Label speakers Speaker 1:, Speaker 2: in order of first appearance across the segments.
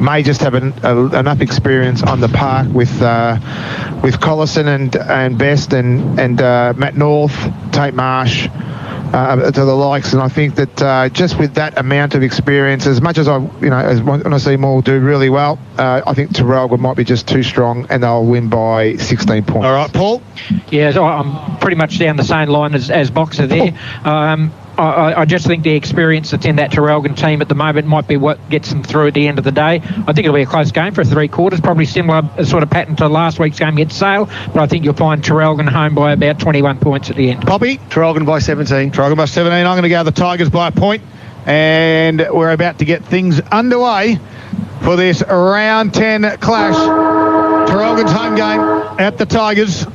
Speaker 1: may just have enough experience on the park with Collison and Best and Matt North, Tate Marsh, to the likes, and I think that just with that amount of experience, as much as when I see Morwell do really well, I think Traralgon might be just too strong, and they'll win by 16 points.
Speaker 2: All right, Paul?
Speaker 3: Yeah, so I'm pretty much down the same line as Boxer there. I just think the experience that's in that Traralgon team at the moment might be what gets them through at the end of the day. I think it'll be a close game for 3 quarters, probably similar sort of pattern to last week's game against Sale, but I think you'll find Traralgon home by about 21 points at the end.
Speaker 2: Poppy?
Speaker 4: Traralgon by 17.
Speaker 2: Traralgon by 17. I'm going to go the Tigers by a point, and we're about to get things underway for this round 10 clash. Traralgon's home game at the Tigers.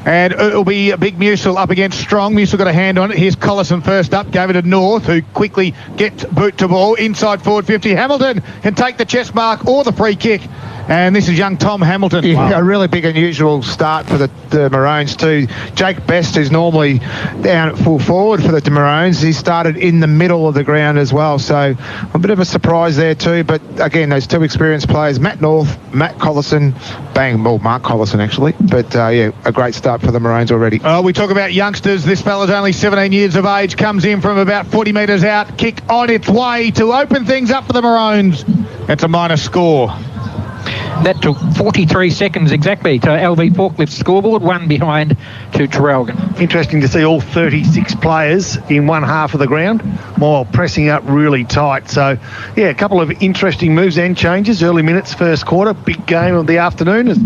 Speaker 2: And it'll be a big Musil up against Strong. Musil got a hand on it. Here's Collison first up. Gave it to North, who quickly gets boot to ball. Inside forward 50. Hamilton can take the chest mark or the free kick. And this is young Tom Hamilton.
Speaker 1: Yeah,
Speaker 2: wow.
Speaker 1: A really big unusual start for the Maroons too. Jake Best, who's normally down at full forward for the Maroons, he started in the middle of the ground as well. So a bit of a surprise there too. But again, those 2 experienced players, Matt North, Matt Collison, Mark Collison actually. But yeah, a great start for the Maroons already.
Speaker 2: We talk about youngsters. This fella's only 17 years of age, comes in from about 40 metres out. Kick on its way to open things up for the Maroons. It's a minor score.
Speaker 3: That took 43 seconds exactly to LV Forklift's scoreboard, 1 behind to Traralgon.
Speaker 4: Interesting to see all 36 players in one half of the ground, while pressing up really tight. So, yeah, a couple of interesting moves and changes. Early minutes, first quarter, big game of the afternoon as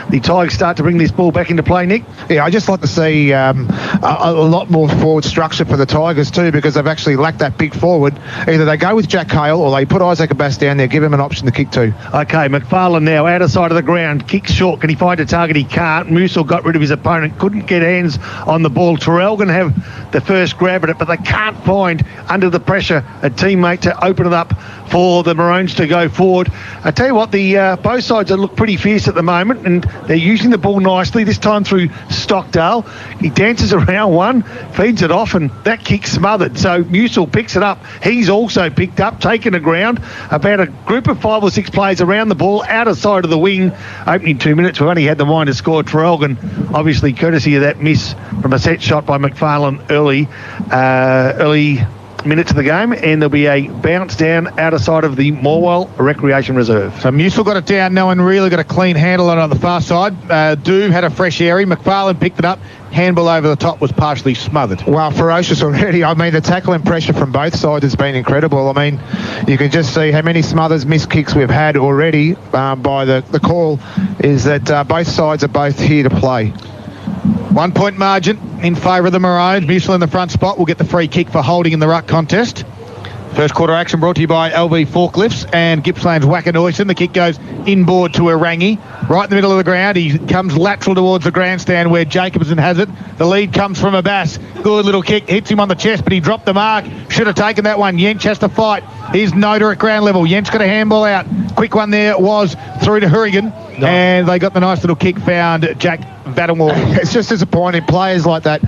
Speaker 4: the Tigers start to bring this ball back into play, Nick.
Speaker 1: Yeah, I just like to see a lot more forward structure for the Tigers too, because they've actually lacked that big forward. Either they go with Jack Hale or they put Isaac Abbas down there, give him an option to kick to.
Speaker 4: Okay, McFarlane now out of side of the ground, kicks short. Can he find a target? He can't. Musil got rid of his opponent, couldn't get hands on the ball. Traralgon have the first grab at it, but they can't find, under the pressure, a teammate to open it up for the Maroons to go forward. I tell you what, the both sides look pretty fierce at the moment, and they're using the ball nicely, this time through Stockdale. He dances around one, feeds it off, and that kick's smothered. So Musil picks it up. He's also picked up, taken the ground. About a group of 5 or 6 players around the ball, out of side of the wing. Opening 2 minutes, we've only had the mind to score. Traralgon, obviously courtesy of that miss from a set shot by McFarlane early minutes of the game, and there'll be a bounce down out of side of the Morwell Recreation Reserve.
Speaker 2: So Musil got it down. No one really got a clean handle on it on the far side. Doob had a fresh area. McFarlane picked it up. Handball over the top was partially smothered.
Speaker 1: Wow, ferocious already. I mean, the tackling pressure from both sides has been incredible. I mean, you can just see how many smothers, missed kicks we've had already by the call, is that both sides are both here to play.
Speaker 2: 1 point margin in favour of the Maroons. Musil in the front spot will get the free kick for holding in the ruck contest. First quarter action brought to you by LV Forklifts and Gippsland's Wackanoyson. The kick goes inboard to Irangi. Right in the middle of the ground. He comes lateral towards the grandstand where Jacobson has it. The lead comes from Abbas. Good little kick. Hits him on the chest, but he dropped the mark. Should have taken that one. Yench has to fight. Here's Noda at ground level. Yench got a handball out. Quick one there was through to Hurrigan. No. And they got the nice little kick, found Jack Vattelmore.
Speaker 1: It's just disappointing. Players like that,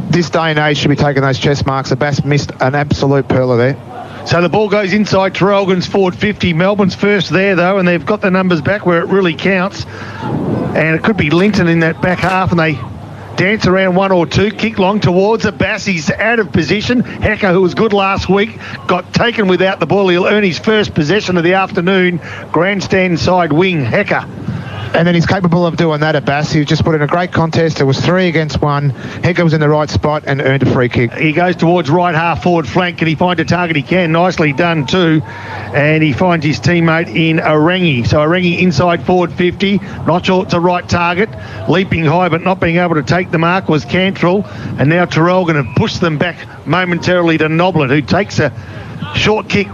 Speaker 1: this day and age, should be taking those chest marks. Abbas missed an absolute pearler there.
Speaker 4: So the ball goes inside Traralgon's forward 50. Melbourne's first there, though, and they've got the numbers back where it really counts. And it could be Linton in that back half, and they dance around 1 or 2, kick long towards Abbas. He's out of position. Hecker, who was good last week, got taken without the ball. He'll earn his first possession of the afternoon. Grandstand side wing, Hecker.
Speaker 1: And then he's capable of doing that at Bass. He just put in a great contest. It was 3 against 1. Hecker was in the right spot and earned a free kick.
Speaker 4: He goes towards right half forward flank. Can he find a target? He can. Nicely done too. And he finds his teammate in Irangi. So Irangi inside forward 50. Not sure it's a right target. Leaping high but not being able to take the mark was Cantrell. And now Traralgon have pushed them back momentarily to Noblet, who takes a short kick,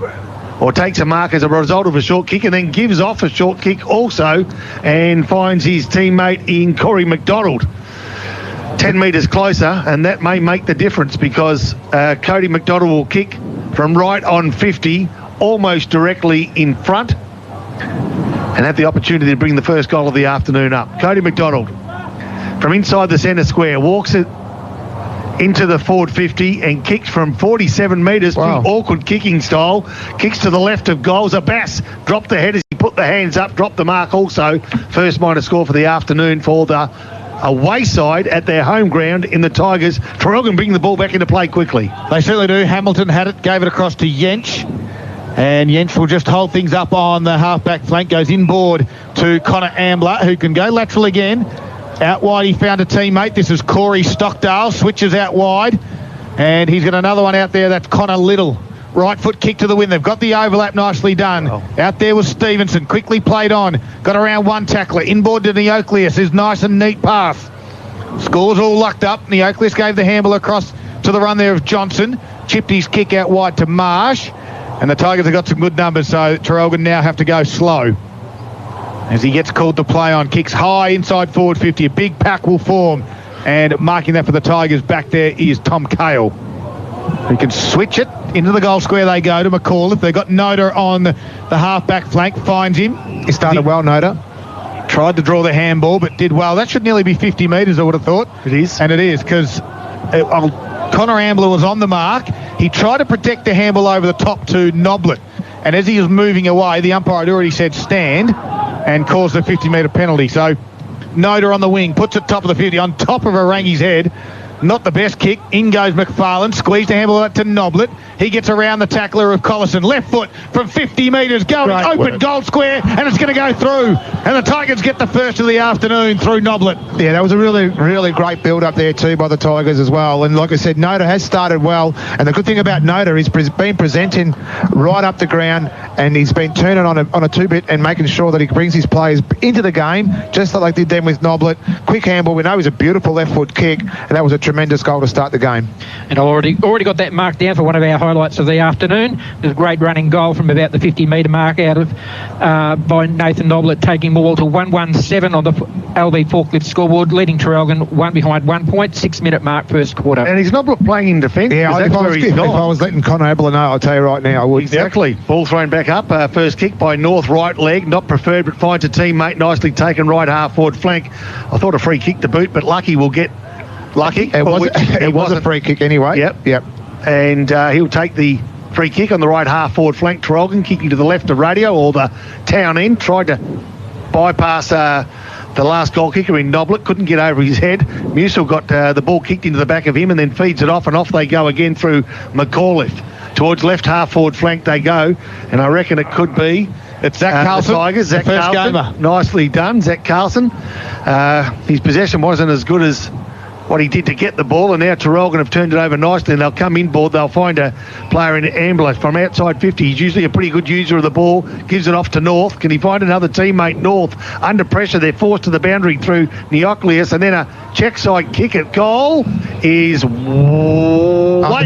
Speaker 4: or takes a mark as a result of a short kick, and then gives off a short kick also and finds his teammate in Corey McDonald 10 metres closer, and that may make the difference because Cody McDonald will kick from right on 50, almost directly in front, and have the opportunity to bring the first goal of the afternoon up. Cody McDonald from inside the centre square walks it into the forward 50 and kicks from 47 metres. Wow. Awkward kicking style. Kicks to the left of goals. Abbas dropped the head as he put the hands up, drop the mark also. First minor score for the afternoon for the away side at their home ground in the Tigers. Traralgon bringing the ball back into play quickly.
Speaker 2: They certainly do. Hamilton had it, gave it across to Jensch. And Jensch will just hold things up on the half-back flank, goes inboard to Connor Ambler, who can go lateral again. Out wide, he found a teammate. This is Corey Stockdale, switches out wide. And he's got another one out there, that's Connor Little. Right foot kick to the win. They've got the overlap nicely done. Oh. Out there was Stevenson, quickly played on. Got around one tackler. Inboard to Neocleus. His nice and neat pass. Scores all lucked up. Neocleus gave the handle across to the run there of Johnson. Chipped his kick out wide to Marsh. And the Tigers have got some good numbers, so Traralgon now have to go slow. As he gets called to play on. Kicks high inside forward 50. A big pack will form. And marking that for the Tigers back there is Tom Cale. He can switch it. Into the goal square they go to McCall. If they've got Noda on the half-back flank, finds him.
Speaker 1: He started well, Noda.
Speaker 2: Tried to draw the handball, but did well. That should nearly be 50 metres, I would have thought.
Speaker 4: It is.
Speaker 2: And it is, because Connor Ambler was on the mark. He tried to protect the handball over the top to Noblet. And as he was moving away, the umpire had already said stand and caused a 50-metre penalty. So Noda on the wing, puts it top of the 50, on top of Arangi's head. Not the best kick. In goes McFarlane. Squeezed the handle out to Noblet. He gets around the tackler of Collison. Left foot from 50 metres. Going
Speaker 1: Great
Speaker 2: open
Speaker 1: work.
Speaker 2: goal square. And it's going to go through. And the Tigers get the first of the afternoon through Noblet.
Speaker 1: Yeah, that was a really, really great build-up there too by the Tigers as well. And like I said, Noda has started well. And the good thing about Noda is he's been presenting right up the ground, and he's been turning on a two-bit and making sure that he brings his players into the game, just like they did then with Noblet. Quick handball. We know he's a beautiful left-foot kick, and that was a tremendous goal to start the game.
Speaker 3: And I already got that marked down for one of our highlights of the afternoon. There's a great running goal from about the 50-metre mark out of by Nathan Noblet, taking Morwell to 117 on the LB Forklift scoreboard, leading Traralgon one behind 1 point, 6-minute mark first quarter.
Speaker 4: And he's not playing in defence.
Speaker 1: Yeah, if I was letting Connor Ambler know, I'll tell you right now, I would.
Speaker 4: Exactly. Yep. Ball thrown back up. First kick by North, right leg. Not preferred, but finds a teammate. Nicely taken right half forward flank. I thought a free kick to boot, but Lucky will get lucky.
Speaker 1: It was a free kick anyway.
Speaker 4: Yep. And he'll take the free kick on the right half forward flank. Traralgon kicking to the left of Radio, or the town end. Tried to bypass the last goal kicker in Noblet. Couldn't get over his head. Musil got the ball kicked into the back of him and then feeds it off, and off they go again through McAuliffe. Towards left half forward flank they go, and I reckon it could be...
Speaker 2: It's Zach Carlson,
Speaker 4: the Tigers. Zach
Speaker 2: first
Speaker 4: Carlson.
Speaker 2: gamer.
Speaker 4: Nicely done, Zach Carlson. His possession wasn't as good as what he did to get the ball, and now Traralgon have turned it over nicely, and they'll come inboard. They'll find a player in Ambler from outside 50. He's usually a pretty good user of the ball. Gives it off to North. Can he find another teammate? North under pressure. They're forced to the boundary through Neocleus, and then a check side kick at goal is way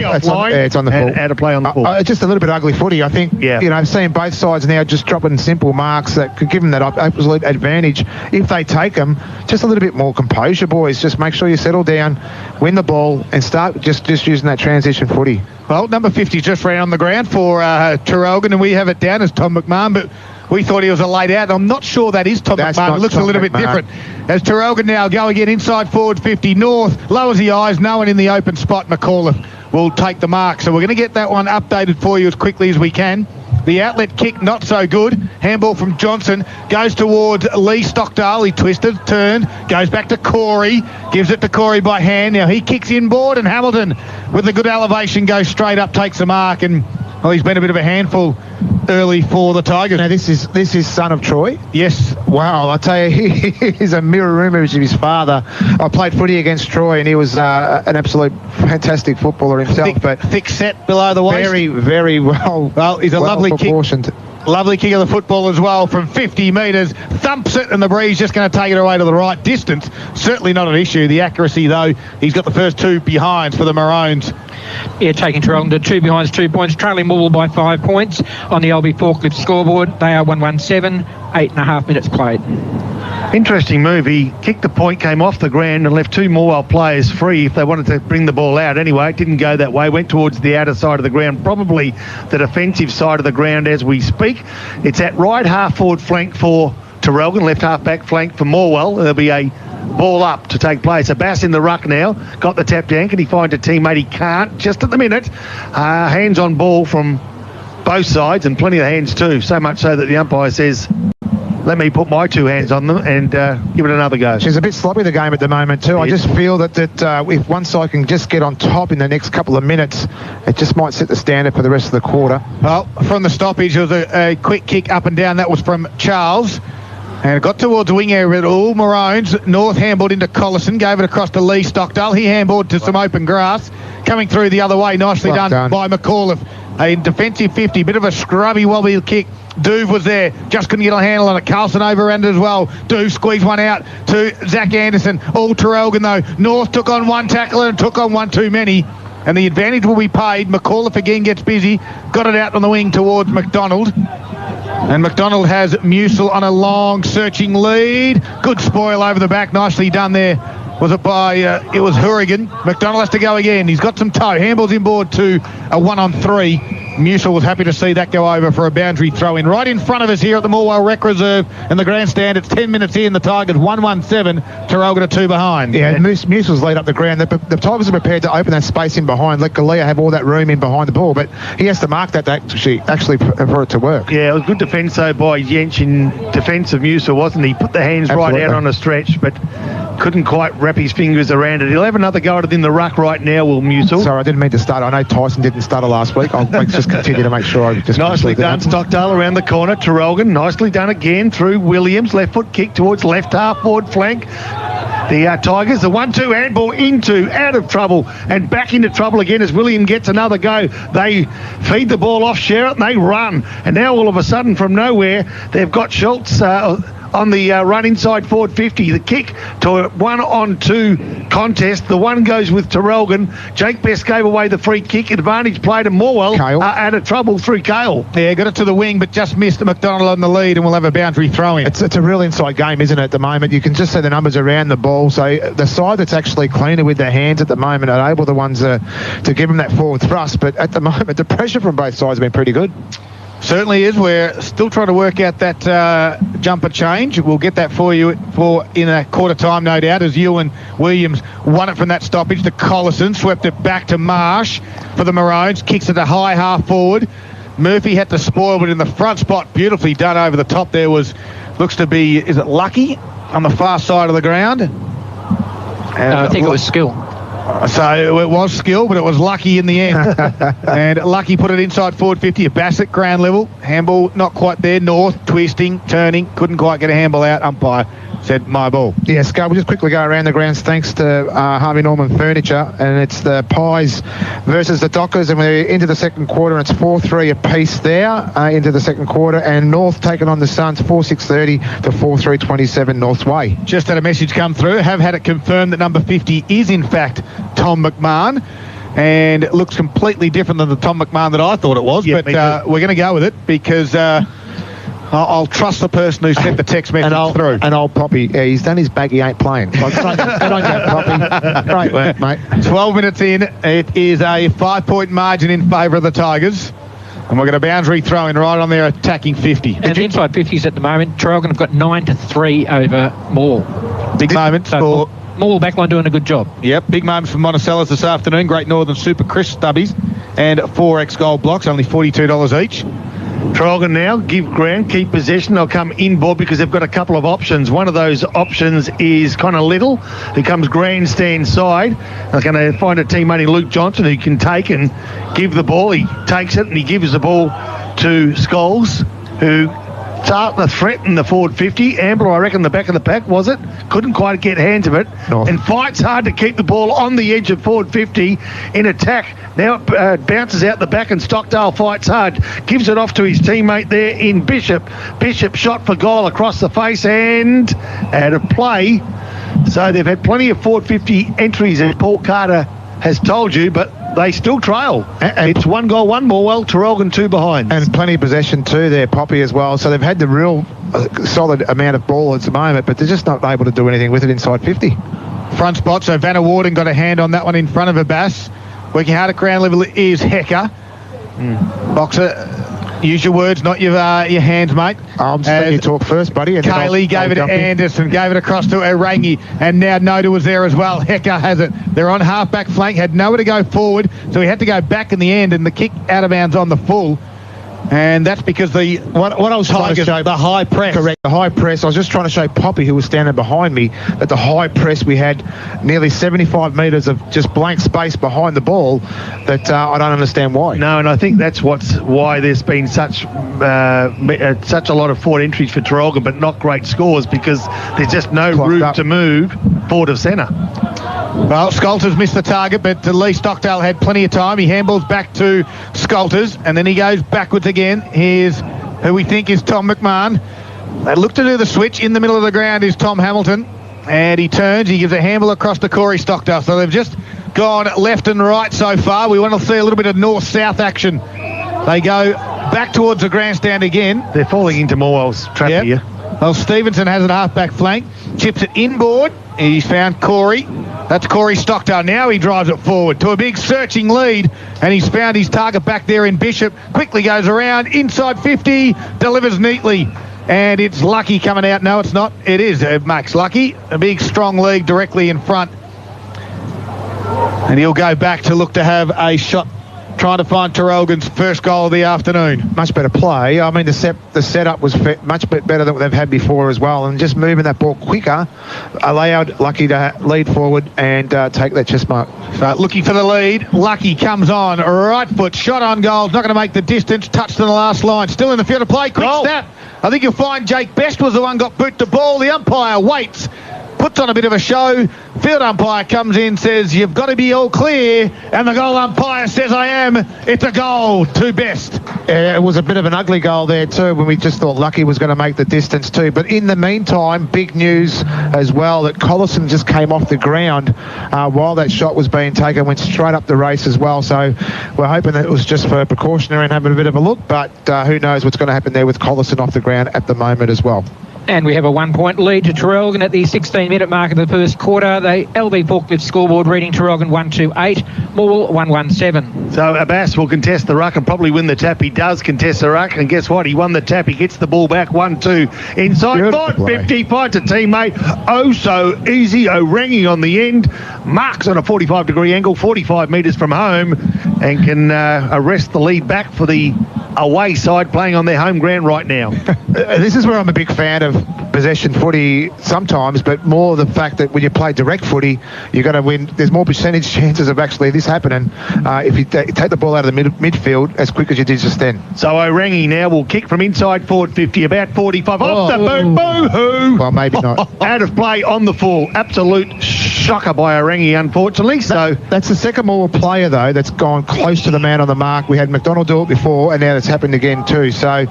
Speaker 4: offline.
Speaker 1: It's on the ball.
Speaker 4: Out of play on the ball.
Speaker 1: Just a little bit ugly footy, I think.
Speaker 4: Yeah.
Speaker 1: Seeing both sides now just dropping simple marks that could give them that absolute advantage. If they take them, just a little bit more composure, boys. Just make sure you settle down, win the ball, and start just using that transition footy.
Speaker 2: Well, number 50 just ran on the ground for Traralgon, and we have it down as Tom McMahon, but we thought he was a late out. I'm not sure that is Tom McMahon. It looks a little bit different. As Traralgon now go again inside forward 50. North lowers the eyes. No one in the open spot. McAuliffe will take the mark. So we're going to get that one updated for you as quickly as we can. The outlet kick, not so good. Handball from Johnson. Goes towards Lee Stockdale. He twisted, turned, goes back to Corey. Gives it to Corey by hand. Now he kicks inboard, and Hamilton, with a good elevation, goes straight up, takes the mark, and he's been a bit of a handful early for the Tigers.
Speaker 1: Now this is son of Troy.
Speaker 2: Yes.
Speaker 1: Wow, I tell you, he's a mirror image of his father. I played footy against Troy, and he was an absolute fantastic footballer himself.
Speaker 2: Thick set below the waist.
Speaker 1: Very, very well.
Speaker 2: Well, he's a lovely
Speaker 1: proportioned.
Speaker 2: Lovely kick of the football as well from 50 metres. Thumps it, and the breeze just going to take it away to the right distance. Certainly not an issue. The accuracy, though, he's got the first two behinds for the Maroons.
Speaker 3: Yeah, taking Traralgon to 2 behinds, 2 points, trailing Morwell by 5 points on the LB Forklift scoreboard. They are 117, 8.5 minutes played.
Speaker 4: Interesting move. He kicked the point, came off the ground, and left two Morwell players free if they wanted to bring the ball out. Anyway, it didn't go that way. Went towards the outer side of the ground, probably the defensive side of the ground as we speak. It's at right half forward flank for Traralgon, left half back flank for Morwell. There'll be a ball up to take place. A Bass in the ruck now. Got the tap down. Can he find a teammate? He can't. Just at the minute. Hands on ball from both sides, and plenty of hands too. So much so that the umpire says, let me put my 2 hands on them and give it another go.
Speaker 1: She's a bit sloppy, the game at the moment too. I just feel that if one side can just get on top in the next couple of minutes, it just might set the standard for the rest of the quarter.
Speaker 2: Well, from the stoppage, it was a quick kick up and down. That was from Charles. And it got towards the wing area at all. Maroons. North handballed into Collison, gave it across to Lee Stockdale. He handballed to some open grass. Coming through the other way, nicely done by McAuliffe. A defensive 50, bit of a scrubby wobbly kick. Duve was there, just couldn't get a handle on it. Carlson overran it as well. Duve squeezed one out to Zach Anderson. All Traralgon though. North took on one tackler and took on one too many. And the advantage will be paid. McAuliffe again gets busy. Got it out on the wing towards McDonald. And McDonald has Musil on a long searching lead. Good spoil over the back. Nicely done there. Was it by, it was Hurrigan. McDonald has to go again. He's got some toe. Handball's inboard to a 1-on-3. Musil was happy to see that go over for a boundary throw in. Right in front of us here at the Morwell Rec Reserve in the grandstand. It's 10 minutes in. The Tigers 1-1-7. Traralgon are 2 behind.
Speaker 1: Yeah, Musil's laid up the ground. The Tigers are prepared to open that space in behind. Let Galea have all that room in behind the ball, but he has to mark that actually for it to work.
Speaker 4: Yeah, it was good defence though by Jench in defence of Musil, wasn't he? Put the hands right out on a stretch, but couldn't quite wrap his fingers around it. He'll have another go at it in the ruck right now, will Musil.
Speaker 1: Sorry, I didn't mean to start. I know Tyson didn't stutter last week. I'll just continue to make sure I just...
Speaker 4: Nicely done, Stockdale around the corner. Traralgon, nicely done again through Williams. Left foot kick towards left half forward flank. The Tigers, the 1-2 handball out of trouble and back into trouble again as William gets another go. They feed the ball off Sherritt and they run. And now all of a sudden from nowhere, they've got Schultz on the run inside forward 50. The kick to a 1-on-2 contest. The one goes with Traralgon. Jake Best gave away the free kick. Advantage play to Morwell. Out of trouble through Cale.
Speaker 2: Yeah, got it to the wing, but just missed McDonald on the lead, and we'll have a boundary throw in.
Speaker 1: It's a real inside game, isn't it, at the moment? You can just see the numbers around the ball. So the side that's actually cleaner with their hands at the moment are able, the ones to give them that forward thrust. But at the moment, the pressure from both sides has been pretty good.
Speaker 2: Certainly is. We're still trying to work out that jumper change. We'll get that for you in a quarter time, no doubt, as Ewan Williams won it from that stoppage to Collison, swept it back to Marsh for the Maroons, kicks it a high half forward. Murphy had to spoil, but in the front spot, beautifully done over the top there looks to be, is it Lucky on the far side of the ground?
Speaker 3: I think it was Skill.
Speaker 2: So it was skill, but it was Lucky in the end. And Lucky put it inside forward 50. Bassett, ground level. Handball not quite there. North, twisting, turning. Couldn't quite get a handball out. Umpire said, my ball.
Speaker 1: Yeah, Scar, we'll just quickly go around the grounds thanks to Harvey Norman Furniture. And it's the Pies versus the Dockers. And we're into the second quarter. And it's 4-3 apiece there into the second quarter. And North taking on the Suns 4-6-30 to 4-3-27 North's way.
Speaker 2: Just had a message come through. Have had it confirmed that number 50 is, in fact, Tom McMahon, and it looks completely different than the Tom McMahon that I thought it was, but we're going to go with it because I'll trust the person who sent the text message through.
Speaker 1: And old Poppy, he's done his bag, he ain't playing. Good on you, Poppy. Great work, mate.
Speaker 2: 12 minutes in, it is a 5-point margin in favour of the Tigers. And we're going to boundary throw in right on their attacking 50.
Speaker 3: And inside 50s at the moment, Traralgon have got 9-3 over Morwell.
Speaker 2: Big moment for...
Speaker 3: Morwell backline doing a good job.
Speaker 2: Yep, big moments from Monticello's this afternoon. Great Northern Super Crisp Stubbies and 4X Gold Blocks, only $42 each.
Speaker 4: Traralgon now give ground, keep possession. They'll come inboard because they've got a couple of options. One of those options is Connor Little, who comes grandstand side. They're going to find a teammate in Luke Johnson who can take and give the ball. He takes it and he gives the ball to Scholes, who start to threaten the forward 50. Ambler, I reckon, the back of the pack, was it? Couldn't quite get hands of it.
Speaker 1: No.
Speaker 4: And fights hard to keep the ball on the edge of forward 50 in attack. Now it bounces out the back and Stockdale fights hard. Gives it off to his teammate there in Bishop. Bishop shot for goal across the face and out of play. So they've had plenty of forward 50 entries, as Paul Carter has told you, but they still trail. And it's 1 goal, 1 Morwell, Traralgon 2 behind.
Speaker 1: And plenty of possession too there, Poppy, as well. So they've had the real solid amount of ball at the moment, but they're just not able to do anything with it inside 50.
Speaker 2: Front spot, so Vanna Warden got a hand on that one in front of Abbas. Working hard at ground level is Hecker. Boxer, use your words, not your hands, mate.
Speaker 1: I'm just letting you talk first, buddy.
Speaker 2: Kaylee gave it to Anderson, gave it across to Orangi, and now Noda was there as well. Hecker has it. They're on half-back flank, had nowhere to go forward, so he had to go back in the end, and the kick out of bounds on the full. And that's because what I was trying to show, the high press.
Speaker 1: Correct, the high press. I was just trying to show Poppy, who was standing behind me, that the high press, we had nearly 75 metres of just blank space behind the ball that I don't understand why.
Speaker 4: No, and I think that's why there's been such a lot of forward entries for Traralgon, but not great scores, because there's just no room to move forward of centre.
Speaker 2: Well, Scolters missed the target, but Lee Stockdale had plenty of time. He handballs back to Scolters, and then he goes backwards again. Here's who we think is Tom McMahon. They look to do the switch. In the middle of the ground is Tom Hamilton, and he turns. He gives a handball across to Corey Stockdale. So they've just gone left and right so far. We want to see a little bit of north-south action. They go back towards the grandstand again.
Speaker 4: They're falling into Morwell's trap here.
Speaker 2: Well, Stevenson has it half-back flank, chips it inboard. He's found Corey. That's Corey Stockdale. Now he drives it forward to a big searching lead, and he's found his target back there in Bishop. Quickly goes around, inside 50, delivers neatly. And it's Lucky coming out. No, it's not. It is Max Lucky. A big, strong lead directly in front. And he'll go back to look to have a shot, trying to find Traralgon's first goal of the afternoon.
Speaker 1: Much better play. I mean, the setup was much better than what they've had before as well, and just moving that ball quicker allowed Lucky to lead forward and take that chest mark.
Speaker 2: So looking for the lead. Lucky comes on, right foot, shot on goal, not going to make the distance, touched in the last line, still in the field of play, quick snap. I think you'll find Jake Best was the one got boot the ball. The umpire waits, puts on a bit of a show. Field umpire comes in, says, you've got to be all clear. And the goal umpire says, I am. It's a goal to Best.
Speaker 1: It was a bit of an ugly goal there too, when we just thought Lucky was going to make the distance too. But in the meantime, big news as well that Collison just came off the ground while that shot was being taken, went straight up the race as well. So we're hoping that it was just for precautionary and having a bit of a look. But who knows what's going to happen there with Collison off the ground at the moment as well.
Speaker 3: And we have a 1-point lead to Traralgon at the 16-minute mark of the first quarter. The LV Forklift scoreboard reading Traralgon 128, Morwell 117.
Speaker 4: So Abbas will contest the ruck and probably win the tap. He does contest the ruck, and guess what? He won the tap. He gets the ball back 1-2 inside 550. Finds a teammate. Oh, so easy. O'Rangi on the end. Marks on a 45-degree angle, 45 metres from home, and can arrest the lead back for the away side playing on their home ground right now.
Speaker 1: This is where I'm a big fan of possession footy sometimes, but more the fact that when you play direct footy, you're going to win. There's more percentage chances of actually this happening if you take the ball out of the midfield as quick as you did just then.
Speaker 4: So O'Rangi now will kick from inside forward 50, about 45. Off the boot, boo-hoo!
Speaker 1: Well, maybe not.
Speaker 4: Out of play on the full. Absolute shocker by O'Rangi, unfortunately. So
Speaker 1: that's the second Morwell player, though, that's gone close to the man on the mark. We had McDonald do it before, and now it's happened again too. So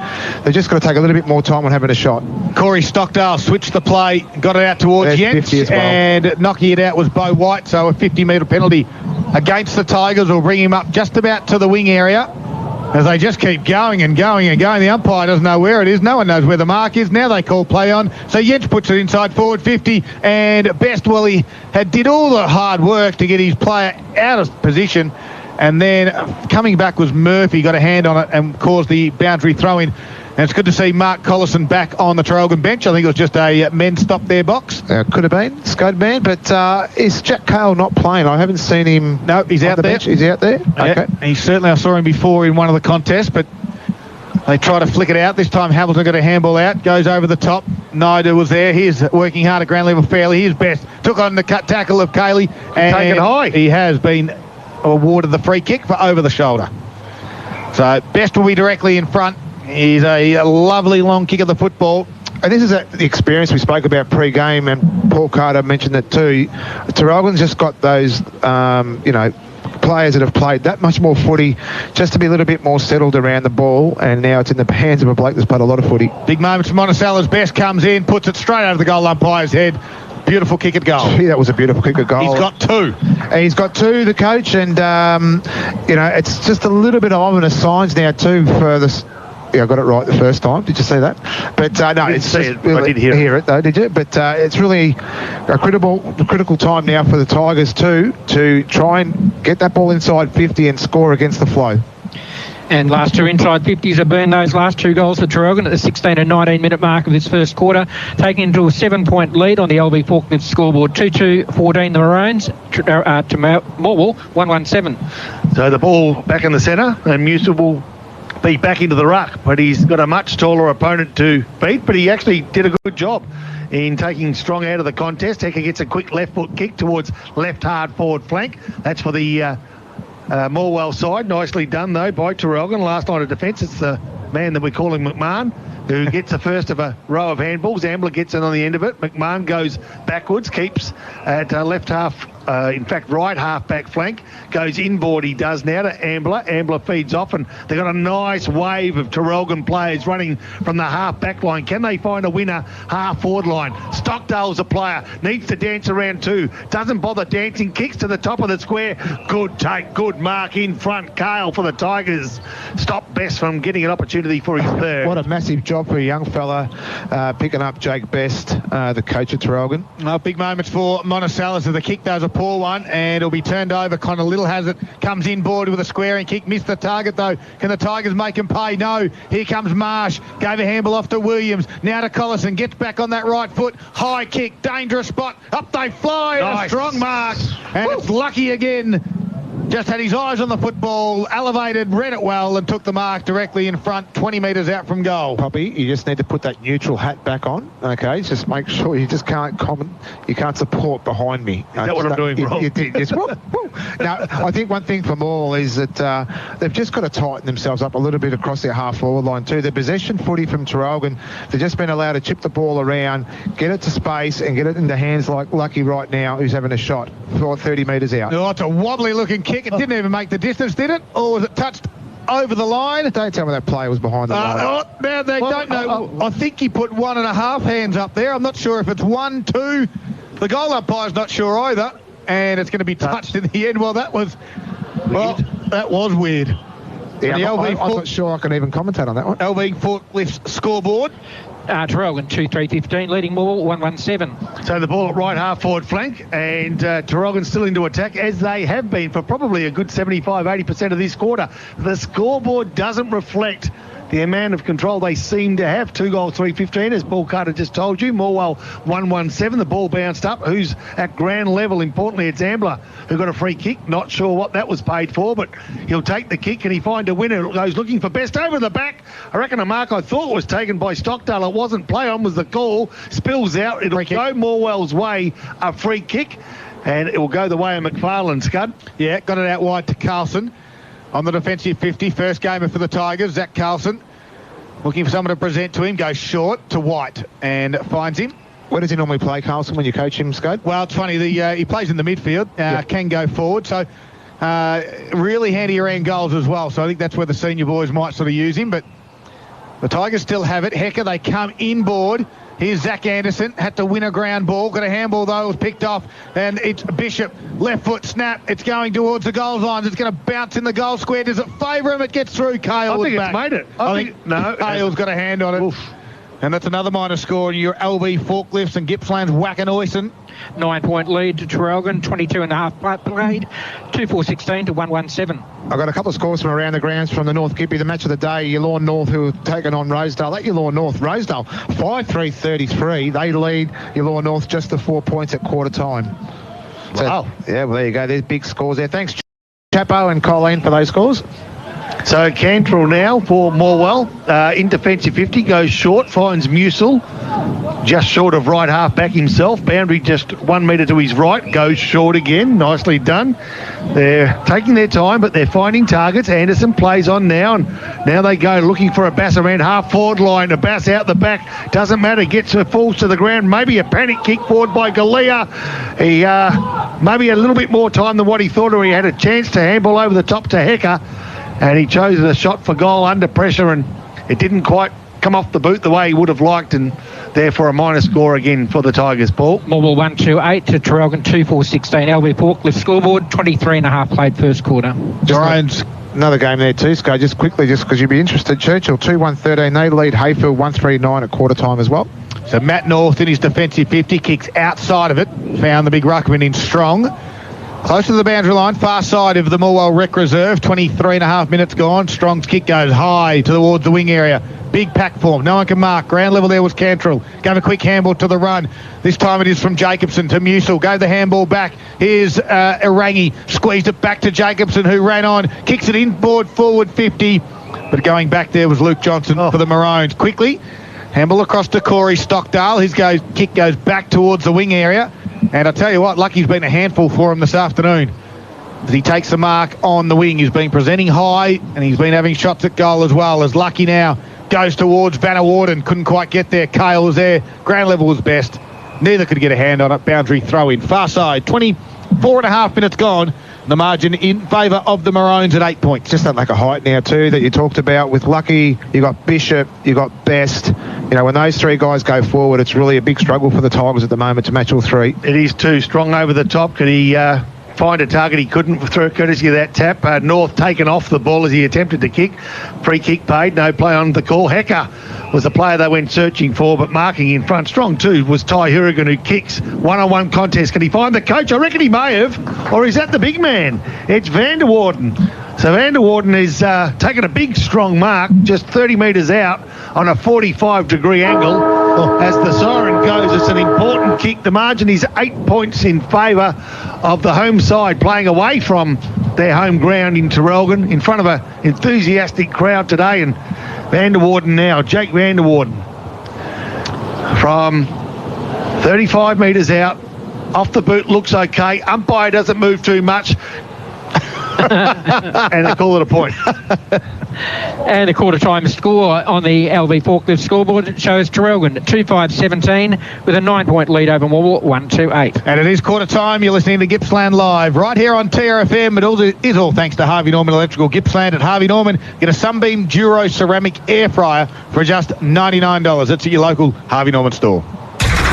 Speaker 1: they've just got to take a little bit more time on having a shot.
Speaker 2: Corey Stockdale switched the play, got it out towards Jens, and knocking it out was Beau White. So a 50-metre penalty against the Tigers will bring him up just about to the wing area. As they just keep going and going and going. The umpire doesn't know where it is. No one knows where the mark is. Now they call play on. So Jens puts it inside forward 50, and Best, well, he did all the hard work to get his player out of position, and then coming back was Murphy, got a hand on it and caused the boundary throw-in. And it's good to see Mark Collison back on the Traralgon bench. I think it was just a men's stop there, Box.
Speaker 1: Could have been, Scud man, but is Jack Cale not playing? I haven't seen him.
Speaker 2: No, he's out there.
Speaker 1: Bench. Is he out there?
Speaker 2: Yeah, okay. I saw him before in one of the contests, but they try to flick it out. This time Hamilton got a handball out, goes over the top. Nida was there. He's working hard at ground level fairly. He's Best. Took on the cut tackle of Cayley. And
Speaker 4: taken high.
Speaker 2: He has been awarded the free kick for over the shoulder. So Best will be directly in front. He's a lovely long kick of the football.
Speaker 1: And this is the experience we spoke about pre-game, and Paul Carter mentioned it too. Traralgon's just got those, players that have played that much more footy just to be a little bit more settled around the ball, and now it's in the hands of a bloke that's played a lot of footy.
Speaker 2: Big moments from Monticello's. Best comes in, puts it straight over the goal umpire's head. Beautiful kick at goal.
Speaker 1: That was a beautiful kick at goal.
Speaker 2: He's got two.
Speaker 1: He's got two, the coach, and, it's just a little bit of ominous signs now too for this. Yeah, I got it right the first time. Did you see that? But no, it's just really, I did hear it though. Did you? But it's really a critical time now for the Tigers too to try and get that ball inside 50 and score against the flow.
Speaker 3: And last two inside 50s have been those last two goals for Traralgon at the 16 and 19-minute mark of this first quarter, taking into a 7-point lead on the LV Forklift scoreboard. 2-2-14 the Maroons to Morwell 117.
Speaker 4: So the ball back in the centre, and Musil will beat back into the ruck, but he's got a much taller opponent to beat, but he actually did a good job in taking Strong out of the contest. Hecker gets a quick left foot kick towards left hard forward flank. That's for the Morwell side. Nicely done, though, by Traralgon. Last line of defence, it's the man that we're calling McMahon, who gets the first of a row of handballs. Ambler gets in on the end of it. McMahon goes backwards, keeps at left half, in fact, right half back flank. Goes inboard, he does now, to Ambler. Ambler feeds off, and they've got a nice wave of Traralgon players running from the half back line. Can they find a winner half forward line? Stockdale's a player, needs to dance around too. Doesn't bother dancing, kicks to the top of the square. Good take, good mark in front. Kale for the Tigers. Stop Best from getting an opportunity for his third.
Speaker 1: What a massive job for a young fella, picking up Jake Best, the coach of Traralgon.
Speaker 2: Big moments for Monticello. The kick, that was a poor one, and it'll be turned over. Connor Little has it, comes inboard with a squaring kick, missed the target though. Can the Tigers make him pay? No. Here comes Marsh, gave a handball off to Williams, now to Collison, gets back on that right foot, high kick, dangerous spot, up they fly. Nice. A strong mark, and it's Lucky again. Just had his eyes on the football, elevated, read it well, and took the mark directly in front, 20 metres out from goal.
Speaker 1: Poppy, you just need to put that neutral hat back on, okay? Just make sure you just can't comment, you can't support behind me.
Speaker 4: Is that what I'm doing wrong?
Speaker 1: Now, I think one thing for Morwell is that they've just got to tighten themselves up a little bit across their half-forward line too. The possession footy from Traralgon, they've just been allowed to chip the ball around, get it to space, and get it into hands like Lucky right now, who's having a shot for 30 metres out.
Speaker 2: Oh, it's a wobbly-looking kick. It didn't even make the distance, did it? Or was it touched over the line?
Speaker 1: Don't tell me that player was behind the line.
Speaker 2: Now they don't know. I think he put 1.5 hands up there. I'm not sure if it's 1, 2. The goal umpire's not sure either. And it's going to be touched in the end. Well, that was weird.
Speaker 1: Yeah, I'm not sure I can even commentate on that one.
Speaker 2: LV Forklifts scoreboard.
Speaker 3: Traralgon 2-3-15, leading Morwell 1-1-7.
Speaker 4: So the ball at right half forward flank, and Traralgon still into attack, as they have been for probably a good 75-80% of this quarter. The scoreboard doesn't reflect the amount of control they seem to have. 2 goals, 3-15, as Paul Carter just told you. Morwell 1-1-7. The ball bounced up. Who's at ground level? Importantly, it's Ambler, who got a free kick. Not sure what that was paid for, but he'll take the kick. Can he find a winner? Goes looking for Best over the back. I reckon a mark I thought was taken by Stockdale. It wasn't. Play on was the call. Spills out. It'll go Morwell's way. A free kick, and it will go the way of McFarlane, Scud.
Speaker 2: Yeah, got it out wide to Carlson. On the defensive 50, first gamer for the Tigers, Zach Carlson. Looking for someone to present to him, goes short to White and finds him.
Speaker 1: Where does he normally play, Carlson, when you coach him, Scud?
Speaker 2: Well, it's funny, he plays in the midfield, can go forward, so really handy around goals as well. So I think that's where the senior boys might sort of use him, but the Tigers still have it. Hecker, they come inboard. Here's Zach Anderson, had to win a ground ball, got a handball though, it was picked off, and it's Bishop, left foot snap, it's going towards the goal line, it's going to bounce in the goal square, does it favour him? It gets through. Kale
Speaker 4: I think
Speaker 2: back.
Speaker 4: It's made it.
Speaker 2: I think no, Kale's got a hand on it. Oof. And that's another minor score in your LV Forklifts and Gippsland's Wackanoyson.
Speaker 3: 9-point lead to Traralgon, 22.5 played, 2-4-16 to 1-1-7.
Speaker 1: I've got a couple of scores from around the grounds from the North Gippy. The match of the day, Yallourn North, who have taken on Rosedale. At Yallourn North, Rosedale 5-3-33. They lead Yallourn North just to 4 points at quarter time. So,
Speaker 4: wow.
Speaker 1: Yeah, well, there you go. There's big scores there. Thanks, Chapo and Colleen, for those scores.
Speaker 4: So Cantrell now for Morwell, in defensive 50, goes short, finds Musil, just short of right half back himself. Boundary just 1 metre to his right, goes short again, nicely done. They're taking their time, but they're finding targets. Anderson plays on now, and now they go looking for a Bass around half forward line. A Bass out the back, doesn't matter, falls to the ground. Maybe a panic kick forward by Galea. He maybe a little bit more time than what he thought, or he had a chance to handball over the top to Hecker. And he chose a shot for goal under pressure, and it didn't quite come off the boot the way he would have liked, and therefore a minor score again for the Tigers, Paul.
Speaker 3: Morwell 1-2-8 to Traralgon 2-4-16. LV Forklift scoreboard, 23.5 played first quarter.
Speaker 1: Giants, another game there too, Scott. Just quickly, just because you'd be interested, Churchill 2-1-13. They lead Hayfield 1-3-9 at quarter time as well.
Speaker 2: So Matt North in his defensive 50, kicks outside of it, found the big ruckman in Strong. Close to the boundary line, far side of the Morwell Rec Reserve, 23.5 minutes gone. Strong's kick goes high towards the wing area. Big pack form, no one can mark. Ground level there was Cantrell. Gave a quick handball to the run. This time it is from Jacobson to Musil. Gave the handball back. Here's Irangi. Squeezed it back to Jacobson, who ran on. Kicks it inboard forward 50. But going back there was Luke Johnson for the Maroons. Quickly, handball across to Corey Stockdale. His kick goes back towards the wing area. And I tell you what, Lucky's been a handful for him this afternoon. As he takes the mark on the wing, he's been presenting high and he's been having shots at goal as well. As Lucky now goes towards Vanna Warden, couldn't quite get there. Cale was there. Ground level was best. Neither could get a hand on it. Boundary throw in. Far side, 24 and a half minutes gone. The margin in favour of the Maroons at 8 points.
Speaker 1: Just that lack of height now too that you talked about with Lucky. You got Bishop, you got Best. You know, when those three guys go forward, it's really a big struggle for the Tigers at the moment to match all three.
Speaker 4: It is too strong over the top. Could he find a target? He couldn't through courtesy of that tap. North taken off the ball as he attempted to kick. Free kick paid. No play on the call. Hecker was the player they went searching for, but marking in front. Strong too was Ty Hurrigan, who kicks. One-on-one contest. Can he find the coach? I reckon he may have. Or is that the big man? It's Van der Warden. So Van der Warden is taking a big, strong mark just 30 metres out on a 45-degree angle. As the siren goes, it's an important kick. The margin is 8 points in favour of the home side, playing away from their home ground in Traralgon, in front of an enthusiastic crowd today. And Van der Warden now, Jake Van der Warden, from 35 metres out, off the boot, looks okay. Umpire doesn't move too much. And they call it a point.
Speaker 3: And a quarter-time score on the LV Forklift scoreboard shows Traralgon 2-5-17 with a 9-point lead over Morwell 1-2-8.
Speaker 2: And it is quarter-time. You're listening to Gippsland Live right here on TRFM. It is all thanks to Harvey Norman Electrical. Gippsland at Harvey Norman. Get a Sunbeam Duro ceramic air fryer for just $99. That's at your local Harvey Norman store.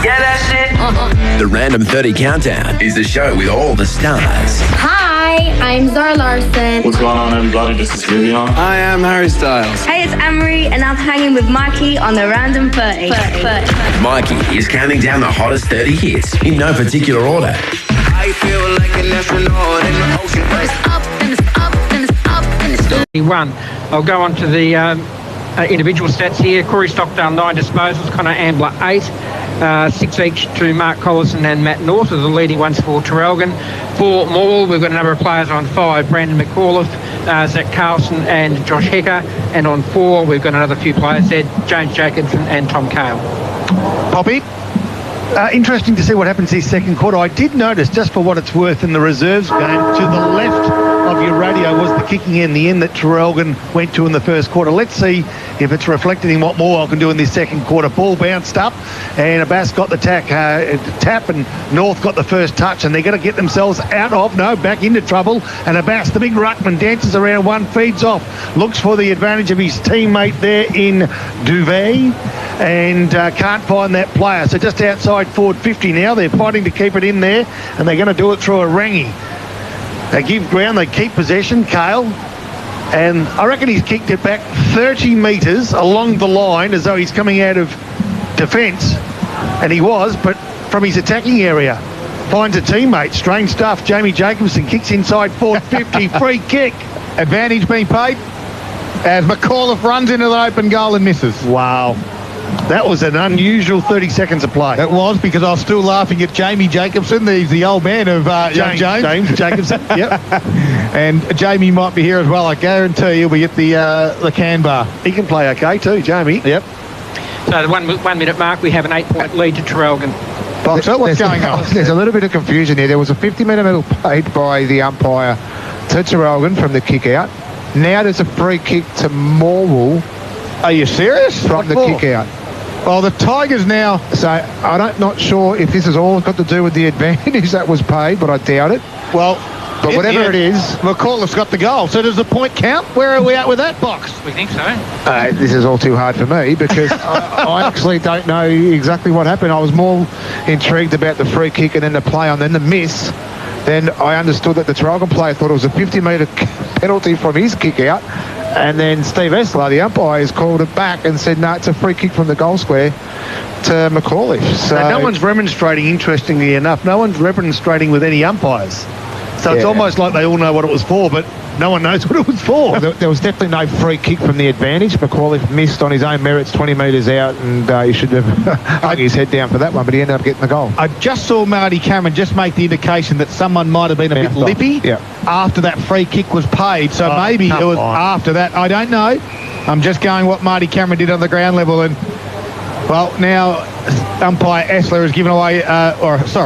Speaker 5: Yeah, that's it.
Speaker 6: The Random 30 Countdown is the show with all the stars.
Speaker 7: Hi, I'm Zara Larson.
Speaker 8: What's going on, everybody? This is Vivian.
Speaker 9: I am Harry Styles.
Speaker 10: Hey, it's Emery, and I'm hanging with Mikey on the Random 30.
Speaker 6: Mikey is counting down the hottest 30 hits in no particular order.
Speaker 5: I feel like an astronaut in the ocean.
Speaker 7: It's up, and it's up, and it's up, and it's up.
Speaker 3: 31. I'll go on to the individual stats here. Corey Stockdale, 9 disposals. Connor Ambler, 8. 6 each to Mark Collison and Matt North are the leading ones for Traralgon. For Morwell, we've got a number of players on 5. Brandon McAuliffe, Zach Carlson and Josh Hecker. And on 4, we've got another few players there, James Jacobson and Tom Cale.
Speaker 2: Poppy?
Speaker 4: Interesting to see what happens this second quarter. I did notice, just for what it's worth, in the reserves game, to the left of your radio was the kicking end, the end that Traralgon went to in the first quarter. Let's see if it's reflected in what Morwell can do in this second quarter. Ball bounced up, and Abbas got the tap, and North got the first touch, and they're going to get themselves back into trouble. And Abbas, the big ruckman, dances around one, feeds off, looks for the advantage of his teammate there in Duvet, and can't find that player. So just outside forward 50 now. They're fighting to keep it in there, and they're going to do it through a Rangi. They give ground, they keep possession, Cale, and I reckon he's kicked it back 30 metres along the line as though he's coming out of defence, and he was, but from his attacking area. Finds a teammate. Strange stuff. Jamie Jacobson kicks inside forward 50. Free kick.
Speaker 2: Advantage being paid as McAuliffe runs into the open goal and misses.
Speaker 4: Wow. That was an unusual 30 seconds of play.
Speaker 2: It was, because I was still laughing at Jamie Jacobson. He's the old man of James
Speaker 4: Jacobson. Yep.
Speaker 2: And Jamie might be here as well. I guarantee he'll be at the can bar.
Speaker 4: He can play okay too, Jamie.
Speaker 2: Yep.
Speaker 3: So the 1 minute mark, we have an 8-point lead to Traralgon.
Speaker 2: Boxer, what's going on?
Speaker 1: There's a little bit of confusion here. There was a 50-metre medal paid by the umpire to Traralgon from the kick out. Now there's a free kick to Morwell.
Speaker 2: Are you serious?
Speaker 1: From the kick out.
Speaker 2: Well, the Tigers now...
Speaker 1: So I'm not sure if this has all got to do with the advantage that was paid, but I doubt it.
Speaker 2: Well,
Speaker 1: but whatever it is...
Speaker 2: McAuliffe's got the goal. So does the point count? Where are we at with that box?
Speaker 3: We think so.
Speaker 1: This is all too hard for me because I actually don't know exactly what happened. I was more intrigued about the free kick and then the play on, then the miss. Then I understood that the Traralgon player thought it was a 50-metre penalty from his kick out. And then Steve Esler, the umpire, has called it back and said, no, it's a free kick from the goal square to McAuliffe. So
Speaker 4: no one's remonstrating, interestingly enough. No one's remonstrating with any umpires. So it's almost like they all know what it was for, but no one knows what it was for.
Speaker 1: There was definitely no free kick from the advantage. McAuliffe missed on his own merits 20 metres out, and he should have hung his head down for that one, but he ended up getting the goal.
Speaker 2: I just saw Marty Cameron just make the indication that someone might have been a bit lippy after that free kick was paid. So maybe it was after that. I don't know. I'm just going what Marty Cameron did on the ground level. And, well, now umpire Essler has given away,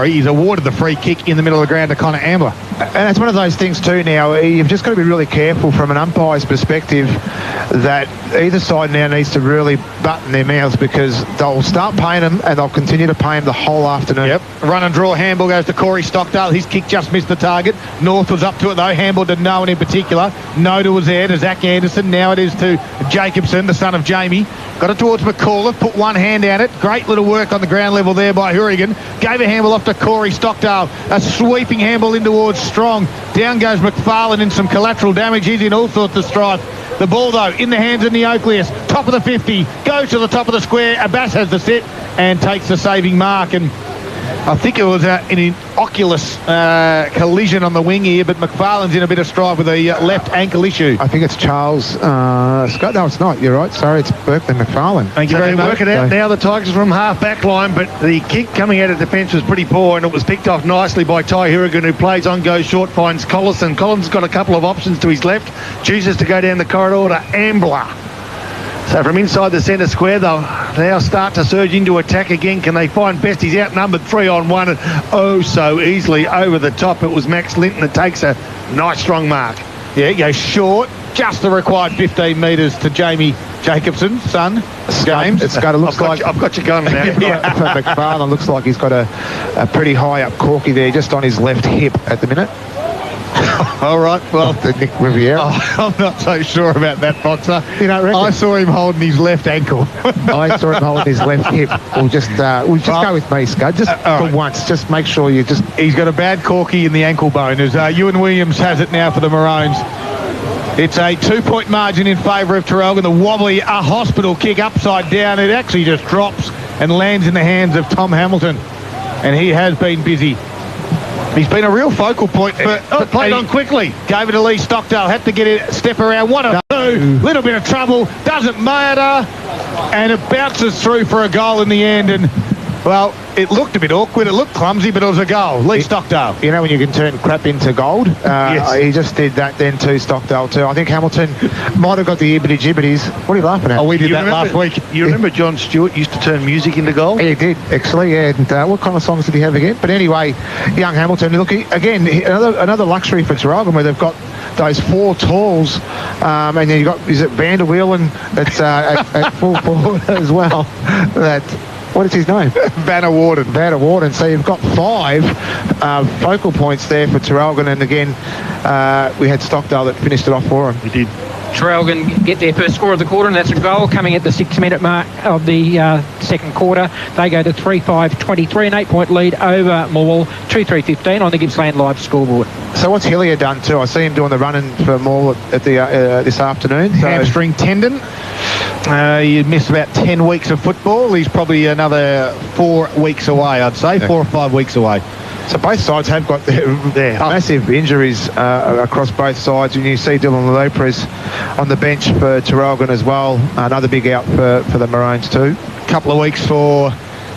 Speaker 2: he's awarded the free kick in the middle of the ground to Connor Ambler.
Speaker 1: And it's one of those things too now, you've just got to be really careful from an umpire's perspective that either side now needs to really button their mouths, because they'll start paying them and they'll continue to pay them the whole afternoon.
Speaker 2: Yep. Run and draw handball goes to Corey Stockdale. His kick just missed the target. North was up to it though. Handball to no one in particular. Noda was there to Zach Anderson. Now it is to Jacobson, the son of Jamie. Got it towards McAuliffe. Put one hand down it. Great little work on the ground level there by Hourigan. Gave a handball off to Corey Stockdale. A sweeping handball in towards Strong. Down goes McFarlane in some collateral damage. He's in all sorts of strife. The ball, though, in the hands of Neocleus. Top of the 50. Goes to the top of the square. Abbas has the set and takes the saving mark. And I think it was an oculus collision on the wing here, but McFarlane's in a bit of strife with a left ankle issue.
Speaker 1: I think it's Charles Scott. No, it's not. You're right. Sorry, it's Berkeley McFarlane.
Speaker 2: Thank you very much.
Speaker 4: Work it out now. The Tigers from half back line, but the kick coming out of defence was pretty poor, and it was picked off nicely by Ty Hourigan, who plays on, goes short, finds Collison. Collins got a couple of options to his left, chooses to go down the corridor to Ambler. So from inside the centre square, they'll now start to surge into attack again. Can they find Best? He's outnumbered 3-on-1, and oh so easily over the top. It was Max Linton that takes a nice strong mark.
Speaker 2: Yeah, he goes short, just the required 15 metres to Jamie Jacobson, son, James.
Speaker 1: It's got, it looks like...
Speaker 4: I've got you going now.
Speaker 1: For McFarlane, looks like he's got a pretty high up corky there, just on his left hip at the minute.
Speaker 2: All right, well,
Speaker 1: Nick Riviera.
Speaker 2: I'm not so sure about that, Boxer.
Speaker 1: You don't reckon?
Speaker 2: I saw him holding his left ankle.
Speaker 1: I saw him holding his left hip. We'll just go with me, Scud. Just for once, just make sure you just...
Speaker 2: He's got a bad corky in the ankle bone, as Ewan Williams has it now for the Maroons. It's a 2-point margin in favour of Traralgon. The wobbly, a hospital kick upside down. It actually just drops and lands in the hands of Tom Hamilton. And he has been busy. He's been a real focal point for...
Speaker 4: played on quickly.
Speaker 2: Gave it to Lee Stockdale. Had to get it, step around. 1 or 2. Little bit of trouble. Doesn't matter. And it bounces through for a goal in the end. And, well, it looked a bit awkward. It looked clumsy, but it was a goal. Lee Stockdale.
Speaker 1: You know when you can turn crap into gold?
Speaker 2: Yes.
Speaker 1: He just did that then too, Stockdale too. I think Hamilton might have got the ibbity-jibbities. What are you laughing at?
Speaker 2: Oh, we did that last week.
Speaker 4: You remember John Stewart used to turn music into gold?
Speaker 1: He did, actually, yeah. And what kind of songs did he have again? But anyway, young Hamilton, look, again, another luxury for Traralgon, where they've got those 4 talls, and then you've got, is it Vanderwheelen that's at full forward as well? What is his name?
Speaker 2: Vanna Warden.
Speaker 1: So you've got 5 focal points there for Traralgon, and again, we had Stockdale that finished it off for him.
Speaker 4: We did.
Speaker 3: Traralgon get their first score of the quarter, and that's a goal coming at the 6-minute mark of the second quarter. They go to 3-5-23, an 8-point lead over Morwell, 2-3-15 on the Gippsland+Live scoreboard.
Speaker 1: So what's Hillier done too? I see him doing the running for Morwell at the this afternoon. So
Speaker 2: Hamstring tendon. He missed about 10 weeks of football. He's probably another 4 weeks away, I'd say, 4 or 5 weeks away.
Speaker 1: So both sides have got their massive injuries across both sides. And you see Dylan Lopez on the bench for Traralgon as well. Another big out for the Maroons too.
Speaker 2: Couple of weeks for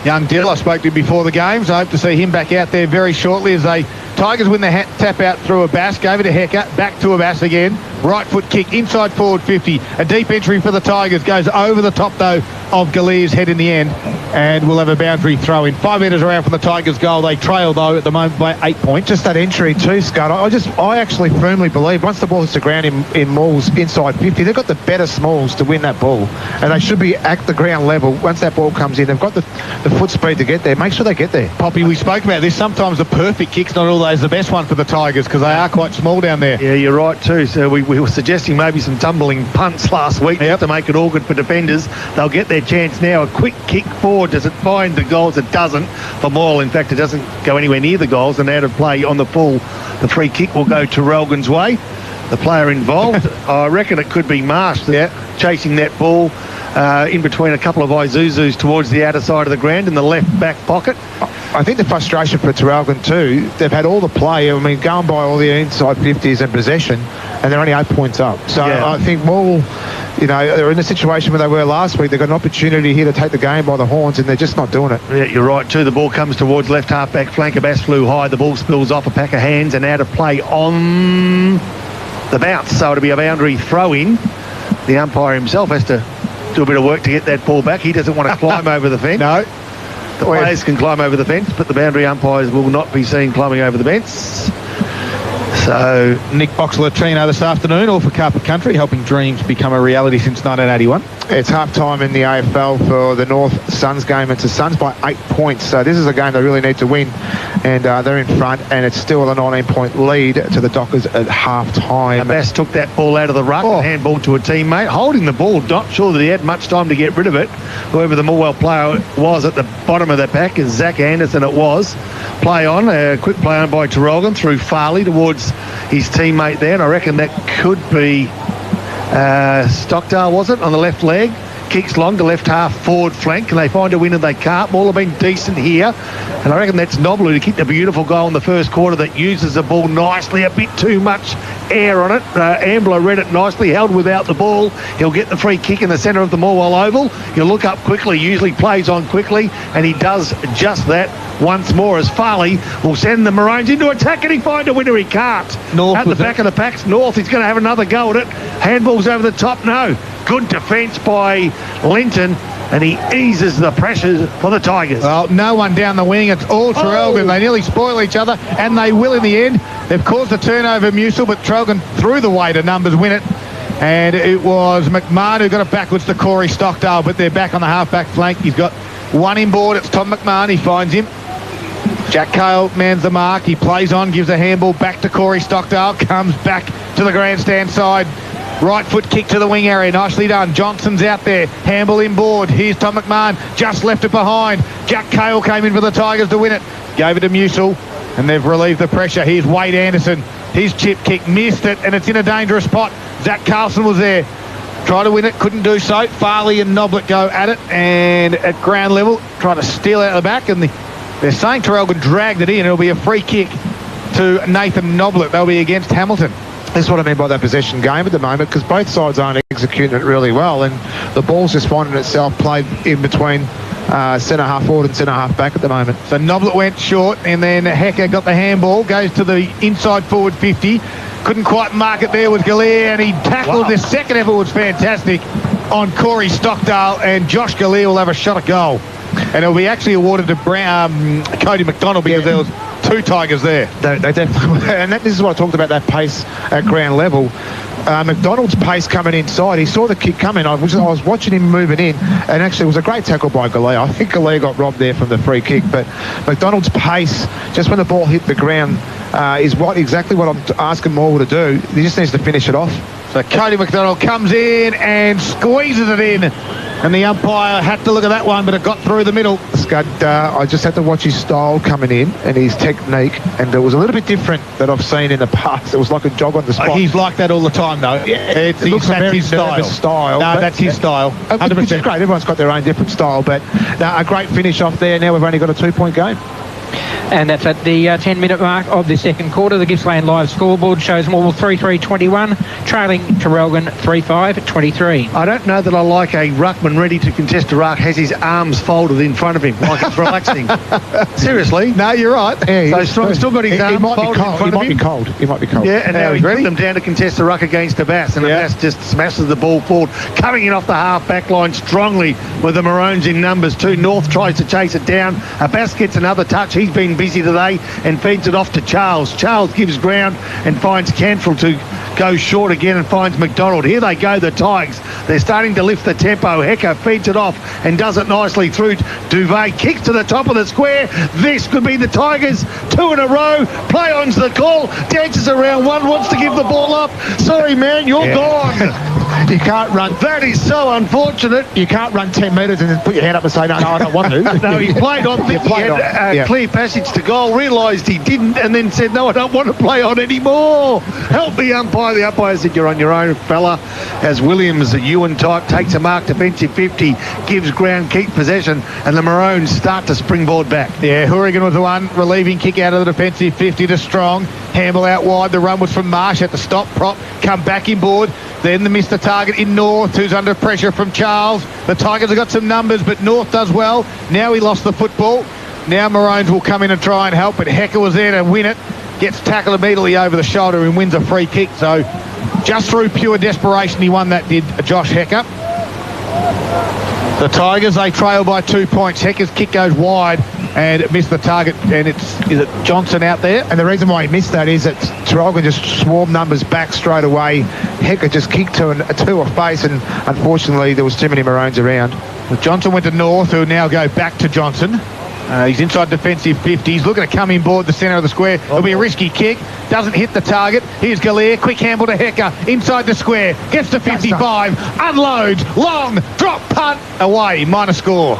Speaker 2: young Dill. I spoke to him before the games. I hope to see him back out there very shortly as they Tigers win the tap out through Abbas. Gave it to Hecker. Back to Abbas again. Right foot kick inside forward 50. A deep entry for the Tigers. Goes over the top though of Galier's head in the end. And we'll have a boundary throw in. 5 metres around from the Tigers goal. They trail though at the moment by 8 points.
Speaker 1: Just that entry too, Scott. I actually firmly believe once the ball hits the ground in Mauls inside 50, they've got the better smalls to win that ball. And they should be at the ground level. Once that ball comes in, they've got the foot speed to get there. Make sure they get there.
Speaker 2: Poppy, we spoke about this. Sometimes the perfect kick's not always the best one for the Tigers because they are quite small down there.
Speaker 4: Yeah, you're right too. So we were suggesting maybe some tumbling punts last week to make it all good for defenders. They'll get their chance now. A quick kick forward. Does it find the goals? It doesn't. For Morwell, in fact, it doesn't go anywhere near the goals, and out of play on the full, the free kick will go to Traralgon's way. The player involved, I reckon it could be Marsh chasing that ball in between a couple of Isuzus towards the outer side of the ground in the left back pocket.
Speaker 1: I think the frustration for Traralgon too, they've had all the play, I mean, going by all the inside 50s and possession, and they're only 8 points up. So I think Morwell, you know, they're in the situation where they were last week. They've got an opportunity here to take the game by the horns, and they're just not doing it.
Speaker 4: Yeah, you're right too. The ball comes towards left half-back flank. A bass flew high. The ball spills off a pack of hands and out of play on the bounce. So it'll be a boundary throw-in. The umpire himself has to do a bit of work to get that ball back. He doesn't want to climb over the fence.
Speaker 1: No.
Speaker 4: The players can climb over the fence, but the boundary umpires will not be seen climbing over the fence. So
Speaker 2: Nick Box-Latino this afternoon, all for Carpet Country, helping dreams become a reality since 1981.
Speaker 1: It's half-time in the AFL for the North Suns game. It's the Suns by 8 points. So this is a game they really need to win. And they're in front, and it's still a 19-point lead to the Dockers at half-time.
Speaker 4: Bass took that ball out of the ruck, handball to a teammate, holding the ball, not sure that he had much time to get rid of it. Whoever the Morwell player was at the bottom of the pack is Zach Anderson it was. Play on, a quick play on by Traralgon through Farley towards his teammate there, and I reckon that could be Stockdale, was it, on the left leg. Kicks long to left half forward flank. Can they find a winner? They can't. Ball have been decent here. And I reckon that's Noblu to kick the beautiful goal in the first quarter that uses the ball nicely. A bit too much air on it. Ambler read it nicely, held without the ball. He'll get the free kick in the centre of the Morwell Oval. He'll look up quickly, usually plays on quickly, and he does just that once more as Farley will send the Maroons into attack. Can he find a winner? He can't.
Speaker 2: North
Speaker 4: at the back of the packs. North, he's going to have another go at it. Handballs over the top. No. Good defence by Linton, and he eases the pressure for the Tigers.
Speaker 2: Well, no one down the wing. It's all Traralgon. They nearly spoil each other, and they will in the end. They've caused a turnover, Musil, but Traralgon threw the weight of numbers win it. And it was McMahon who got it backwards to Corey Stockdale, but they're back on the half-back flank. He's got one inboard. It's Tom McMahon. He finds him. Jack Cale mans the mark. He plays on, gives a handball back to Corey Stockdale, comes back to the grandstand side. Right foot kick to the wing area. Nicely done. Johnson's out there. Handball inboard. Here's Tom McMahon. Just left it behind. Jack Cale came in for the Tigers to win it. Gave it to Musil, and they've relieved the pressure. Here's Wade Anderson. His chip kick missed it, and it's in a dangerous spot. Zach Carlson was there. Tried to win it. Couldn't do so. Farley and Noblet go at it, and at ground level, trying to steal out of the back, and they're saying Traralgon dragged it in. It'll be a free kick to Nathan Noblet. They'll be against Hamilton.
Speaker 1: That's what I mean by that possession game at the moment, because both sides aren't executing it really well, and the ball's just finding itself played in between centre half forward and centre half back at the moment.
Speaker 2: So Noblet went short, and then Hecker got the handball, goes to the inside forward 50. Couldn't quite mark it there with Galea, and he tackled. The second effort was fantastic on Corey Stockdale, and Josh Galea will have a shot at goal. And it'll be actually awarded to Cody McDonald because there was two Tigers there.
Speaker 1: They definitely, and this is what I talked about, that pace at ground level. McDonald's pace coming inside, he saw the kick coming. I was watching him moving in, and actually it was a great tackle by Galea. I think Galea got robbed there from the free kick, but McDonald's pace, just when the ball hit the ground, is exactly what I'm asking Morwell to do. He just needs to finish it off.
Speaker 2: So Cody McDonald comes in and squeezes it in, and the umpire had to look at that one, but it got through the middle.
Speaker 1: Scud, I just had to watch his style coming in and his technique, and it was a little bit different that I've seen in the past. It was like a jog on the spot.
Speaker 2: He's like that all the time, though.
Speaker 1: Yeah, it looks
Speaker 2: that's his style. No, that's his style. 100%.
Speaker 1: Which is great. Everyone's got their own different style, but a great finish off there. Now we've only got a 2-point game.
Speaker 3: And that's at the 10-minute mark of the second quarter. The Gippsland Live scoreboard shows Morwell 3-3-21, trailing Traralgon 3-5-23.
Speaker 4: I don't know that I like a ruckman ready to contest a ruck, has his arms folded in front of him like it's relaxing. Seriously.
Speaker 2: No, you're right.
Speaker 4: Yeah, so still got his arms folded in front of him.
Speaker 1: He might be cold. He might be cold.
Speaker 4: Yeah, and now he's put them down to contest a ruck against Abbas, and Abbas just smashes the ball forward, coming in off the half-back line strongly with the Maroons in numbers 2. North tries to chase it down. Abbas gets another touch. He's been busy today and feeds it off to Charles. Charles gives ground and finds Cantrell to go short again and finds McDonald. Here they go, the Tigers. They're starting to lift the tempo. Hecker feeds it off and does it nicely through Duvet. Kicks to the top of the square. This could be the Tigers. 2 in a row. Play on's the call. Dances around one, wants to give the ball up. Sorry, man, you're gone.
Speaker 1: You can't run.
Speaker 4: That is so unfortunate.
Speaker 1: You can't run 10 metres and then put your hand up and say, no, I don't want to.
Speaker 4: No, he played on. He had clear passage to goal, realised he didn't, and then said, no, I don't want to play on anymore. Help me, umpire. The umpire said you're on your own, fella. As Williams, the Ewan type, takes a mark defensive 50, gives ground kick possession, and the Maroons start to springboard back.
Speaker 2: Yeah, Hourigan was the one relieving kick out of the defensive 50 to Strong. Hamble out wide. The run was from Marsh at the stop prop. Come back inboard. Then the missed the target in North, who's under pressure from Charles. The Tigers have got some numbers, but North does well. Now he lost the football. Now Maroons will come in and try and help, but Hecker was there to win it. Gets tackled immediately over the shoulder and wins a free kick. So just through pure desperation, he won that, did Josh Hecker. The Tigers, they trail by 2 points. Hecker's kick goes wide and it missed the target, and is it Johnson out there?
Speaker 1: And the reason why he missed that is that Traralgon just swarmed numbers back straight away. Hecker just kicked to a face, and unfortunately there was too many Maroons around.
Speaker 2: Well, Johnson went to North, who now go back to Johnson. He's inside defensive 50. He's looking to come inboard the centre of the square. It'll be a risky kick. Doesn't hit the target. Here's Gallier. Quick handle to Hecker. Inside the square. Gets to 55. Unloads. Long. Drop punt. Away. Minor score.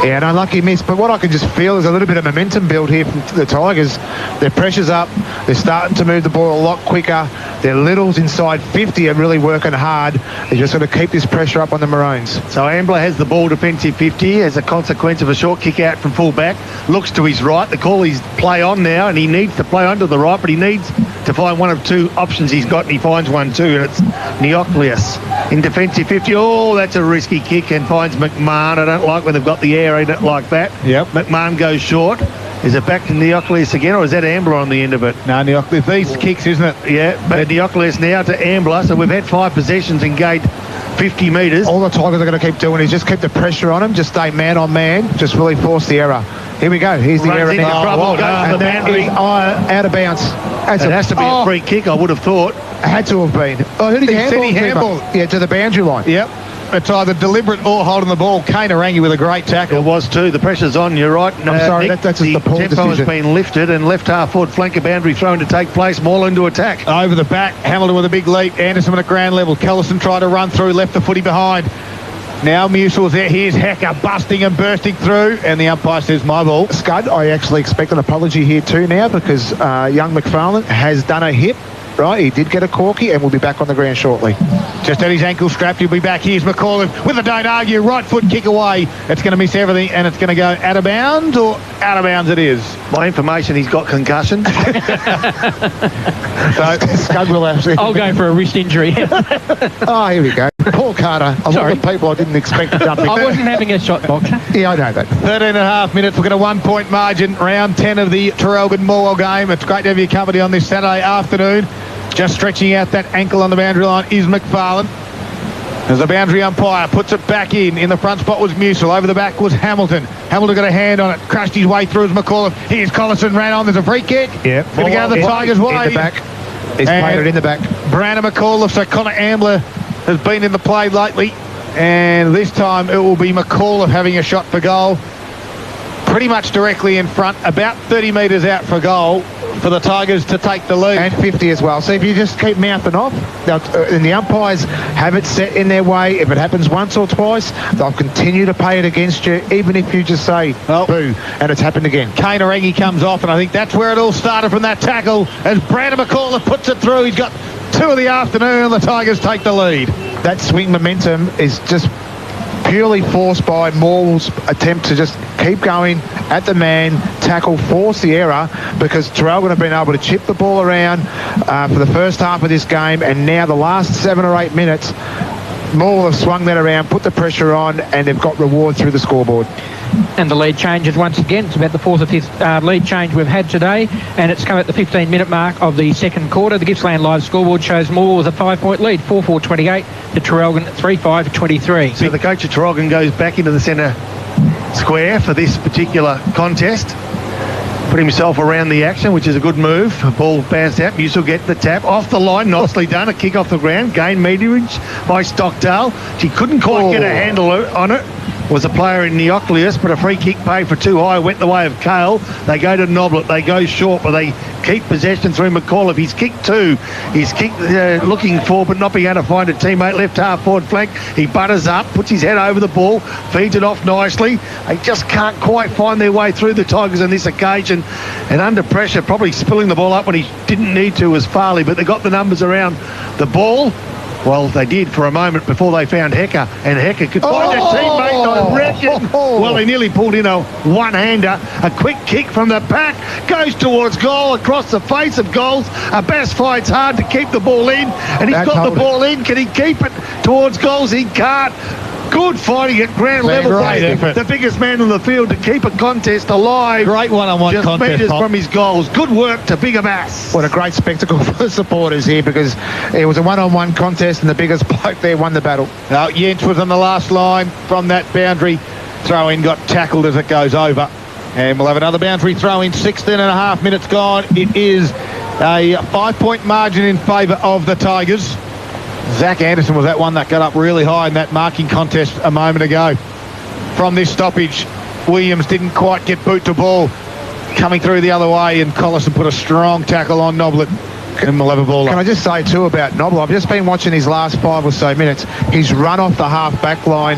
Speaker 1: Yeah, an unlucky miss, but what I can just feel is a little bit of momentum built here from the Tigers. Their pressure's up. They're starting to move the ball a lot quicker. Their littles inside 50 are really working hard. They're just going to keep this pressure up on the Maroons.
Speaker 4: So Ambler has the ball defensive 50 as a consequence of a short kick out from full back. Looks to his right. The call is play on now, and he needs to play on to the right, but he needs to find one of two options he's got, and he finds one too, and it's Neocleus in defensive 50. Oh, that's a risky kick, and finds McMahon. I don't like when they've got the air in it like that.
Speaker 2: Yep.
Speaker 4: McMahon goes short. Is it back to Neocleus again, or is that Ambler on the end of it?
Speaker 2: No, Neocleus. These kicks, isn't it?
Speaker 4: Yeah, but Neocleus now to Ambler. So we've had 5 possessions in gate 50 metres.
Speaker 1: All the Tigers are going to keep doing is just keep the pressure on him, just stay man on man, just really force the error. Here we go. Here's the error now.
Speaker 4: And that is
Speaker 1: out of bounds.
Speaker 4: It has to be a free kick, I would have thought.
Speaker 1: Had to have been. Oh, who did he handball? Yeah, to the boundary line.
Speaker 2: Yep. It's either deliberate or holding the ball. Kane Arangi with a great tackle.
Speaker 4: It was too. The pressure's on, you're right.
Speaker 1: I'm sorry,
Speaker 4: Nick,
Speaker 1: that's just the poor
Speaker 4: tempo
Speaker 1: decision.
Speaker 4: has been lifted, and left half forward flanker boundary thrown to take place. Morwell into attack.
Speaker 2: Over the back, Hamilton with a big leap. Anderson at ground level. Kellison tried to run through, left the footy behind. Now Musel's there. Here's Hecker busting and bursting through, and the umpire says my ball.
Speaker 1: Scud, I actually expect an apology here too now, because young McFarlane has done a hip. Right, he did get a corky and will be back on the ground shortly.
Speaker 2: Just at his ankle strapped, he'll be back. Here's McCauliffe with a don't argue, right foot kick away. It's going to miss everything, and it's going to go out of bounds, or out of bounds it is.
Speaker 4: My information, he's got concussion.
Speaker 1: So Scud will actually...
Speaker 3: I'll go for a wrist injury.
Speaker 1: Oh, here we go. Paul Carter, a lot of people I didn't expect to jump in.
Speaker 3: I wasn't having a shot, boxer.
Speaker 1: Yeah, I know that.
Speaker 2: 13 and a half minutes. We've got a 1 point margin. Round 10 of the Traralgon-Morwell game. It's great to have your company on this Saturday afternoon. Just stretching out that ankle on the boundary line is McFarlane. As the boundary umpire puts it back in. In the front spot was Musel. Over the back was Hamilton. Hamilton got a hand on it. Crashed his way through as McCauliffe. Here's Collison, ran on. There's a free kick.
Speaker 1: Yeah.
Speaker 2: Going to go the Tigers' way.
Speaker 1: In the back. He's played it in the back.
Speaker 2: Brandon McCauliffe. So Connor Ambler has been in the play lately. And this time it will be McCauliffe having a shot for goal. Pretty much directly in front. About 30 metres out for goal for the Tigers to take the lead.
Speaker 1: And 50 as well. So if you just keep mouthing off, and the umpires have it set in their way, if it happens once or twice, they'll continue to pay it against you, even if you just say, boo, and it's happened again.
Speaker 2: Kane Arangi comes off, and I think that's where it all started from that tackle, as Brandon McCauliffe puts it through. He's got 2 of the afternoon, and the Tigers take the lead.
Speaker 1: That swing momentum is just purely forced by Morwell's attempt to just keep going at the man, tackle, force the error, because Traralgon have been able to chip the ball around for the first half of this game, and now the last 7 or 8 minutes, Morwell have swung that around, put the pressure on, and they've got reward through the scoreboard.
Speaker 3: And the lead changes once again. It's about the 4th or 5th lead change we've had today, and it's come at the 15-minute mark of the second quarter. The Gippsland Live scoreboard shows Morwell with a 5-point lead, 4-4-28 to Traralgon 3-5-23.
Speaker 4: So the coach of Traralgon goes back into the centre square for this particular contest. Put himself around the action, which is a good move. The ball bounced out. Musil get the tap off the line. Nicely done. A kick off the ground. Gain meterage by Stockdale. She couldn't quite get a handle on it. was a player in Neocleus, but a free kick paid for too high went the way of Cale. They go to Noblet. They go short, but they keep possession through McAuliffe. He's kicked two. He's kicked looking for, but not being able to find a teammate. Left half forward flank. He butters up, puts his head over the ball, feeds it off nicely. They just can't quite find their way through the Tigers on this occasion. And under pressure, probably spilling the ball up when he didn't need to was Farley, but they got the numbers around the ball. Well, they did for a moment before they found Hecker, and Hecker could find a teammate, I reckon. Well, he nearly pulled in a one-hander. A quick kick from the pack, goes towards goal, across the face of goals. Bass fights hard to keep the ball in, and he's got the ball in. Can he keep it towards goals? He can't. Good fighting at ground level.
Speaker 2: Great effort.
Speaker 4: The biggest man on the field to keep a contest alive.
Speaker 2: Great one-on-one
Speaker 4: just
Speaker 2: contest.
Speaker 4: Metres from his goals. Good work to Bigger Bass.
Speaker 1: What a great spectacle for the supporters here, because it was a one-on-one contest and the biggest bloke there won the battle.
Speaker 2: Now, Jens was on the last line from that boundary throw-in, got tackled as it goes over. And we'll have another boundary throw-in, 16 and a half minutes gone. It is a 5-point margin in favour of the Tigers. Zach Anderson was that one that got up really high in that marking contest a moment ago. From this stoppage, Williams didn't quite get boot to ball coming through the other way, and Collison put a strong tackle on Noblet, and we'll have a ball up.
Speaker 1: Can I just say too about Noblet, I've just been watching his last 5 or so minutes. He's run off the half back line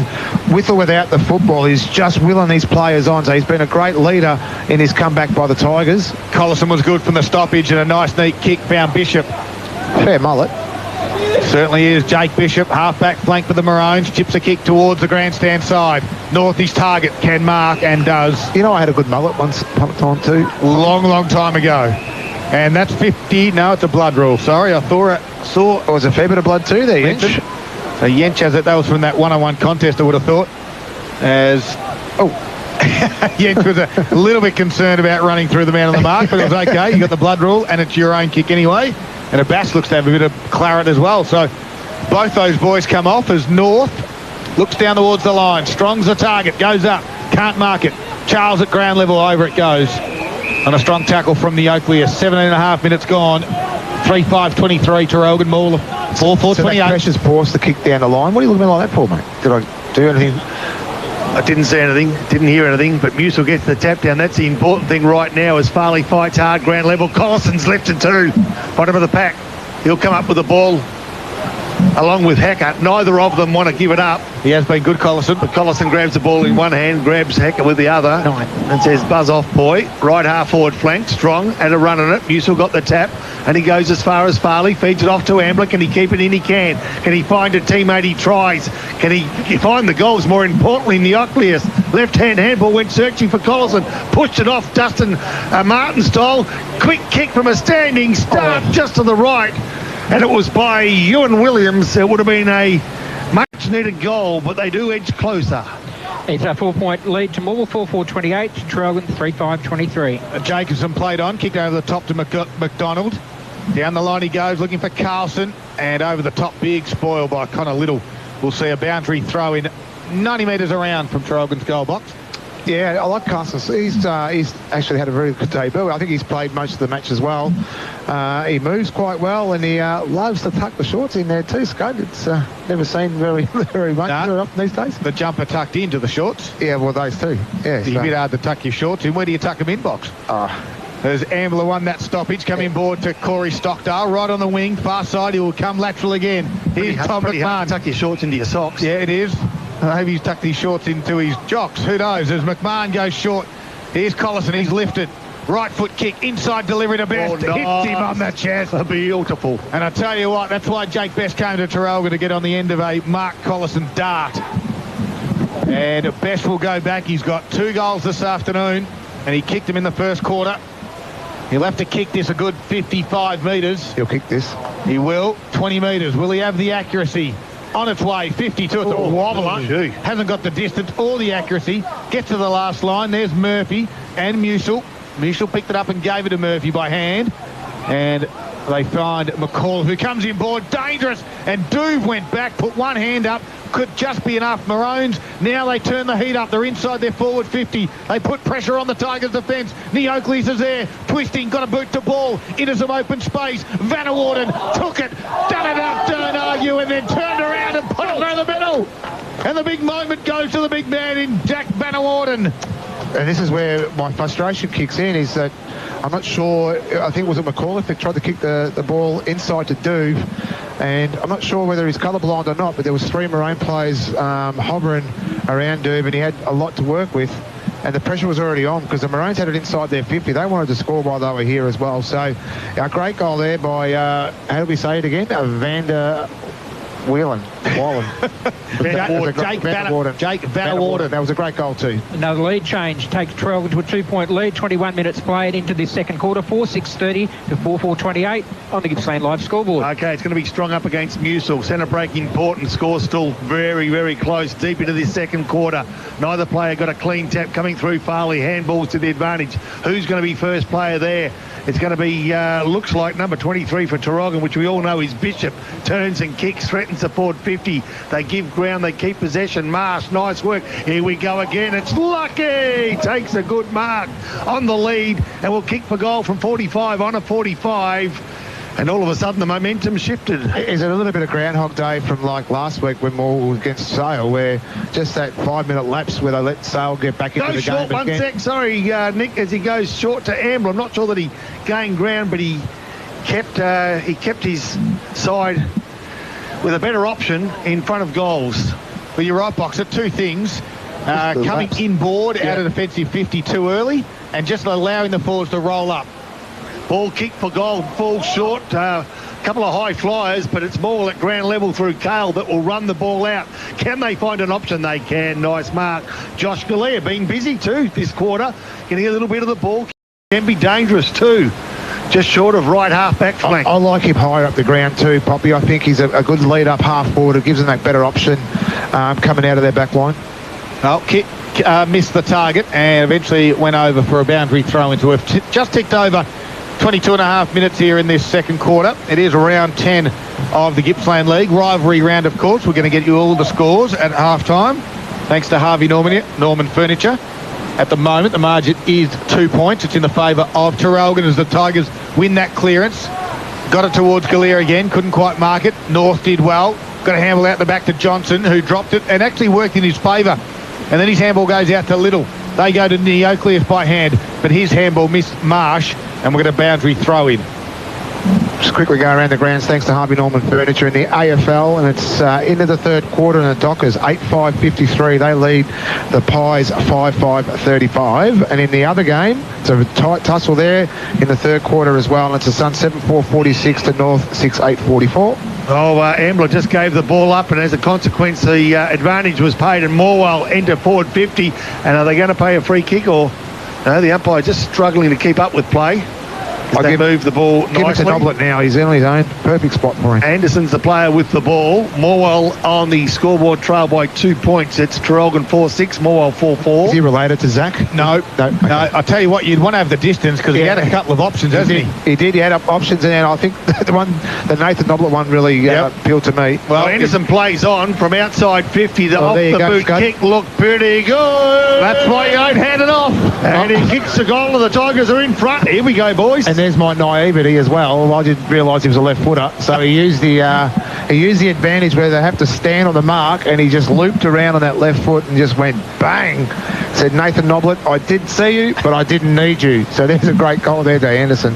Speaker 1: with or without the football. He's just willing these players on, so he's been a great leader in his comeback by the Tigers.
Speaker 2: Collison was good from the stoppage, and a nice neat kick found Bishop.
Speaker 1: Fair mullet.
Speaker 2: Certainly is. Jake Bishop, half-back flank for the Maroons, chips a kick towards the grandstand side. Northie's target can mark, and does.
Speaker 1: You know, I had a good mullet once upon a time too.
Speaker 2: Long time ago. And that's 50. No, it's a blood rule. Sorry, I saw
Speaker 1: It was a fair bit of blood too there, Yench.
Speaker 2: So Yench has it. That was from that one-on-one contest, I would have thought. As... Yench was a little bit concerned about running through the man on the mark, but it was okay. You got the blood rule, and it's your own kick anyway. And Abbas looks to have a bit of claret as well. So both those boys come off as North looks down towards the line. Strong's the target, goes up, can't mark it. Charles at ground level, over it goes. On a strong tackle from the Oakley. 17 and a half minutes gone. 3-5-23 Traralgon, Morwell 4-4-28.
Speaker 1: So that pressure's forced the kick down the line. What are you looking like that for, mate? Did I do anything?
Speaker 4: I didn't see anything, didn't hear anything, but Musil gets the tap down. That's the important thing right now as Farley fights hard, ground level. Collison's left to two. Bottom of the pack. He'll come up with the ball along with Hecker. Neither of them want to give it up.
Speaker 2: He has been good, Collison.
Speaker 4: But Collison grabs the ball in one hand, grabs Hecker with the other, and says, buzz off, boy. Right half forward flank, Strong, and a run on it. Musil got the tap, and he goes as far as Farley, feeds it off to Ambler. Can he keep it in? He can. Can he find a teammate? He tries. Can he find the goals? More importantly, Neocleus. Left-hand handball went searching for Collison. Pushed it off Dustin Martin style. Quick kick from a standing start just to the right. And it was by Ewan Williams. It would have been a much-needed goal, but they do edge closer.
Speaker 3: It's a 4-point lead to Morwell, 4-4-28, Traralgon 3-5-23.
Speaker 2: Jacobson played on, kicked over the top to McDonald. Down the line he goes, looking for Carlson, and over the top, big spoil by Connor Little. We'll see a boundary throw in 90 metres around from Traralgon's goal box.
Speaker 1: Yeah, I like Carson. He's actually had a very good debut. I think he's played most of the match as well. He moves quite well, and he loves to tuck the shorts in there too, Scud. It's never seen very much very often these days.
Speaker 2: The jumper tucked into the shorts.
Speaker 1: Yeah, well, those too. Yeah,
Speaker 2: it's a bit hard to tuck your shorts in. Where do you tuck them in, Box? As Ambler won that stoppage, coming board to Corey Stockdale, right on the wing, far side. He will come lateral again. Here's Tom McMahon.
Speaker 4: Tuck your shorts into your socks.
Speaker 2: Yeah, it is. Maybe he's tucked his shorts into his jocks. Who knows? As McMahon goes short, here's Collison. He's lifted. Right foot kick, inside delivery to Best.
Speaker 4: Nice.
Speaker 2: Hits him on the chest.
Speaker 4: Beautiful.
Speaker 2: And I tell you what, that's why Jake Best came to Traralgon to get on the end of a Mark Collison dart. And Best will go back. He's got 2 goals this afternoon, and he kicked them in the first quarter. He'll have to kick this a good 55 metres.
Speaker 1: He'll kick this.
Speaker 2: He will. 20 metres. Will he have the accuracy? On its way, 52. It's a wobbler. Hasn't got the distance or the accuracy. Gets to the last line. There's Murphy and Musil. Musil picked it up and gave it to Murphy by hand. And they find McCall, who comes in board. Dangerous. And Duve went back, put one hand up. Could just be enough. Maroons, now they turn the heat up. They're inside their forward 50. They put pressure on the Tigers' defence. Neocleus is there. Twisting, got a boot to ball. Into some open space. Vanderwarden took it. Done it up, don't argue, and then turned around and put it through the middle. And the big moment goes to the big man in Jack Bannerwarden.
Speaker 1: And this is where my frustration kicks in, is that I'm not sure, I think it was McAuliffe that tried to kick the ball inside to Doob, and I'm not sure whether he's colourblind or not, but there was 3 Maroon players hovering around Doob, and he had a lot to work with, and the pressure was already on because the Maroons had it inside their 50. They wanted to score while they were here as well. So a great goal there by, how do we say it again? Vander Whelan.
Speaker 2: Jake Bannerwarden.
Speaker 1: That was a great goal too.
Speaker 3: Another lead change takes Traralgon to a 2-point lead. 21 minutes played into this second quarter. 4-6-30 to 4-4-28 on the Gippsland Live scoreboard.
Speaker 4: Okay, it's going to be strong up against Musil. Centre break important. Score still very, very close. Deep into this second quarter. Neither player got a clean tap coming through Farley. Handballs to the advantage. Who's going to be first player there? It's going to be, looks like number 23 for Traralgon, which we all know is Bishop. Turns and kicks, threatens the forward 50. They give ground, they keep possession. Marsh, nice work. Here we go again. It's Lucky. Takes a good mark on the lead and will kick for goal from 45 on a 45. And all of a sudden, the momentum shifted.
Speaker 1: Is it a little bit of Groundhog Day from like last week when Morwell was against Sale, where just that 5-minute lapse where they let Sale get back into the game?
Speaker 4: Go short, 1 sec. Sorry, Nick, as he goes short to Amble. I'm not sure that he gained ground, but he kept his side with a better option in front of goals.
Speaker 2: Well, you're right, Boxer. 2 things. Coming inboard out of defensive 50 too early and just allowing the forwards to roll up.
Speaker 4: Ball kick for goal, falls short. Couple of high flyers, but it's more at ground level through Cale that will run the ball out. Can they find an option? They can. Nice mark. Josh Galea been busy too this quarter. Getting a little bit of the ball. Can be dangerous too. Just short of right half-back flank.
Speaker 1: I like him higher up the ground too, Poppy. I think he's a good lead-up half-forward. It gives them that better option coming out of their back line.
Speaker 2: Oh, missed the target and eventually went over for a boundary throw into it. Just ticked over 22 and a half minutes here in this second quarter. It is round 10 of the Gippsland+League. Rivalry round, of course. We're going to get you all the scores at half-time. Thanks to Harvey Norman Furniture. At the moment, the margin is 2 points. It's in the favour of Traralgon as the Tigers win that clearance. Got it towards Galea again. Couldn't quite mark it. North did well. Got a handball out the back to Johnson, who dropped it and actually worked in his favour. And then his handball goes out to Little. They go to Neocleus by hand, but his handball missed Marsh, and we're going to boundary throw in.
Speaker 1: Just quickly go around the grounds thanks to Harvey Norman Furniture in the AFL, and it's into the third quarter, and the Dockers 8-5-53. They lead the Pies 5-5-35. And in the other game, it's a tight tussle there in the third quarter as well, and it's the Sun 7-4-46 to North 6-8-44.
Speaker 4: Oh, Ambler just gave the ball up, and as a consequence, the advantage was paid, and Morwell enter forward 50. And are they going to pay a free kick, or no? The umpire just struggling to keep up with play. They move the ball nicely.
Speaker 1: Give it to Noblet now. He's in his own. Perfect spot for him.
Speaker 4: Anderson's the player with the ball. Morwell on the scoreboard trail by 2 points. It's Traralgon 4-6, Morwell 4-4.
Speaker 1: Is he related to Zach?
Speaker 2: No. Okay. No, I tell you what, you'd want to have the distance because he had a couple of options, hasn't he?
Speaker 1: He did. He had options, and I think the Nathan Noblet one really appealed to me.
Speaker 4: Well, Anderson plays on from outside 50. The off-the-boot kick looked pretty good.
Speaker 2: That's why you don't hand it off.
Speaker 4: And he kicks the goal, and the Tigers are in front. Here we go, boys.
Speaker 1: And there's my naivety as well. I didn't realise he was a left footer, so he used the advantage where they have to stand on the mark, and he just looped around on that left foot and just went bang. Said Nathan Noblet, I did see you, but I didn't need you. So there's a great goal there to Anderson.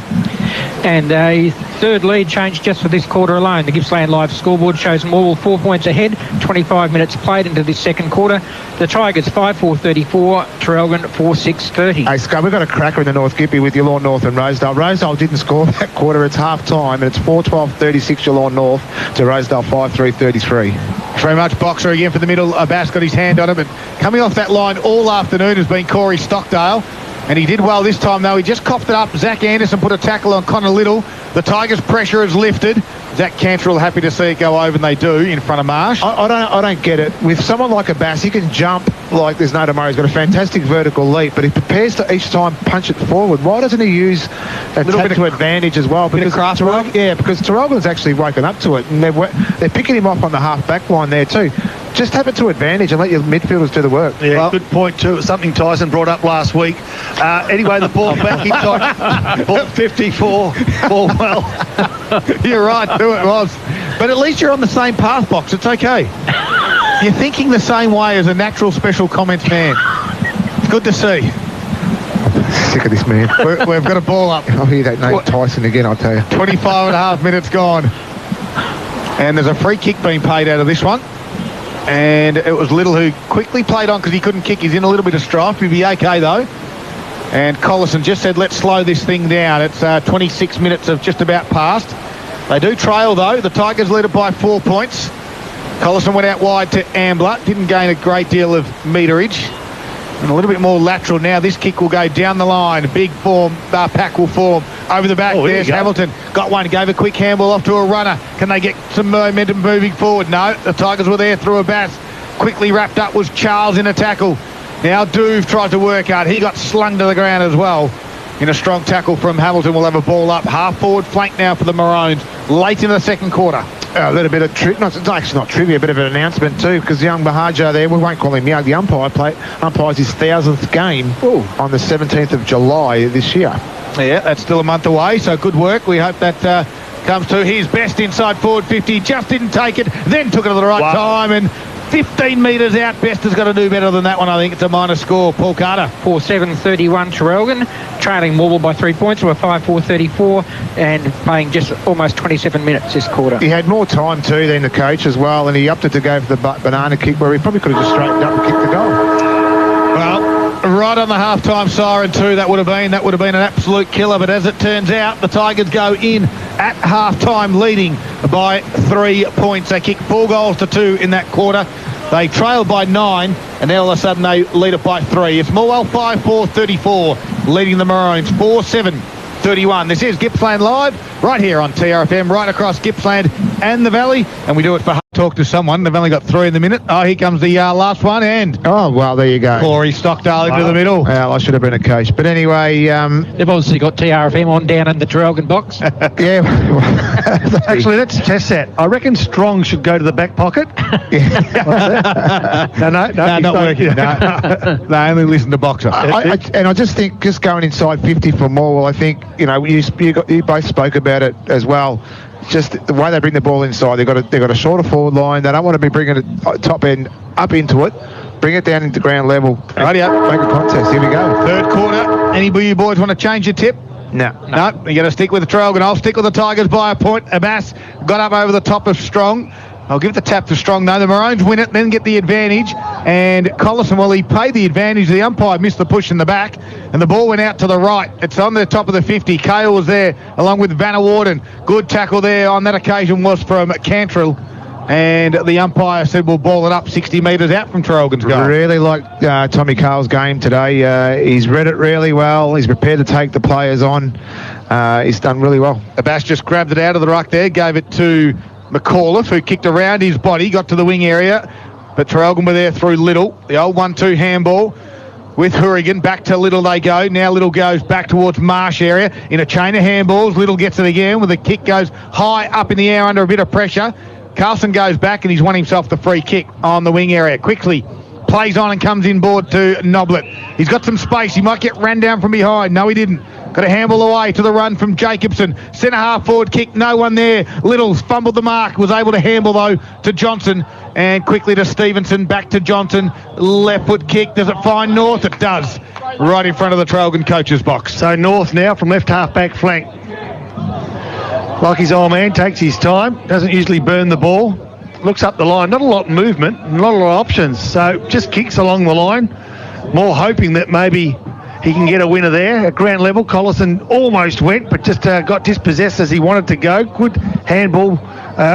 Speaker 3: And a third lead change just for this quarter alone. The Gippsland Live scoreboard shows Morwell 4 points ahead, 25 minutes played into this second quarter. The Tigers 5-4-34, Traralgon 4-6-30.
Speaker 1: Hey, Scott, we've got a cracker in the North Gippy with Yallourn North and Rosedale. Rosedale didn't score that quarter. It's half-time, and it's 4-12-36 Yallourn North to Rosedale 5-3-33.
Speaker 2: Very much. Boxer again for the middle. Bass got his hand on it, but coming off that line all afternoon has been Corey Stockdale. And he did well this time, though. He just coughed it up. Zach Anderson put a tackle on Connor Little. The Tigers' pressure has lifted. Zach Cantrell happy to see it go over, and they do, in front of Marsh.
Speaker 1: I don't get it. With someone like a Bass, he can jump like there's no tomorrow. He's got a fantastic vertical leap, but he prepares to each time punch it forward. Why doesn't he use a little bit to advantage as well? Because Traralgon's actually woken up to it, and they're picking him off on the half-back line there too. Just have it to advantage and let your midfielders do the work.
Speaker 4: Yeah, well, good point too. It's something Tyson brought up last week. Anyway, the ball back inside. Ball 54. Ball well.
Speaker 2: You're right too, it was. But at least you're on the same path, Box. It's okay. You're thinking the same way as a natural special comments man. It's good to see.
Speaker 1: Sick of this man.
Speaker 2: We've got a ball up.
Speaker 1: I'll hear that name Tyson again, I'll tell you.
Speaker 2: 25 and a half minutes gone. And there's a free kick being paid out of this one. And it was Little who quickly played on because he couldn't kick. He's in a little bit of strife. He'll be okay, though. And Collison just said, let's slow this thing down. It's 26 minutes of just about past. They do trail, though. The Tigers lead it by 4 points. Collison went out wide to Ambler. Didn't gain a great deal of meterage. And a little bit more lateral now. This kick will go down the line. Big form. Pack will form. Over the back, there's Hamilton. Got one. Gave a quick handball off to a runner. Can they get some momentum moving forward? No. The Tigers were there through a Bass. Quickly wrapped up was Charles in a tackle. Now Duve tries to work hard. He got slung to the ground as well. In a strong tackle from Hamilton, we'll have a ball up. Half forward flank now for the Maroons. Late in the second quarter.
Speaker 1: A little bit of it's actually not trivia, a bit of an announcement too, because young Bahaja there, we won't call him young, the umpires his 1000th game on the 17th of July this year.
Speaker 2: Yeah, that's still a month away, so good work. We hope that comes to his best inside forward 50. Just didn't take it, then took it at the right time, and 15 metres out. Best has got to do better than that one. I think it's a minor score. Paul Carter.
Speaker 3: 4-7-31 Traralgon, trailing Morwell by 3 points. We're 5-4-34 and playing just almost 27 minutes this quarter.
Speaker 1: He had more time too than the coach as well, and he opted to go for the banana kick where he probably could have just straightened up and kicked the goal.
Speaker 2: Well, right on the half-time siren too, that would have been an absolute killer, but as it turns out, the Tigers go in at half-time leading by 3 points. They kick 4 goals to 2 in that quarter. They trailed by 9, and now all of a sudden they lead it by 3. It's Morwell 5-4-34, leading the Maroons 4-7-31. This is Gippsland Live, right here on TRFM, right across Gippsland and the Valley, and we do it for talk to someone. They've only got 3 in the minute. Oh, here comes the last one, and
Speaker 1: well, there you go.
Speaker 2: Corey Stockdale into the middle.
Speaker 1: Well, I should have been a coach, but anyway,
Speaker 3: they've obviously got TRFM on down in the Traralgon box.
Speaker 1: Yeah.
Speaker 4: Actually, let's test that. I reckon Strong should go to the back pocket. No,
Speaker 2: not working. No. They only listen to Boxer.
Speaker 1: I just think just going inside 50 for Morwell, I think, you both spoke about it as well. Just the way they bring the ball inside, they've got a shorter forward line. They don't want to be bringing it top end up into it. Bring it down into ground level.
Speaker 2: Rightio.
Speaker 1: Make a contest. Here we go.
Speaker 2: Third quarter. Any of you boys want to change your tip?
Speaker 1: No.
Speaker 2: You're going to stick with the Traralgon. I'll stick with the Tigers by a point. Abbas got up over the top of Strong. I'll give the tap to Strong, though. The Maroons win it, then get the advantage. And Collison, well, he paid the advantage. The umpire missed the push in the back, and the ball went out to the right. It's on the top of the 50. Cale was there, along with Vanna Warden. Good tackle there on that occasion was from Cantrill. And the umpire said we'll ball it up 60 metres out from Traralgon's goal.
Speaker 1: Really like Tommy Cale's game today. He's read it really well. He's prepared to take the players on. He's done really well.
Speaker 2: Abbas just grabbed it out of the ruck there, gave it to McAuliffe, who kicked around his body, got to the wing area, but Traralgon were there through Little. The old 1-2 handball with Hourigan. Back to Little they go. Now Little goes back towards Marsh area in a chain of handballs. Little gets it again with a kick, goes high up in the air under a bit of pressure. Carlson goes back and he's won himself the free kick on the wing area. Quickly plays on and comes inboard to Noblet. He's got some space. He might get ran down from behind. No, he didn't. Got a handball away to the run from Jacobson. Centre half forward kick. No one there. Little fumbled the mark. Was able to handball, though, to Johnson. And quickly to Stevenson. Back to Johnson. Left foot kick. Does it find North? It does. Right in front of the Traralgon coach's box.
Speaker 4: So North now from left half back flank. Like his old man, takes his time. Doesn't usually burn the ball. Looks up the line. Not a lot of movement. Not a lot of options. So just kicks along the line. More hoping that maybe he can get a winner there. At ground level, Collison almost went, but just got dispossessed as he wanted to go. Good handball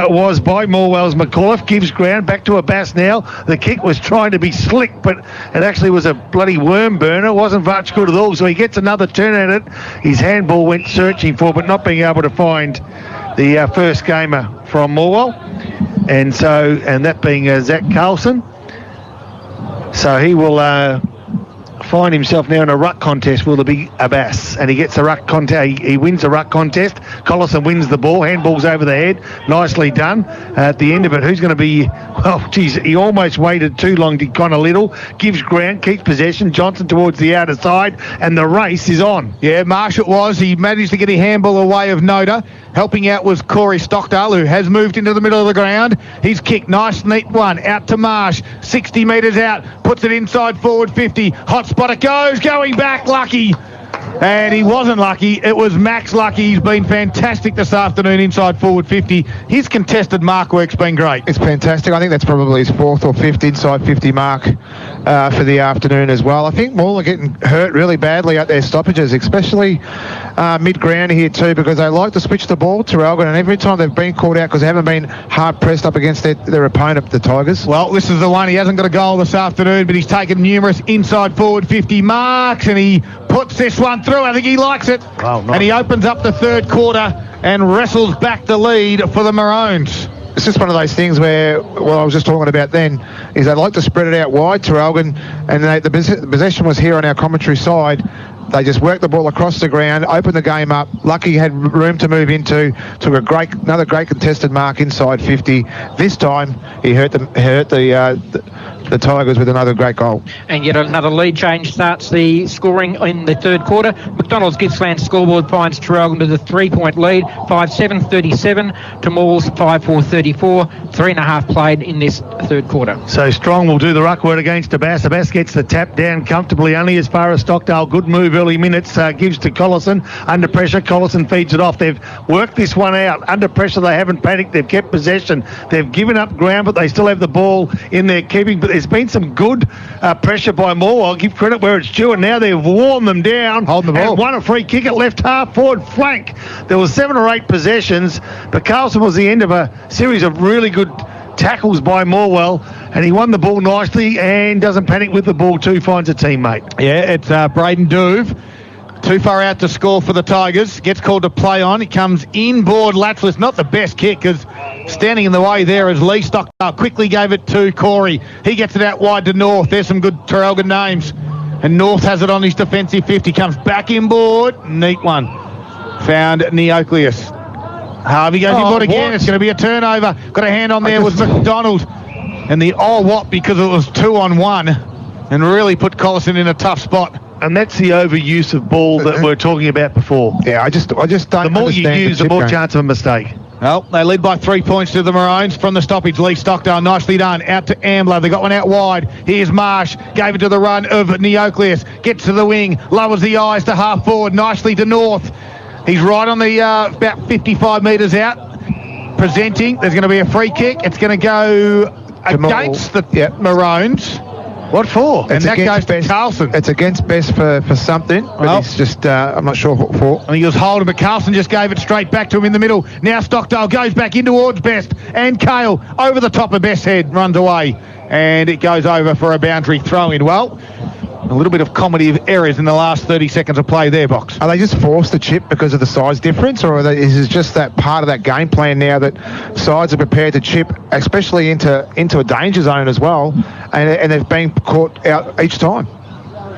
Speaker 4: was by Morwell's McAuliffe. Gives ground back to Abbas now. The kick was trying to be slick, but it actually was a bloody worm burner. It wasn't much good at all, so he gets another turn at it. His handball went searching for, but not being able to find the first gamer from Morwell. And that being Zach Carlson. So he will find himself now in a ruck contest with the big Abbas, and he gets the ruck contest. He wins the ruck contest. Collison wins the ball, handballs over the head, nicely done. At the end of it, who's going to be? Well, geez, he almost waited too long, did Connor Little. Gives ground, keeps possession. Johnson towards the outer side, and the race is on.
Speaker 2: Yeah, Marsh it was. He managed to get a handball away of Noda. Helping out was Corey Stockdale, who has moved into the middle of the ground. He's kicked, nice neat one, out to Marsh, 60 metres out, puts it inside forward 50. Hot spot it goes, going back, Lucky. And he wasn't lucky, it was Max Lucky. He's been fantastic this afternoon inside forward 50. His contested mark work's been great.
Speaker 1: It's fantastic. I think that's probably his 4th or 5th inside 50 mark for the afternoon as well. I think Morwell are getting hurt really badly at their stoppages, especially mid-ground here too, because they like to switch the ball to Traralgon, and every time they've been caught out because they haven't been hard pressed up against their opponent, the Tigers.
Speaker 2: Well, this is the one. He hasn't got a goal this afternoon, but he's taken numerous inside forward 50 marks, and he puts this one through. I think he likes it.
Speaker 4: Wow, nice.
Speaker 2: And he opens up the third quarter and wrestles back the lead for the Maroons.
Speaker 1: It's just one of those things where, what I was just talking about then, is they like to spread it out wide, Traralgon, and the possession was here on our commentary side. They just worked the ball across the ground, opened the game up. Lucky had room to move into, took another great contested mark inside 50. This time he hurt the Tigers with another great goal.
Speaker 3: And yet another lead change starts the scoring in the third quarter. McDonald's Gippsland scoreboard finds Traralgon to the 3-point lead, 5-7-37 to Morwell's 5-4-34. 3.5 played in this third quarter.
Speaker 4: So Strong will do the ruck work against Abbas. Abbas gets the tap down comfortably, only as far as Stockdale. Good move early minutes, gives to Collison. Under pressure, Collison feeds it off. They've worked this one out. Under pressure, they haven't panicked. They've kept possession. They've given up ground, but they still have the ball in their keeping. But there's been some good pressure by Morwell. I'll give credit where it's due, and now they've worn them down.
Speaker 2: Holding the ball.
Speaker 4: And won a free kick at left half forward flank. There was 7 or 8 possessions, but Carlson was the end of a series of really good tackles by Morwell, and he won the ball nicely and doesn't panic with the ball too, finds a teammate.
Speaker 2: Yeah, it's Braden Doove. Too far out to score for the Tigers. Gets called to play on. He comes inboard lateralist. Not the best kick, because standing in the way there is Lee Stockdale. Quickly gave it to Corey. He gets it out wide to North. There's some good Traralgon names. And North has it on his defensive 50. Comes back inboard. Neat one. Found Neocleus. Harvey goes inboard again. It's going to be a turnover. Got a hand on there with McDonald. And the what, because it was 2-on-1 and really put Collison in a tough spot.
Speaker 4: And that's the overuse of ball that we're talking about before.
Speaker 1: Yeah, I just don't.
Speaker 4: The more you use, the more chance of a mistake.
Speaker 2: Well, they lead by 3 points to the Maroons from the stoppage. Lee Stockdale, nicely done. Out to Ambler. They got one out wide. Here's Marsh. Gave it to the run of Neocleus. Gets to the wing. Lowers the eyes to half forward. Nicely to North. He's right on the about 55 metres out. Presenting. There's going to be a free kick. It's going to go against the Maroons.
Speaker 4: What for?
Speaker 2: And that goes to Carlson.
Speaker 1: It's against Best for something, but it's just, I'm not sure what for.
Speaker 2: I think he was holding, but Carlson just gave it straight back to him in the middle. Now Stockdale goes back in towards Best, and Cale over the top of Best's head, runs away, and it goes over for a boundary throw-in. Well, a little bit of comedy of errors in the last 30 seconds of play there, Box.
Speaker 1: Are they just forced to chip because of the size difference, or is it just that part of that game plan now that sides are prepared to chip, especially into a danger zone as well, and they've been caught out each time?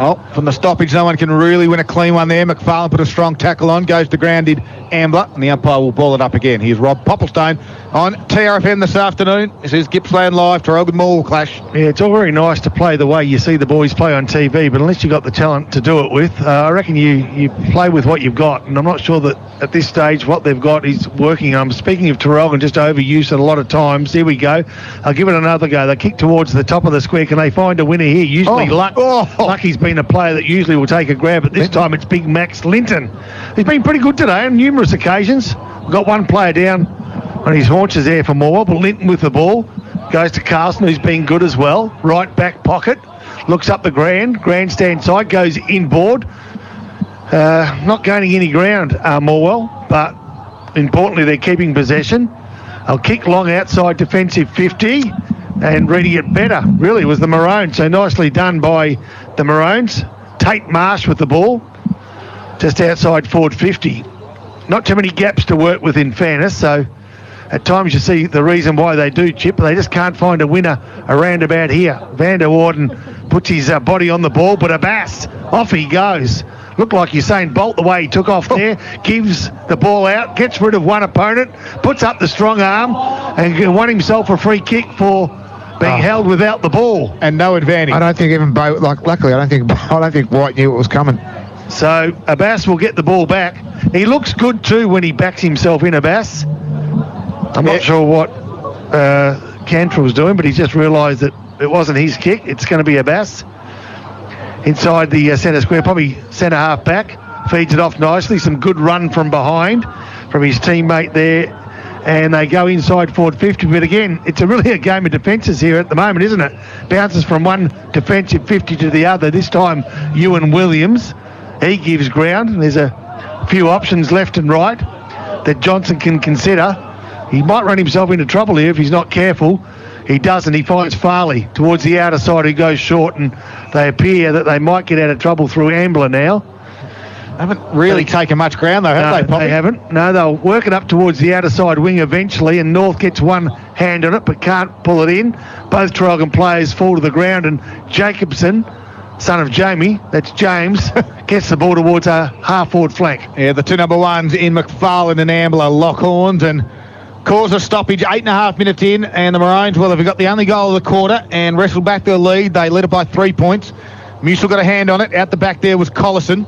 Speaker 2: Oh, from the stoppage, no one can really win a clean one there. McFarlane put a strong tackle on, goes to grounded Ambler, and the umpire will ball it up again. Here's Rob Popplestone on TRFM this afternoon. This is Gippsland Live, Traralgon Morwell clash.
Speaker 4: Yeah, it's all very nice to play the way you see the boys play on TV, but unless you've got the talent to do it with, I reckon you play with what you've got, and I'm not sure that at this stage what they've got is working. I'm speaking of Traralgon, just overuse it a lot of times. Here we go. I'll give it another go. They kick towards the top of the square. Can they find a winner here? Usually Lucky's been a player that usually will take a grab, but this time it's big Max Linton. He's been pretty good today on numerous occasions. We've got one player down on his haunches there for Morwell, but Linton with the ball goes to Carlson, who's been good as well. Right back pocket, looks up the grandstand side, goes inboard. Not gaining any ground, Morwell, but importantly they're keeping possession. I'll kick long outside defensive 50, and reading it better really was the Maroons. So nicely done by the Maroons. Tate Marsh with the ball, just outside forward 50. Not too many gaps to work with in fairness, so at times you see the reason why they do chip. They just can't find a winner around about here. Van der Warden puts his body on the ball, but Abbas, off he goes. Looked like Usain Bolt the way he took off there. Gives the ball out, gets rid of one opponent, puts up the strong arm, and won himself a free kick for being held without the ball
Speaker 2: and no advantage.
Speaker 1: I don't think even luckily I don't think White knew it was coming.
Speaker 4: So Abbas will get the ball back. He looks good too when he backs himself in, Abbas. I'm not sure what Cantrell's doing, but he's just realised that it wasn't his kick. It's going to be Abbas. Inside the centre square, probably centre half back. Feeds it off nicely. Some good run from behind from his teammate there. And they go inside forward 50. But again, it's really a game of defences here at the moment, isn't it? Bounces from one defensive 50 to the other. This time, Ewan Williams, he gives ground. And there's a few options left and right that Johnson can consider. He might run himself into trouble here if he's not careful. He doesn't. He finds Farley towards the outer side who goes short, and they appear that they might get out of trouble through Ambler now.
Speaker 2: Haven't really taken much ground though, have they, Poppy?
Speaker 4: They haven't. No, they'll work it up towards the outer side wing eventually, and North gets one hand on it but can't pull it in. Both Traralgon players fall to the ground, and Jacobson, son of Jamie, that's James, gets the ball towards a half-forward flank.
Speaker 2: Yeah, the two number ones in McFarlane and Ambler lock horns and cause a stoppage 8.5 minutes in, and the Maroons, well, they've got the only goal of the quarter and wrestled back their lead. They led it by 3 points. Musil got a hand on it. Out the back there was Collison.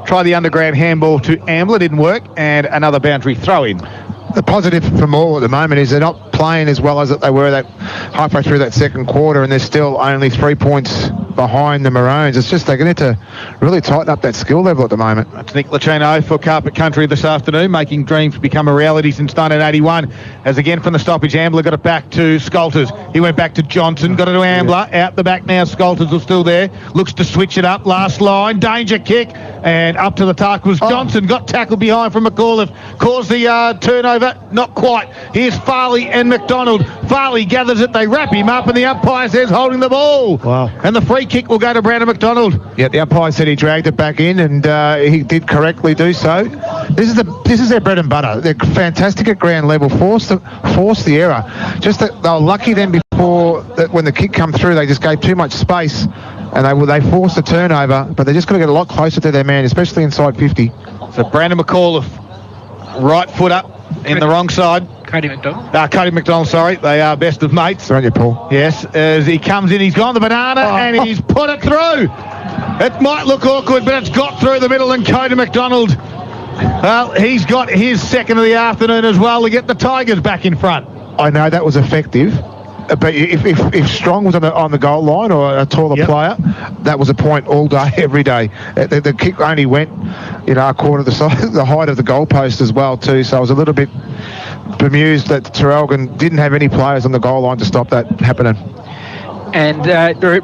Speaker 2: Try the underground handball to Ambler, didn't work, and another boundary throw in.
Speaker 1: The positive for Morwell at the moment is they're not playing as well as they were that halfway through that second quarter, and they're still only 3 points behind the Maroons. It's just they're going to really tighten up that skill level at the moment.
Speaker 2: That's Nick Lucchino for Carpet Country this afternoon, making dreams become a reality since 1981. As again from the stoppage, Ambler got it back to Scolters. He went back to Johnson, got it to Ambler. Out the back now, Scolters was still there. Looks to switch it up. Last line, danger kick, and up to the tack was Johnson. Got tackled behind from McAuliffe. Caused the turnover. Not quite. Here's Farley and McDonald. Farley gathers it. They wrap him up, and the umpire says holding the ball.
Speaker 4: Wow.
Speaker 2: And the free kick will go to Brandon McDonald.
Speaker 1: Yeah, the umpire said he dragged it back in, and he did correctly do so. This is their bread and butter. They're fantastic at ground level. Force the error. Just that they were lucky then before that when the kick come through, they just gave too much space, and they forced the turnover. But they just got to get a lot closer to their man, especially inside 50.
Speaker 2: So Brandon McAuliffe, right foot up in the wrong side.
Speaker 3: Cody McDonald.
Speaker 2: Cody McDonald, sorry. They are best of mates.
Speaker 1: They're on you, Paul.
Speaker 2: Yes, as he comes in, he's gone the banana and he's put it through. It might look awkward, but it's got through the middle, and Cody McDonald, well, he's got his second of the afternoon as well to get the Tigers back in front.
Speaker 1: I know that was effective, but if Strong was on the goal line or a taller player, that was a point all day, every day. The kick only went, a quarter the height of the goalpost as well too. So I was a little bit bemused that Traralgon didn't have any players on the goal line to stop that happening.
Speaker 3: And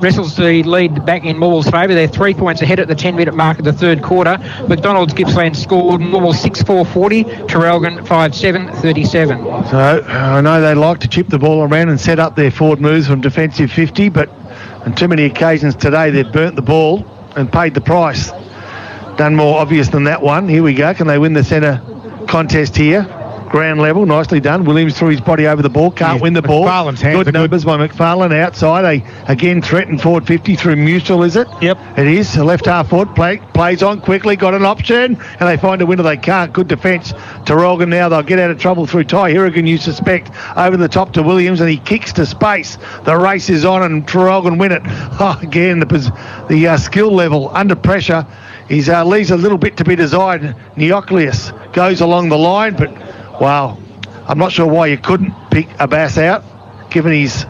Speaker 3: wrestles the lead back in Morwell's favour. They're 3 points ahead at the 10-minute mark of the third quarter. McDonald's Gippsland scored Morwell 6-4-40, Traralgon 5-7-37.
Speaker 4: So I know they like to chip the ball around and set up their forward moves from defensive 50, but on too many occasions today they've burnt the ball and paid the price. Done more obvious than that one. Here we go. Can they win the centre contest here? Ground level, nicely done. Williams threw his body over the ball, can't win the ball.
Speaker 2: McFarlane's hands
Speaker 4: good numbers by McFarlane outside. They again threaten forward 50 through Musil, is it?
Speaker 2: Yep.
Speaker 4: It is. The left half forward plays on quickly, got an option, and they find a winner. They can't. Good defence. Traralgon now, they'll get out of trouble through Ty Hirrigan, you suspect, over the top to Williams, and he kicks to space. The race is on, and Traralgon win it. Again, the skill level under pressure leaves a little bit to be desired. Neocleus goes along the line, but wow, I'm not sure why you couldn't pick Abbas out, given he's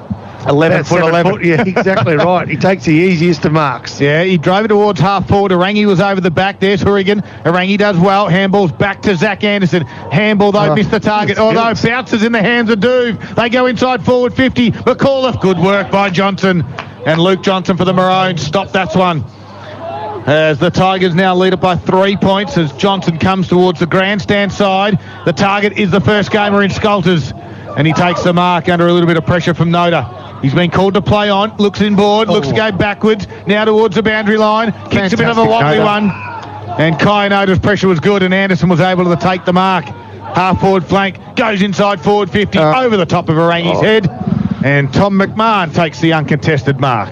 Speaker 2: 11 foot 11.
Speaker 4: Yeah, exactly right. He takes the easiest of marks.
Speaker 2: Yeah, he drove it towards half forward. Arangi was over the back. There's Hurrigan. Arangi does well. Handball's back to Zach Anderson. Handball, though, missed the target. Although bounces in the hands of Duve. They go inside forward 50. McAuliffe, good work by Johnson. And Luke Johnson for the Maroons. Stop that one. As the Tigers now lead it by 3 points as Johnson comes towards the grandstand side. The target is the first gamer in Scolters, and he takes the mark under a little bit of pressure from Noda. He's been called to play on, looks inboard, looks to go backwards, now towards the boundary line, kicks
Speaker 1: Fantastic,
Speaker 2: a bit of a wobbly
Speaker 1: Noda.
Speaker 2: one. And Kai Noda's pressure was good, and Anderson was able to take the mark. half-forward flank, goes inside forward 50, over the top of Arangi's head, and Tom McMahon takes the uncontested mark.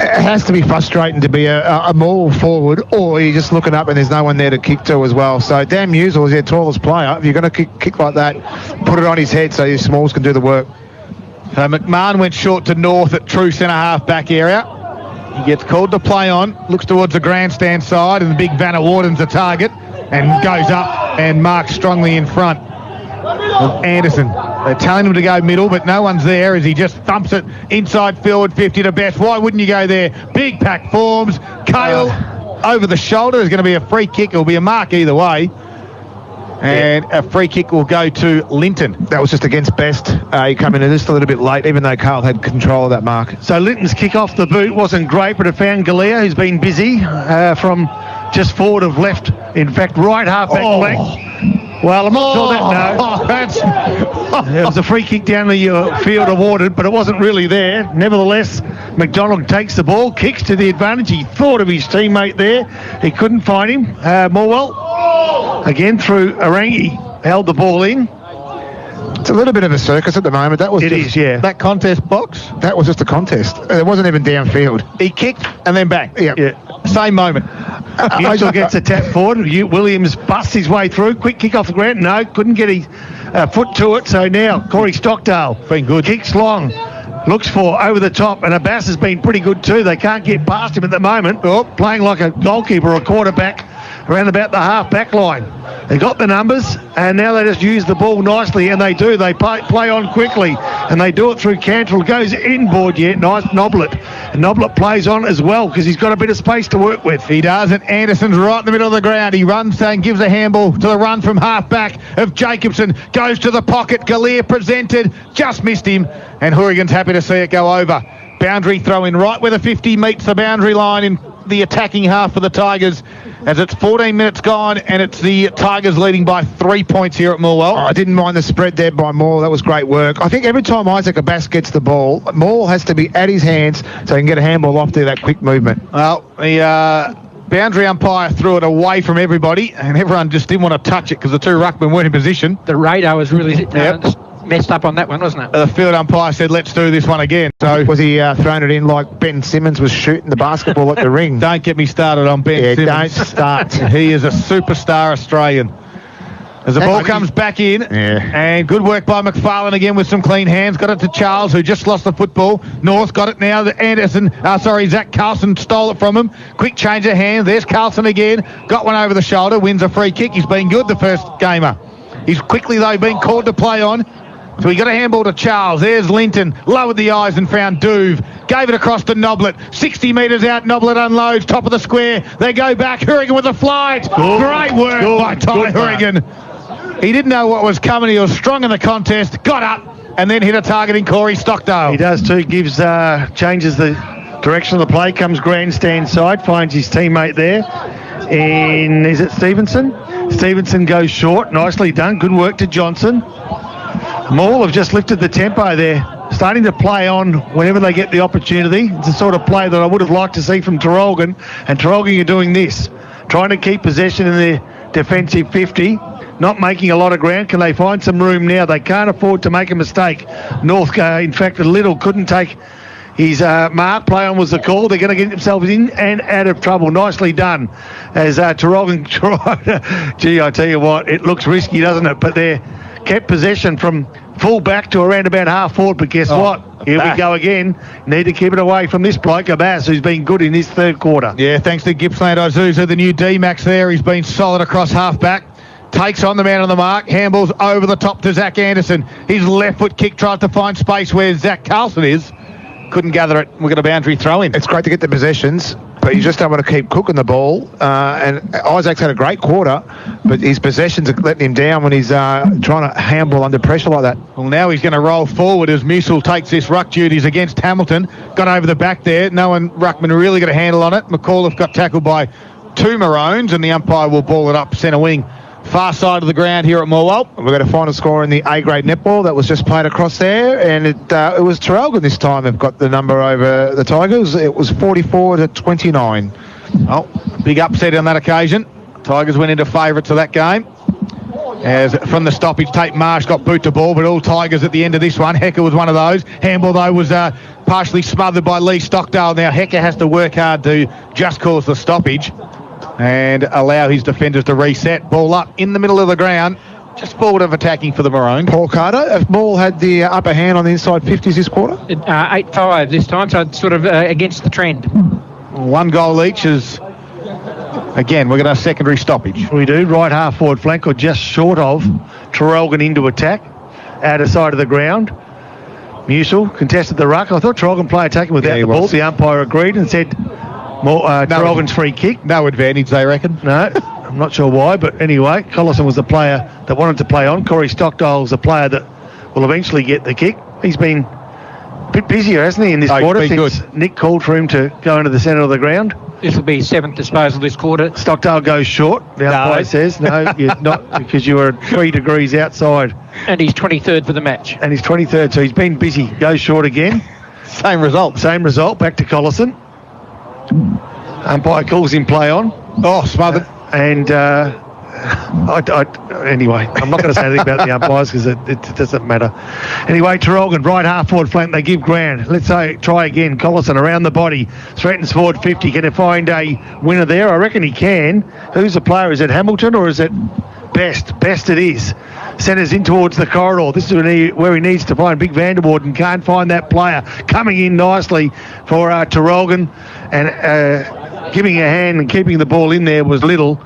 Speaker 1: It has to be frustrating to be a Morwell forward, or you're just looking up and there's no one there to kick to as well. So Dan Musel is their tallest player. If you're going to kick like that, put it on his head so your smalls can do the work.
Speaker 2: So McMahon went short to North at true centre-half back area. He gets called to play on, looks towards the grandstand side, and the big Vanna Warden's a target, and goes up and marks strongly in front of Anderson. They're telling him to go middle, but no one's there as he just thumps it inside forward 50 to Best. Why wouldn't you go there? Big pack forms. Cale over the shoulder is going to be a free kick. It'll be a mark either way. And a free kick will go to Linton.
Speaker 1: That was just against Best. He came in just a little bit late, even though Carl had control of that mark.
Speaker 4: So Linton's kick off the boot wasn't great, but it found Galea, who's been busy from just forward of left. In fact, right half-back flank. Well, I'm not sure that, no. It was a free kick down the field awarded, but it wasn't really there. Nevertheless, McDonald takes the ball, kicks to the advantage. He thought of his teammate there. He couldn't find him. Morwell, again through Arangi, held the ball in.
Speaker 1: It's a little bit of a circus at the moment.
Speaker 2: That contest box?
Speaker 1: That was just a contest. It wasn't even downfield.
Speaker 2: He kicked and then bang.
Speaker 1: Yeah.
Speaker 2: Same moment.
Speaker 4: Mitchell gets a tap forward. Williams busts his way through. Quick kick off the ground. No, couldn't get his foot to it. So now Corey Stockdale.
Speaker 2: Been good.
Speaker 4: Kicks long. Looks for over the top. And Abbas has been pretty good too. They can't get past him at the moment. Playing like a goalkeeper or a quarterback around about the half-back line. They got the numbers, and now they just use the ball nicely, and they do. They play on quickly, and they do it through Cantrell. Goes inboard yet. Nice Noblet. And Noblet plays on as well because he's got a bit of space to work with.
Speaker 2: He does, and Anderson's right in the middle of the ground. He runs and gives a handball to the run from half-back of Jacobson. Goes to the pocket. Galea presented. Just missed him, and Hourigan's happy to see it go over. Boundary throw in right where the 50 meets the boundary line in the attacking half for the Tigers, as it's 14 minutes gone and it's the Tigers leading by 3 points here at Morwell.
Speaker 1: I didn't mind the spread there by Morwell. That was great work. I think every time Isaac Abbas gets the ball, Morwell has to be at his hands so he can get a handball off to that quick movement.
Speaker 2: Well, the boundary umpire threw it away from everybody and everyone just didn't want to touch it because the two ruckmen weren't in position.
Speaker 3: The radar was really messed up on that one, wasn't it?
Speaker 2: The field umpire said, let's do this one again. So
Speaker 1: was he throwing it in like Ben Simmons was shooting the basketball at the ring?
Speaker 2: Don't get me started on Ben Simmons.
Speaker 1: Don't start.
Speaker 2: He is a superstar Australian. As the ball comes back in, and good work by McFarlane again with some clean hands. Got it to Charles, who just lost the football. North got it now. Zach Carlson stole it from him. Quick change of hands. There's Carlson again. Got one over the shoulder. Wins a free kick. He's been good the first gamer. He's quickly, though, been called to play on. So he got a handball to Charles. There's Linton. Lowered the eyes and found Duve. Gave it across to Noblet. 60 metres out. Noblet unloads. Top of the square. They go back. Hourigan with a flight. Great work by Ty Hourigan. He didn't know what was coming. He was strong in the contest. Got up and then hit a target in Corey Stockdale.
Speaker 4: He does too. Changes the direction of the play. Comes grandstand side. Finds his teammate there. And is it Stevenson? Stevenson goes short. Nicely done. Good work to Johnson. Morwell have just lifted the tempo there, starting to play on whenever they get the opportunity. It's the sort of play that I would have liked to see from Traralgon, and Traralgon are doing this, trying to keep possession in their defensive 50, not making a lot of ground. Can they find some room now? They can't afford to make a mistake. North, in fact, Little couldn't take his mark. Play on was the call. They're going to get themselves in and out of trouble. Nicely done. As Traralgon tried. Gee, I tell you what, it looks risky, doesn't it? But they're kept possession from full back to around about half forward, but guess what? Here we go again. Need to keep it away from this bloke, Abbas, who's been good in his third quarter.
Speaker 2: Yeah, thanks to Gippsland Isuzu, the new D-Max there. He's been solid across half back. Takes on the man on the mark. Handballs over the top to Zach Anderson. His left foot kick tries to find space where Zach Carlson is. Couldn't gather it. We've got a boundary throw in.
Speaker 1: It's great to get the possessions, but you just don't want to keep cooking the ball. And Isaac's had a great quarter, but his possessions are letting him down when he's trying to handball under pressure like that.
Speaker 2: Well, now he's going to roll forward as Musil takes this ruck duties against Hamilton. Got over the back there. No one, ruckman, really got a handle on it. McAuliffe got tackled by two Maroons, and the umpire will ball it up centre wing. Far side of the ground here at Morwell.
Speaker 1: We've got a final score in the A-grade netball that was just played across there, and it was Traralgon this time have got the number over the Tigers. It was 44-29.
Speaker 2: Oh, big upset on that occasion. Tigers went into favourites of that game. As from the stoppage, Tate Marsh got boot to ball, but all Tigers at the end of this one. Hecker was one of those. Handball, though, was partially smothered by Lee Stockdale. Now Hecker has to work hard to just cause the stoppage and allow his defenders to reset. Ball up in the middle of the ground, just forward of attacking for the Maroons.
Speaker 1: Paul Carter, have Ball had the upper hand on the inside 50s this quarter?
Speaker 3: 8-5 this time, so it's sort of against the trend.
Speaker 2: 1 goal each is... Again, we're going to have secondary stoppage.
Speaker 4: We do. Right half forward flank, or just short of Traralgon into attack. Outer side of the ground. Musil contested the ruck. I thought Traralgon play attacking without the ball. The umpire agreed and said Traralgon's free kick.
Speaker 2: No advantage, they reckon.
Speaker 4: No, I'm not sure why, but anyway, Collison was the player that wanted to play on. Corey Stockdale's the player that will eventually get the kick. He's been a bit busier, hasn't he, in this quarter since Nick called for him to go into the centre of the ground.
Speaker 3: This will be 7th disposal this quarter.
Speaker 4: Stockdale goes short. The umpire says, no, you're not, because you were 3 degrees outside.
Speaker 3: And he's 23rd for the match.
Speaker 4: And he's 23rd, so he's been busy. Goes short again.
Speaker 2: Same result.
Speaker 4: Same result. Back to Collison. Umpire calls him play on.
Speaker 2: Oh, smothered.
Speaker 4: Anyway, I'm not going to say anything about the umpires because it doesn't matter. Anyway, Traralgon, right half forward flank, they give ground. Let's say try again. Collison around the body, threatens forward 50. Can he find a winner there? I reckon he can. Who's the player? Is it Hamilton or is it Best? Best it is. Centres in towards the corridor. This is where he needs to find Big Vanderwood and can't find that player. Coming in nicely for Traralgon and giving a hand and keeping the ball in there was Little.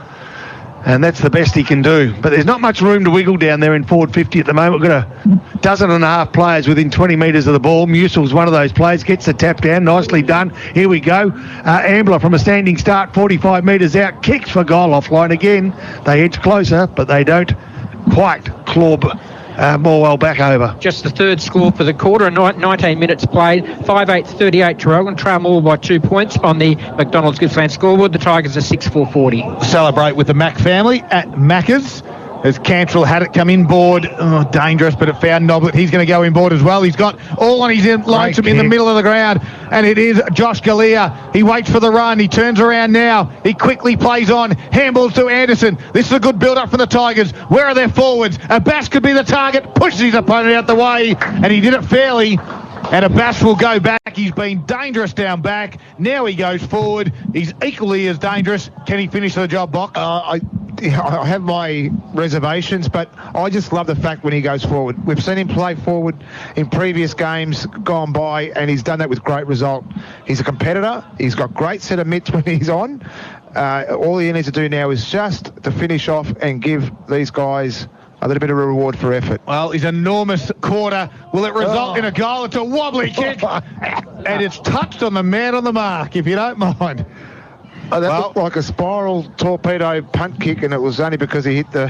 Speaker 4: And that's the best he can do. But there's not much room to wiggle down there in forward 50 at the moment. We've got a dozen and a half players within 20 metres of the ball. Musil's one of those players. Gets the tap down. Nicely done. Here we go. Ambler from a standing start, 45 metres out. Kicks for goal offline again. They edge closer, but they don't quite claw Morwell back over.
Speaker 3: Just the third score for the quarter, 19 minutes played, 5-8-38 Traralgon, trail Morwell by 2 points on the McDonald's Gippsland scoreboard. The Tigers are 6-4-40.
Speaker 2: Celebrate with the Mac family at Macca's. As Cantrell had it come inboard. Oh, dangerous, but it found Noblet. He's going to go inboard as well. He's got all on his lonesome in the middle of the ground, and it is Josh Galea. He waits for the run. He turns around now. He quickly plays on. Handballs to Anderson. This is a good build-up from the Tigers. Where are their forwards? Abbas could be the target. Pushes his opponent out the way, and he did it fairly. And Abbas will go back. He's been dangerous down back. Now he goes forward. He's equally as dangerous. Can he finish the job, Box?
Speaker 1: I have my reservations, but I just love the fact when he goes forward. We've seen him play forward in previous games gone by, and he's done that with great result. He's a competitor. He's got great set of mitts when he's on. All he needs to do now is just to finish off and give these guys a little bit of a reward for effort.
Speaker 2: Well, his enormous quarter. Will it result in a goal? It's a wobbly kick. And it's touched on the man on the mark, if you don't mind.
Speaker 1: That looked like a spiral torpedo punt kick, and it was only because he hit the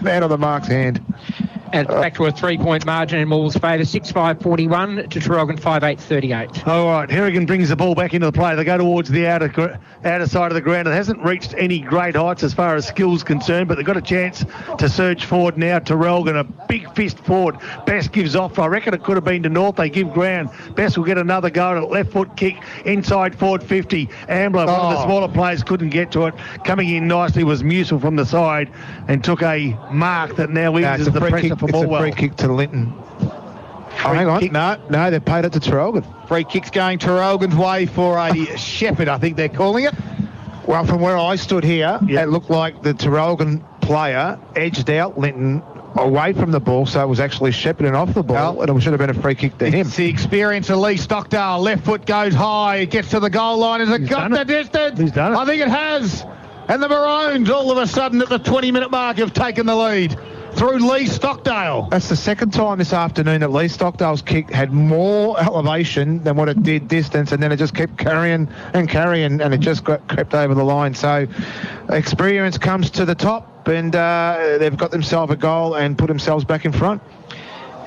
Speaker 1: man on the mark's hand.
Speaker 3: And back to a 3-point margin in Morwell's favour, 6-5-41 to Traralgon 5-8-38.
Speaker 4: All right, Harrigan brings the ball back into the play. They go towards the outer side of the ground. It hasn't reached any great heights as far as skill's concerned, but they've got a chance to surge forward now. Traralgon, a big fist forward. Best gives off. I reckon it could have been to North. They give ground. Best will get another go at a left foot kick inside forward 50. Ambler, one of the smaller players, couldn't get to it. Coming in nicely was Musil from the side and took a mark that now eases the pressure.
Speaker 1: It's a free kick to Linton. Hang on. No, they paid it to Traralgon.
Speaker 2: Free kick's going Traralgon's way for a Shepherd, I think they're calling it.
Speaker 1: Well, from where I stood here, it looked like the Traralgon player edged out Linton away from the ball, so it was actually shepherding off the ball, and it should have been a free kick to him.
Speaker 2: It's the experience of Lee Stockdale. Left foot goes high. It gets to the goal line. Has it got the distance?
Speaker 4: He's done it.
Speaker 2: I think it has. And the Maroons, all of a sudden, at the 20-minute mark, have taken the lead through Lee Stockdale.
Speaker 1: That's the second time this afternoon that Lee Stockdale's kick had more elevation than what it did distance, and then it just kept carrying, and it just crept over the line. So experience comes to the top, and they've got themselves a goal and put themselves back in front.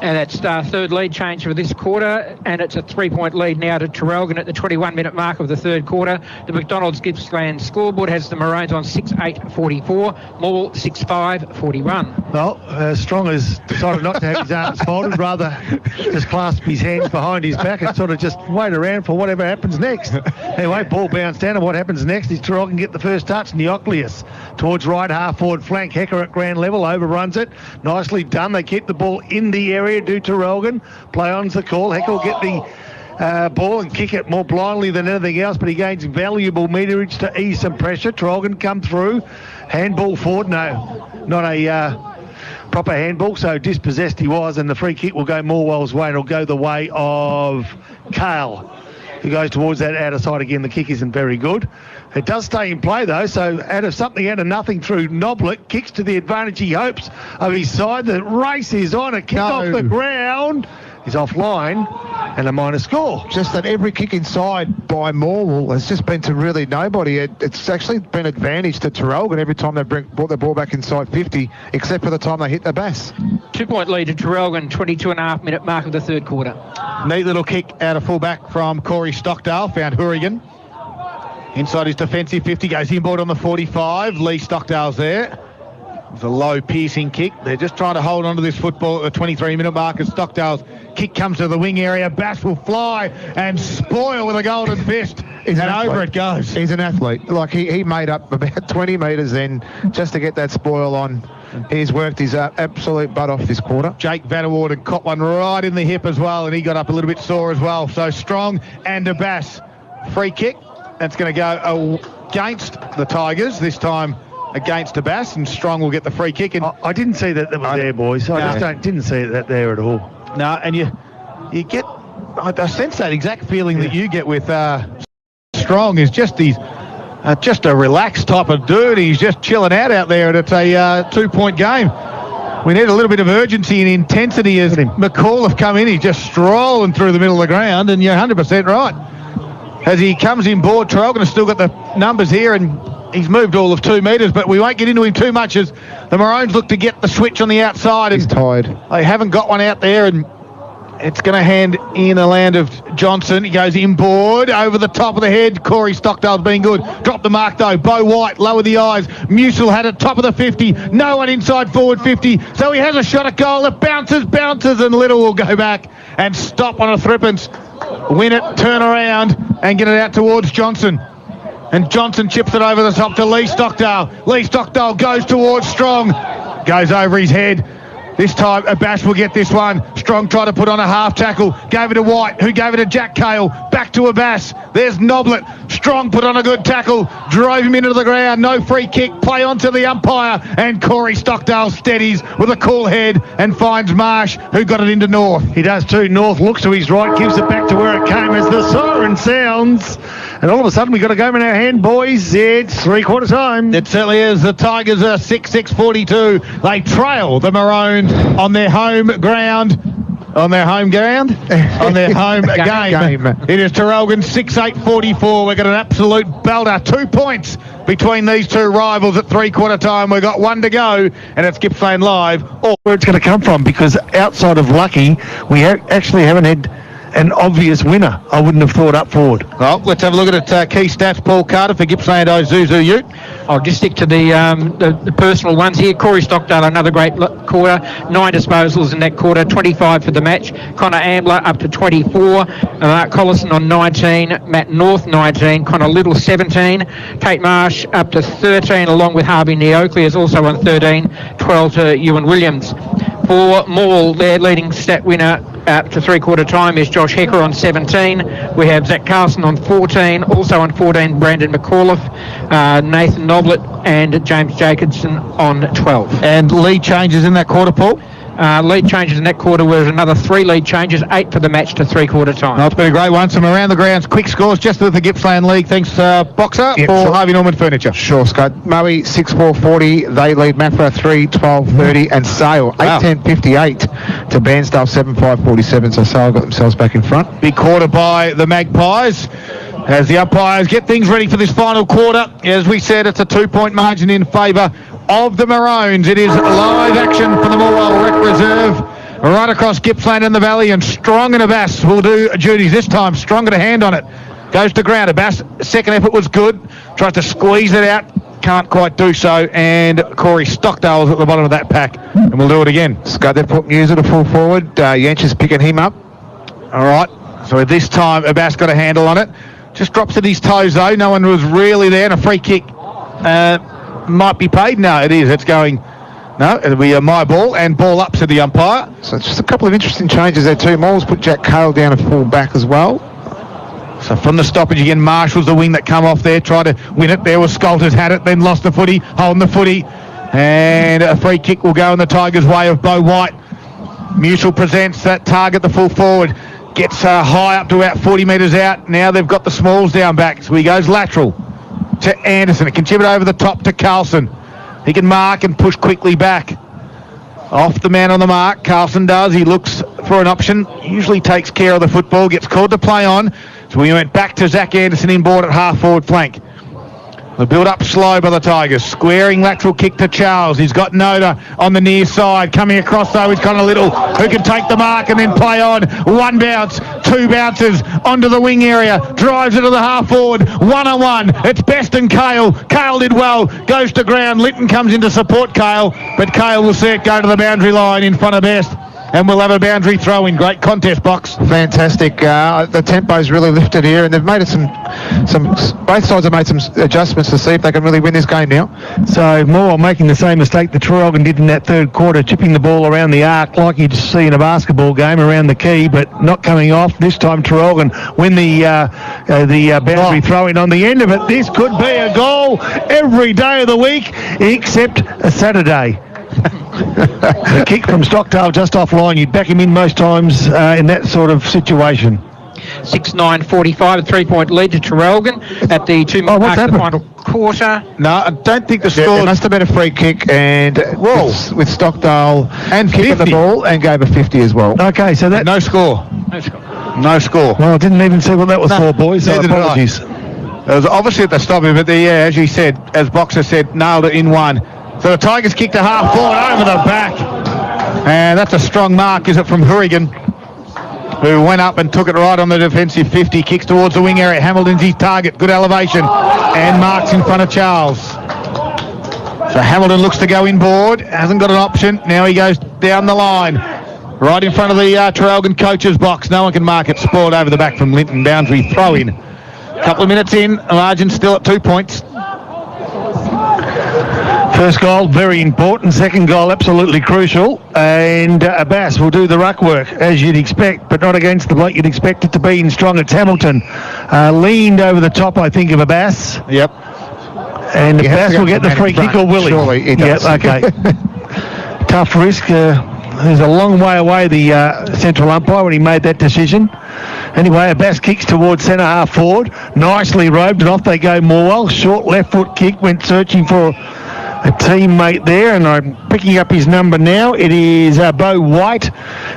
Speaker 3: And that's third lead change for this quarter, and it's a 3-point lead now to Traralgon at the 21-minute mark of the third quarter. The McDonald's Gippsland scoreboard has the Maroons on 6-8-44, Morwell 6-5-41.
Speaker 4: Well, Strong has decided not to have his arms folded, rather just clasp his hands behind his back and sort of just wait around for whatever happens next. Anyway, ball bounced down, and what happens next is Traralgon get the first touch. Neocleus towards right half forward flank. Hecker at ground level overruns it. Nicely done. They keep the ball in the area, do Traralgon. Play on's the call. Hecker will get the ball and kick it more blindly than anything else, but he gains valuable meterage to ease some pressure. Traralgon come through. Handball forward. No, not a proper handball, so dispossessed he was, and the free kick will go Morwell's way, and it'll go the way of Kale, who goes towards that outer side again. The kick isn't very good. It does stay in play though, so out of nothing through Noblet, kicks to the advantage he hopes of his side. The race is on, a kick off the ground. He's offline, and a minor score.
Speaker 1: Just that every kick inside by Morwell has just been to really nobody. It's actually been advantage to Traralgon every time they've brought the ball back inside 50, except for the time they hit the bass.
Speaker 3: 2-point lead to Traralgon, 22.5-minute mark of the third quarter.
Speaker 2: Neat little kick out of fullback from Corey Stockdale, found Hourigan. Inside his defensive 50, goes inboard on the 45. Lee Stockdale's there. It's a low piercing kick. They're just trying to hold on to this football at the 23-minute mark as Stockdale's kick comes to the wing area. Bass will fly and spoil with a golden fist. And over it goes.
Speaker 1: He's an athlete. Like he made up about 20 metres then just to get that spoil on. He's worked his absolute butt off this quarter.
Speaker 2: Jake Vanderwarden caught one right in the hip as well, and he got up a little bit sore as well. So Strong and a Bass. Free kick. That's going to go against the Tigers this time. Against a Bass, and Strong will get the free kick. And
Speaker 4: I didn't see that was there, boys. I just didn't see that there at all.
Speaker 2: No, and you get, I sense that exact feeling that you get with Strong is just just a relaxed type of dude. He's just chilling out there, and it's a 2-point game. We need a little bit of urgency and intensity as McAuliffe come in. He's just strolling through the middle of the ground, and you're 100% right. As he comes in board, Traralgon has still got the numbers here, and he's moved all of 2 metres, but we won't get into him too much as the Maroons look to get the switch on the outside.
Speaker 1: He's tired.
Speaker 2: They haven't got one out there, and it's going to hand in the land of Johnson. He goes inboard, over the top of the head. Corey Stockdale's been good. Drop the mark, though. Bo White, lower the eyes. Musil had it top of the 50. No one inside forward 50. So he has a shot at goal. It bounces, and Little will go back and stop on a threepence. Win it, turn around, and get it out towards Johnson. And Johnson chips it over the top to Lee Stockdale. Lee Stockdale goes towards Strong. Goes over his head. This time, Abash will get this one. Strong tried to put on a half tackle. Gave it to White, who gave it to Jack Cale. Back to Abash. There's Noblet. Strong put on a good tackle. Drove him into the ground. No free kick. Play onto the umpire. And Corey Stockdale steadies with a cool head and finds Marsh, who got it into North.
Speaker 4: He does too. North looks to his right, gives it back to where it came as the siren sounds. And all of a sudden, we've got a game in our hand, boys. It's three-quarter time.
Speaker 2: It certainly is. The Tigers are 6-6-42. They trail the Maroons on their home ground. On their home ground? On their home game. It is Traralgon 6-8-44. We've got an absolute belter. 2 points between these two rivals at three-quarter time. We've got one to go, and it's Gippsland Live.
Speaker 4: Where it's going to come from, because outside of Lucky, we actually haven't had an obvious winner. I wouldn't have thought up forward.
Speaker 2: Well, let's have a look at it. Key stats, Paul Carter for Gippsland Isuzu Ute.
Speaker 3: I'll just stick to the personal ones here. Corey Stockdale, another great quarter. 9 disposals in that quarter, 25 for the match. Connor Ambler up to 24. Mark Collison on 19. Matt North 19. Connor Little 17. Tate Marsh up to 13, along with Harvey Neocleus also on 13. 12 to Ewan Williams. For Morwell, their leading stat winner up to three-quarter time is Josh Hecker on 17. We have Zach Carlson on 14. Also on 14, Brandon McAuliffe, Nathan Noblet, and James Jacobson on 12.
Speaker 2: And lead changes in that quarter, Paul?
Speaker 3: Lead changes in that quarter was another 3 lead changes, 8 for the match to three-quarter time.
Speaker 2: Oh, it's been a great one. Some around the grounds, quick scores just with the Gippsland League. Thanks, Boxer, for Harvey Norman Furniture.
Speaker 1: Sure, Scott. Moe 6-4-40. They lead Mafra 3-12-30, and Sale 8-10-58 to Bairnsdale 7-5-47. So Sale got themselves back in front.
Speaker 2: Big quarter by the Magpies. As the umpires get things ready for this final quarter. As we said, it's a 2-point margin in favour of the Maroons. It is live action for the Morwell Rec Reserve right across Gippsland and the Valley, and Strong and Abass will do duties this time. Strong got a hand on it. Goes to ground. Abass, second effort was good. Tries to squeeze it out. can't quite do so, and Corey Stockdale's at the bottom of that pack, and we'll do it again.
Speaker 1: Scud, they put Muser to full forward. Yench's picking him up.
Speaker 2: All right, so this time Abbas got a handle on it. Just drops at his toes though. No one was really there, and a free kick might be paid. No, it is. It's going. No, it'll be a my ball, and ball up to the umpire.
Speaker 1: So just a couple of interesting changes there too. Morwell's put Jack Cale down at full back as well.
Speaker 2: So from the stoppage again, Marshall's the wing that come off there, tried to win it. There was Scolters, had it, then lost the footy, holding the footy. And a free kick will go in the Tigers' way of Bo White. Mutual presents that target, the full forward. Gets high up to about 40 metres out. Now they've got the smalls down back. So he goes lateral to Anderson. It can chip it over the top to Carlson. He can mark and push quickly back. Off the man on the mark, Carlson does. He looks for an option. Usually takes care of the football. Gets called to play on. So we went back to Zach Anderson inboard at half forward flank. The build up slow by the Tigers. Squaring lateral kick to Charles. He's got Noda on the near side. Coming across though, he's got a little who can take the mark and then play on. One bounce, two bounces onto the wing area. Drives it to the half forward. 1-on-1. It's Best and Cale. Cale did well. Goes to ground. Litton comes in to support Cale. But Cale will see it go to the boundary line in front of Best. And we'll have a boundary throw in. Great contest, Box.
Speaker 1: Fantastic. The tempo's really lifted here, and they've made it some. Both sides have made some adjustments to see if they can really win this game now.
Speaker 4: So Morwell making the same mistake that Traralgon did in that third quarter, chipping the ball around the arc like you'd see in a basketball game around the key, but not coming off. This time Traralgon win the boundary throw in on the end of it. This could be a goal every day of the week except a Saturday. The kick from Stockdale just offline. You'd back him in most times in that sort of situation.
Speaker 3: 6-9-45, a 3-point lead to Traralgon at the 2-minute mark of the final quarter.
Speaker 2: No, I don't think the score...
Speaker 1: It must have been a free kick, and with Stockdale
Speaker 2: and
Speaker 1: kicking the ball and gave a 50 as well.
Speaker 4: Okay, so that...
Speaker 2: No score. No score.
Speaker 4: Well, I didn't even see what that was for, boys, so apologies.
Speaker 2: It was obviously at the stopping, but as you said, as Boxer said, nailed it in one. So the Tigers kicked a half forward over the back. And that's a strong mark, is it, from Hurrigan, who went up and took it right on the defensive 50, kicks towards the wing area. Hamilton's his target, good elevation, and marks in front of Charles. So Hamilton looks to go inboard, hasn't got an option. Now he goes down the line, right in front of the Traralgon coach's box. No one can mark it. Spoiled over the back from Linton. Boundary throw in. Couple of minutes in, margin still at 2 points.
Speaker 4: First goal, very important. Second goal, absolutely crucial. And Abbas will do the ruck work, as you'd expect, but not against the bloke you'd expect it to be in strong. It's Hamilton. Leaned over the top, I think, of Abbas.
Speaker 2: Yep.
Speaker 4: And Abbas will get the free kick, or will he?
Speaker 1: Surely he does.
Speaker 4: Yep, okay. Tough risk. There's a long way away, the central umpire, when he made that decision. Anyway, Abbas kicks towards centre half forward. Nicely robed, and off they go Morwell. Short left foot kick, went searching for a teammate there, and I'm picking up his number now. It is Bo White,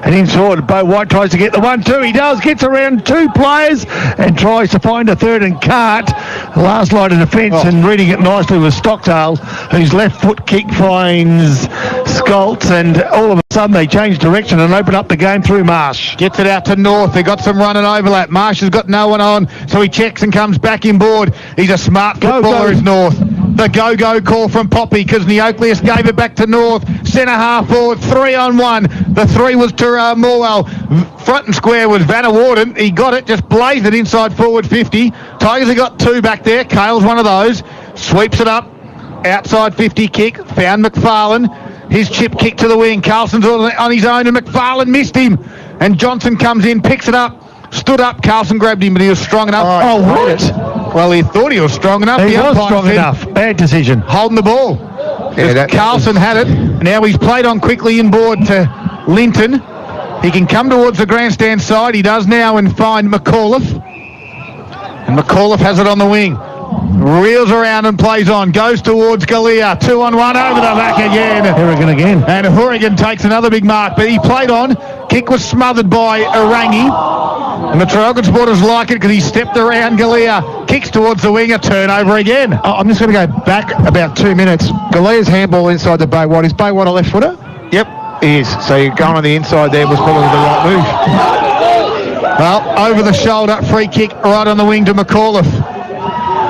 Speaker 4: and inside Bo White tries to get the 1-2. He does, gets around two players and tries to find a third and can't. Last line of defence, and reading it nicely was Stockdale, whose left foot kick finds Scolts, and all of a sudden they change direction and open up the game through Marsh.
Speaker 2: Gets it out to North. They got some run and overlap. Marsh has got no one on, so he checks and comes back inboard. He's a smart footballer, is North. The go-go call from Poppy, because Neocleus gave it back to North. Centre half forward, 3-on-1. The 3 was to Morwell. Front and square was Vanna Warden. He got it, just blazed it inside forward 50. Tigers have got 2 back there. Cale's one of those. Sweeps it up. Outside 50 kick. Found McFarlane. His chip kick to the wing. Carlson's on his own, and McFarlane missed him. And Johnson comes in, picks it up. Stood up, Carlson grabbed him, but he was strong enough.
Speaker 4: Oh, what?
Speaker 2: Well, he thought he was strong enough.
Speaker 4: He was strong enough. Bad decision.
Speaker 2: Holding the ball. Yeah, Carlson had it. Now he's played on quickly inboard to Linton. He can come towards the grandstand side. He does now and find McAuliffe. And McAuliffe has it on the wing. Reels around and plays on. Goes towards Galea. 2-on-1 over the back again.
Speaker 4: Hurrigan again.
Speaker 2: And Hurrigan takes another big mark, but he played on. Kick was smothered by Orangi. And the Traralgon supporters like it because he stepped around Galea. Kicks towards the wing, a turnover again.
Speaker 1: I'm just going to go back about 2 minutes. Galea's handball inside the Bay White. Is Bay White a left footer?
Speaker 2: Yep.
Speaker 1: He is. So you're going on the inside there was probably the right move.
Speaker 2: Well, over the shoulder, free kick right on the wing to McAuliffe.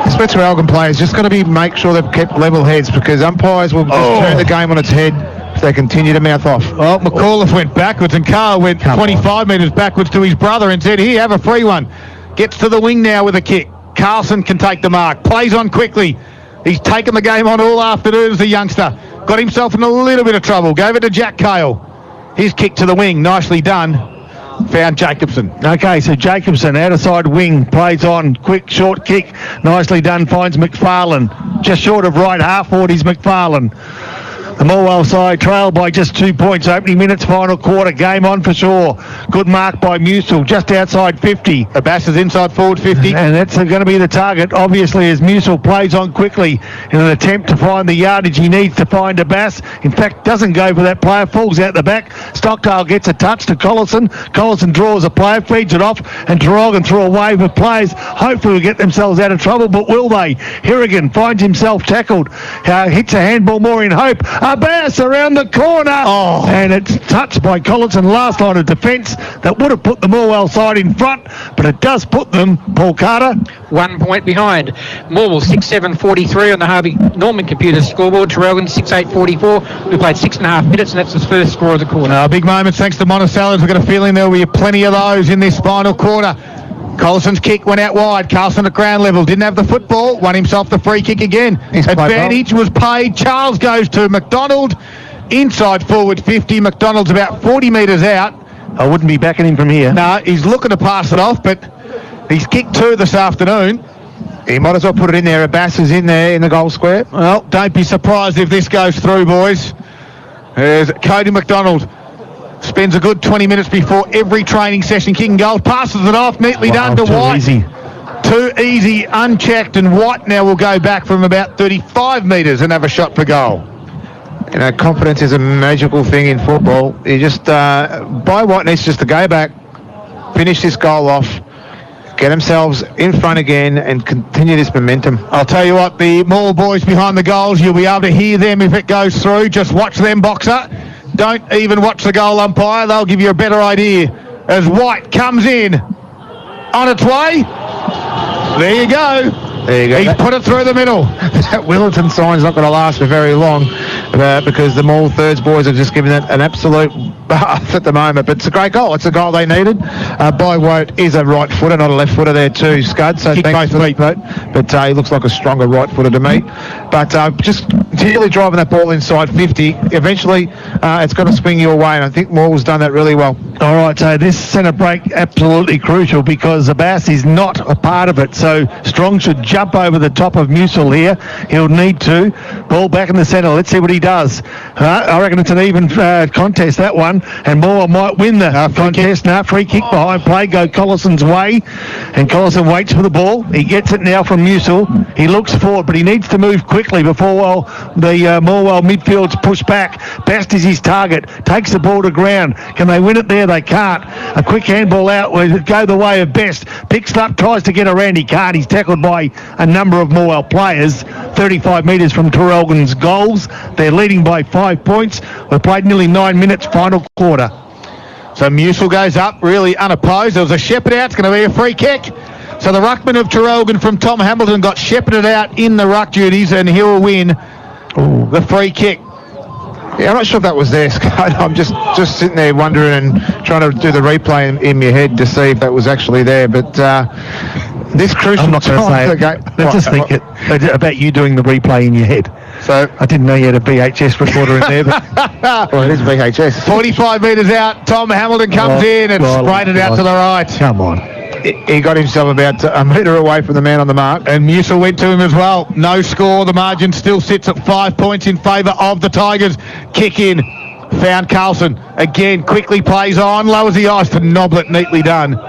Speaker 1: That's where Traralgon players just got to be make sure they've kept level heads, because umpires will just turn the game on its head if they continue to mouth off.
Speaker 2: Well, McAuliffe went backwards and Carl went 25 metres backwards to his brother and said, here, have a free one. Gets to the wing now with a kick. Carlson can take the mark. Plays on quickly. He's taken the game on all afternoon as the youngster. Got himself in a little bit of trouble. Gave it to Jack Cale. His kick to the wing. Nicely done. Found Jacobson.
Speaker 4: Okay, so Jacobson, outside wing, plays on, quick, short kick, nicely done, finds McFarlane. Just short of right half forward is McFarlane. The Morwell side trailed by just 2 points. Opening minutes, final quarter. Game on for sure. Good mark by Musil, just outside 50.
Speaker 2: Abbas is inside forward 50.
Speaker 4: And that's going to be the target, obviously, as Musil plays on quickly in an attempt to find the yardage he needs to find Abbas. In fact, doesn't go for that player, falls out the back. Stockdale gets a touch to Collison. Collison draws a player, feeds it off, and Traralgon through a wave of players. Hopefully will get themselves out of trouble, but will they? Hirrigan finds himself tackled. Hits a handball more in hope. Abbas around the corner, and it's touched by Collison. Last line of defence that would have put the Morwell side in front, but it does put them, Paul Carter,
Speaker 3: 1 point behind. Morwell 6-7-43 on the Harvey Norman computer scoreboard. Traralgon 6-8-44. We played 6.5 minutes, and that's the first score of the quarter.
Speaker 2: Big moments thanks to Monticello's. We've got a feeling there will be plenty of those in this final quarter. Collison's kick went out wide. Carlson at ground level. Didn't have the football. Won himself the free kick again. Advantage was paid. Charles goes to McDonald. Inside forward 50. McDonald's about 40 metres out.
Speaker 4: I wouldn't be backing him from here.
Speaker 2: No, he's looking to pass it off, but he's kicked 2 this afternoon.
Speaker 1: He might as well put it in there. Abbas is in there in the goal square.
Speaker 2: Well, don't be surprised if this goes through, boys. There's Cody McDonald. Spends a good 20 minutes before every training session kicking goals. Passes it off, neatly done to White.
Speaker 4: Easy.
Speaker 2: Too easy, unchecked, and White now will go back from about 35 metres and have a shot for goal.
Speaker 1: You know, confidence is a magical thing in football. You just, by White needs just to go back, finish this goal off, get themselves in front again and continue this momentum.
Speaker 2: I'll tell you what, the Morwell boys behind the goals, you'll be able to hear them if it goes through. Just watch them, Boxer. Don't even watch the goal umpire. They'll give you a better idea. As White comes in on its way. There you go.
Speaker 1: There you go.
Speaker 2: He's put it through the middle.
Speaker 1: That Willerton sign's not going to last for very long because the Morwell thirds boys are just giving it an absolute bath at the moment. But it's a great goal. It's a goal they needed. By Wout is a right footer, not a left footer there too, Scud. So thanks for that. But he looks like a stronger right footer to me. But just continually driving that ball inside 50. Eventually, it's going to swing your way, and I think Morwell's done that really well.
Speaker 4: All right, so this centre break absolutely crucial because Abbas is not a part of it. So Strong should jump over the top of Musil here. He'll need to. Ball back in the centre. Let's see what he does. I reckon it's an even contest, that one. And Morwell might win the contest. Free kick behind play. Go Collison's way. And Collison waits for the ball. He gets it now from Musil. He looks forward, but he needs to move quickly before the Morwell midfield's push back. Best is his target. Takes the ball to ground. Can they win it there? They can't. A quick handball out will go the way of Best. Picks it up, tries to get around. He can't. He's tackled by a number of Morwell players. 35 metres from Traralgon's goals. They're leading by 5 points. We've played nearly 9 minutes, final quarter.
Speaker 2: So Musil goes up, really unopposed. There was a shepherd out. It's going to be a free kick. So the ruckman of Traralgon from Tom Hamilton got shepherded out in the ruck duties, and he'll win the free kick.
Speaker 1: Yeah, I'm not sure if that was there, Scott. I'm just sitting there wondering and trying to do the replay in my head to see if that was actually there. But this crucial
Speaker 4: I'm not going to say it. Let's just think about you doing the replay in your head. So I didn't know you had a VHS recorder in there. But
Speaker 1: well, it is VHS.
Speaker 2: 45 metres out. Tom Hamilton comes in and sprayed it out to the right.
Speaker 4: Come on.
Speaker 1: He got himself about a metre away from the man on the mark.
Speaker 2: And Musil went to him as well. No score. The margin still sits at 5 points in favour of the Tigers. Kick in. Found Carlson. Again, quickly plays on. Lowers the ice to Noblet. Neatly done.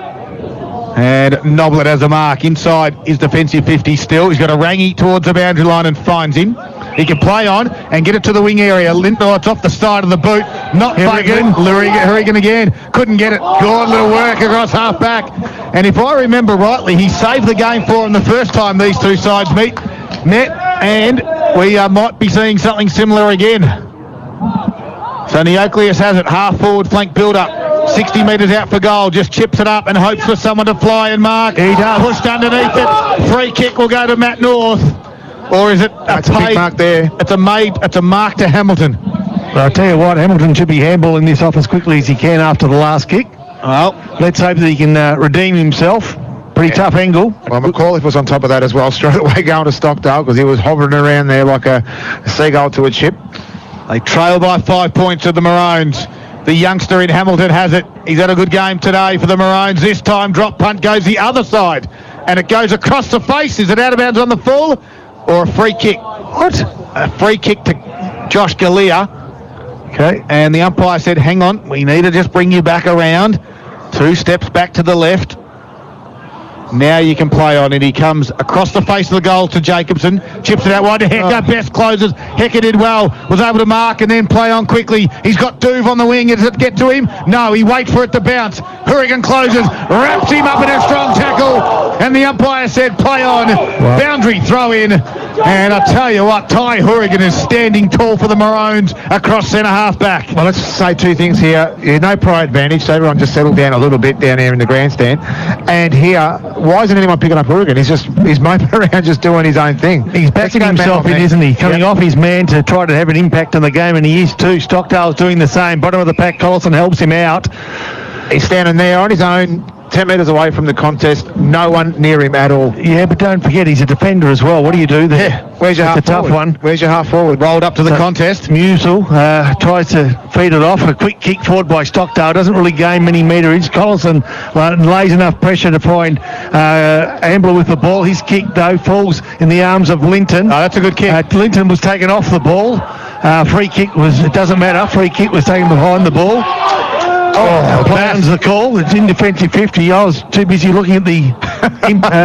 Speaker 2: And Noblet has a mark. Inside his defensive 50 still. He's got a rangy towards the boundary line and finds him. He can play on and get it to the wing area. Lindort's off the side of the boot. Not Fagan. Hirrigan again. Couldn't get it. Good little work across half back. And if I remember rightly, he saved the game for him the first time these two sides met. And we might be seeing something similar again. So Neocleus has it. Half forward flank build up. 60 metres out for goal. Just chips it up and hopes for someone to fly and mark.
Speaker 4: He does.
Speaker 2: Pushed underneath it. Free kick will go to Matt North. Or is it
Speaker 1: That's a big mark there.
Speaker 2: It's a mark to Hamilton.
Speaker 4: Well, I'll tell you what, Hamilton should be handballing this off as quickly as he can after the last kick.
Speaker 2: Well,
Speaker 4: let's hope that he can redeem himself. Pretty tough angle.
Speaker 1: Well, McAuliffe was on top of that as well, straight away going to Stockdale because he was hovering around there like a seagull to a chip.
Speaker 2: They trail by 5 points to the Maroons. The youngster in Hamilton has it. He's had a good game today for the Maroons. This time, drop punt goes the other side. And it goes across the face. Is it out of bounds on the full? Or a free kick?
Speaker 4: What?
Speaker 2: A free kick to Josh Galea. Okay. And the umpire said, hang on, we need to just bring you back around. 2 steps back to the left. Now you can play on it. He comes across the face of the goal to Jacobson. Chips it out wide to Hecker. Best closes. Hecker did well. Was able to mark and then play on quickly. He's got Duve on the wing. Does it get to him? No, he waits for it to bounce. Hurrigan closes. Wraps him up in a strong tackle. And the umpire said play on. Wow. Boundary throw in. And I tell you what, Ty Hurrigan is standing tall for the Maroons across centre half back.
Speaker 1: Well, let's say 2 things here. No prior advantage, so everyone just settled down a little bit down here in the grandstand. And here, why isn't anyone picking up Hurrigan? He's moping around just doing his own thing.
Speaker 4: He's backing himself in, isn't he? Coming off his man to try to have an impact on the game, and he is too. Stockdale's doing the same. Bottom of the pack, Collison helps him out.
Speaker 1: He's standing there on his own, 10 metres away from the contest, no one near him at all.
Speaker 4: Yeah, but don't forget, he's a defender as well. What do you do there?
Speaker 1: Yeah. Where's your half
Speaker 4: It's a tough one.
Speaker 1: Where's your half forward?
Speaker 2: Rolled up to the contest.
Speaker 4: Musel tries to feed it off. A quick kick forward by Stockdale. Doesn't really gain many meterage. Collison lays enough pressure to find Ambler with the ball. His kick, though, falls in the arms of Linton.
Speaker 2: Oh, that's a good kick.
Speaker 4: Linton was taken off the ball. Free kick was, it doesn't matter. Free kick was taken behind the ball. Plow's the call. It's in defensive 50. I was too busy looking at the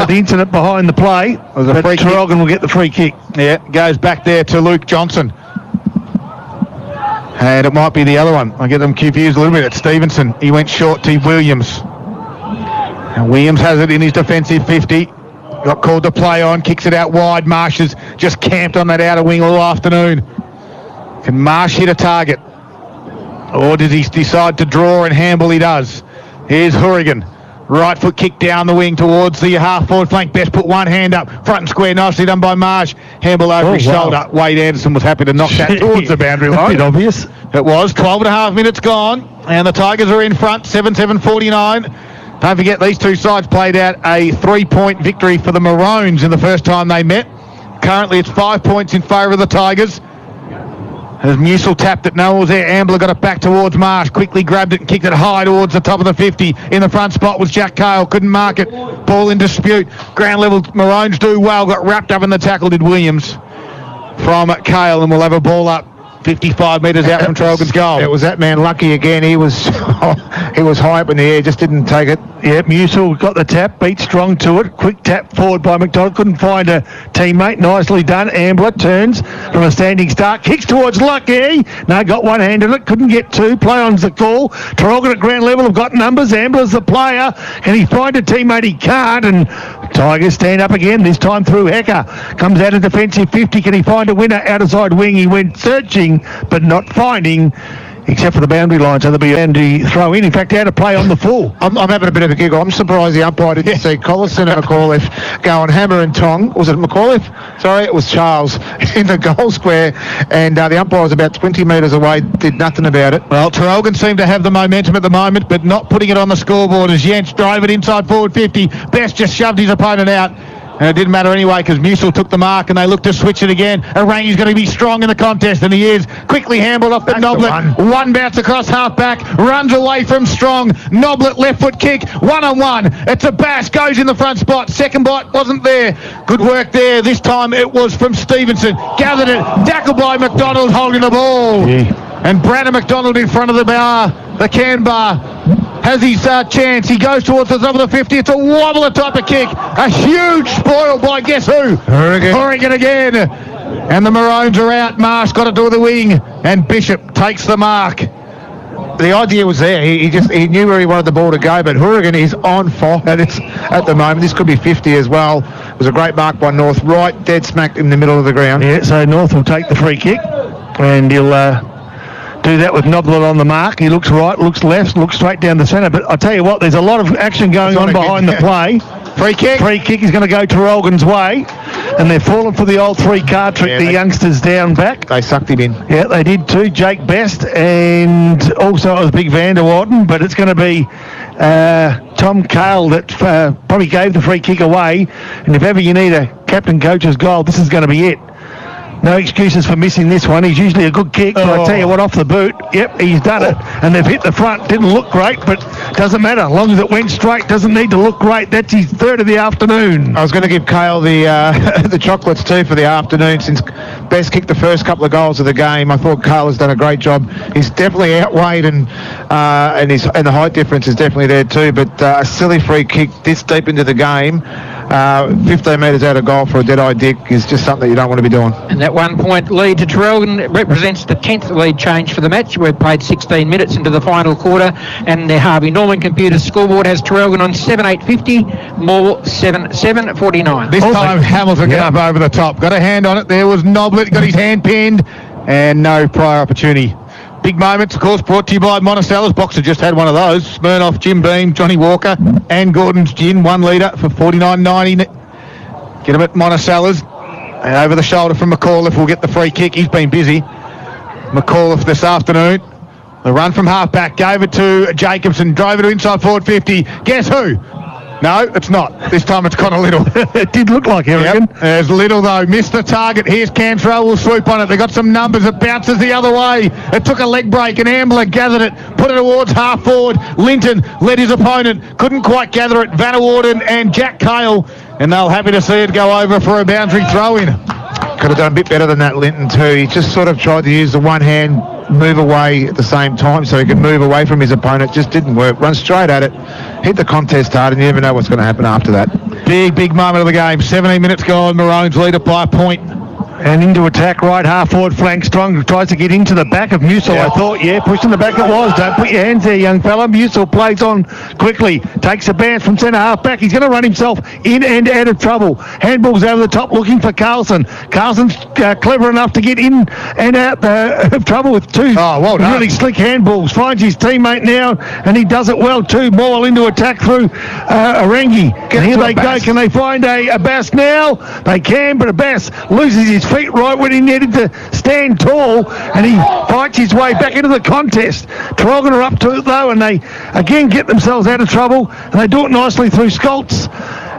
Speaker 4: incident behind the play.
Speaker 2: Was a free
Speaker 4: Traralgon
Speaker 2: kick.
Speaker 4: will get the free kick.
Speaker 2: Yeah, goes back there to Luke Johnson. And it might be the other one. I get them confused a little bit. It's Stevenson. He went short to Williams. And Williams has it in his defensive 50. Got called to play on. Kicks it out wide. Marsh has just camped on that outer wing all afternoon. Can Marsh hit a target? Or did he decide to draw and handball? He does. Here's Hurrigan. Right foot kick down the wing towards the half forward flank. Best put one hand up. Front and square. Nicely done by Marsh. Handball over his shoulder. Wade Anderson was happy to knock that towards the boundary line.
Speaker 4: A bit obvious.
Speaker 2: It was. 12 and a half minutes gone. And the Tigers are in front. 7-7-49. Don't forget, these two sides played out a 3-point victory for the Maroons in the first time they met. Currently, it's 5 points in favour of the Tigers. As Musel tapped it, no one was there. Ambler got it back towards Marsh. Quickly grabbed it and kicked it high towards the top of the 50. In the front spot was Jack Cale. Couldn't mark it. Ball in dispute. Ground level, Maroons do well. Got wrapped up in the tackle, did Williams from Cale. And we'll have a ball up 55 metres out from Traralgon's goal.
Speaker 1: It was that man lucky again. He was high up in the air, just didn't take it.
Speaker 4: Yeah, Musel got the tap, beat strong to it. Quick tap forward by McDonald. Couldn't find a teammate. Nicely done. Ambler turns from a standing start. Kicks towards Lucky. No, got one hand in it. Couldn't get two. Play on's the call. Traralgon at ground level have got numbers. Ambler's the player. Can he find a teammate? He can't. And Tigers stand up again, this time through Hecker. Comes out of defensive 50. Can he find a winner? Outside wing. He went searching, but not finding, except for the boundary line, so there'll be a boundary throw in. In fact, out of play on the full.
Speaker 1: I'm having a bit of a giggle. I'm surprised the umpire didn't see Collison and McAuliffe go on hammer and tong. Was it McAuliffe? Sorry, it was Charles in the goal square, and the umpire was about 20 metres away, did nothing about it.
Speaker 2: Well, Traralgon seemed to have the momentum at the moment, but not putting it on the scoreboard as Jens drove it inside forward 50. Best just shoved his opponent out. And it didn't matter anyway because Musel took the mark and they looked to switch it again. Arangi's going to be strong in the contest, and he is. Quickly handled off the Noblet. One bounce across half-back. Runs away from Strong. Noblet left foot kick. One-on-one. It's a bash. Goes in the front spot. Second bite wasn't there. Good work there. This time it was from Stevenson. Gathered it. Tackled by McDonald holding the ball. Yeah. And Brandon McDonald in front of the bar. The can bar. Has his chance. He goes towards the top of the 50. It's a wobbler type of kick. A huge spoil by guess who? Hurrigan again. And the Maroons are out. Marsh got it to the wing. And Bishop takes the mark.
Speaker 1: The idea was there. He knew where he wanted the ball to go, but Hurrigan is on fire at the moment. This could be 50 as well. It was a great mark by North, right dead smack in the middle of the ground.
Speaker 4: Yeah, so North will take the free kick, and he'll do that with Noblet on the mark. He looks right, looks left, looks straight down the centre. But I tell you what, there's a lot of action going on behind the play.
Speaker 2: Free kick.
Speaker 4: Free kick is going to go Traralgon's way. And they're falling for the old 3-card trick, the youngsters down back.
Speaker 1: They sucked him in.
Speaker 4: Yeah, they did too. Jake Best, and also it was Big Van der Warden, but it's going to be Tom Cale that probably gave the free kick away. And if ever you need a captain coach's goal, this is going to be it. No excuses for missing this one. He's usually a good kick, but I tell you what, off the boot, yep, he's done it. And they've hit the front. Didn't look great, but doesn't matter. As long as it went straight, doesn't need to look great. That's his third of the afternoon.
Speaker 1: I was going to give Cale the the chocolates too for the afternoon, since Best kicked the first couple of goals of the game. I thought Cale has done a great job. He's definitely outweighed, and the height difference is definitely there too. But a silly free kick this deep into the game, 15 metres out of goal for a dead-eye dick is just something that you don't want to be doing.
Speaker 3: And that 1 point lead to Traralgon represents the 10th lead change for the match. We've played 16 minutes into the final quarter, and the Harvey Norman computer scoreboard has Traralgon on 7-8-50, Morwell 7-7-49.
Speaker 2: This time Hamilton got up over the top. Got a hand on it. There was Noblet, got his hand pinned, and no prior opportunity. Big moments, of course, brought to you by Monticello's. Boxer just had one of those. Smirnoff, Jim Beam, Johnny Walker, and Gordon's Gin, 1 litre for $49.90. Get them at Monticello's. And over the shoulder from McAuliffe will get the free kick. He's been busy. McAuliffe this afternoon. The run from half-back, gave it to Jacobson, drove it to inside forward 50. Guess who? No, it's not. This time it's Connor Little.
Speaker 4: It did look like Harrigan.
Speaker 2: Yep. There's Little, though. Missed the target. Here's Cantrell. Will swoop on it. They got some numbers. It bounces the other way. It took a leg break, and Ambler gathered it, put it towards half forward. Linton led his opponent. Couldn't quite gather it. Van der Warden and Jack Cale. And they'll happy to see it go over for a boundary throw-in.
Speaker 1: Could have done a bit better than that, Linton, too. He just sort of tried to use the one hand, move away at the same time so he could move away from his opponent. Just didn't work. Run straight at it, hit the contest hard, and you never know what's going to happen after that.
Speaker 2: Big moment of the game. 17 minutes gone. Maroons lead it by a point.
Speaker 4: And into attack, right half forward flank. Strong tries to get into the back of Musil. I thought, pushed in the back it was. Don't put your hands there, young fella. Musil plays on quickly. Takes a bounce from centre half back. He's going to run himself in and out of trouble. Handballs over the top looking for Carlson. Carlson's clever enough to get in and out of trouble with two really slick handballs. Finds his teammate now, and he does it well too. Morwell into attack through Arangi. And here they go. Can they find a Bass now? They can, but a Bass loses his feet right when he needed to stand tall, and he fights his way back into the contest. Traralgon are up to it though, and they again get themselves out of trouble, and they do it nicely through Scholz.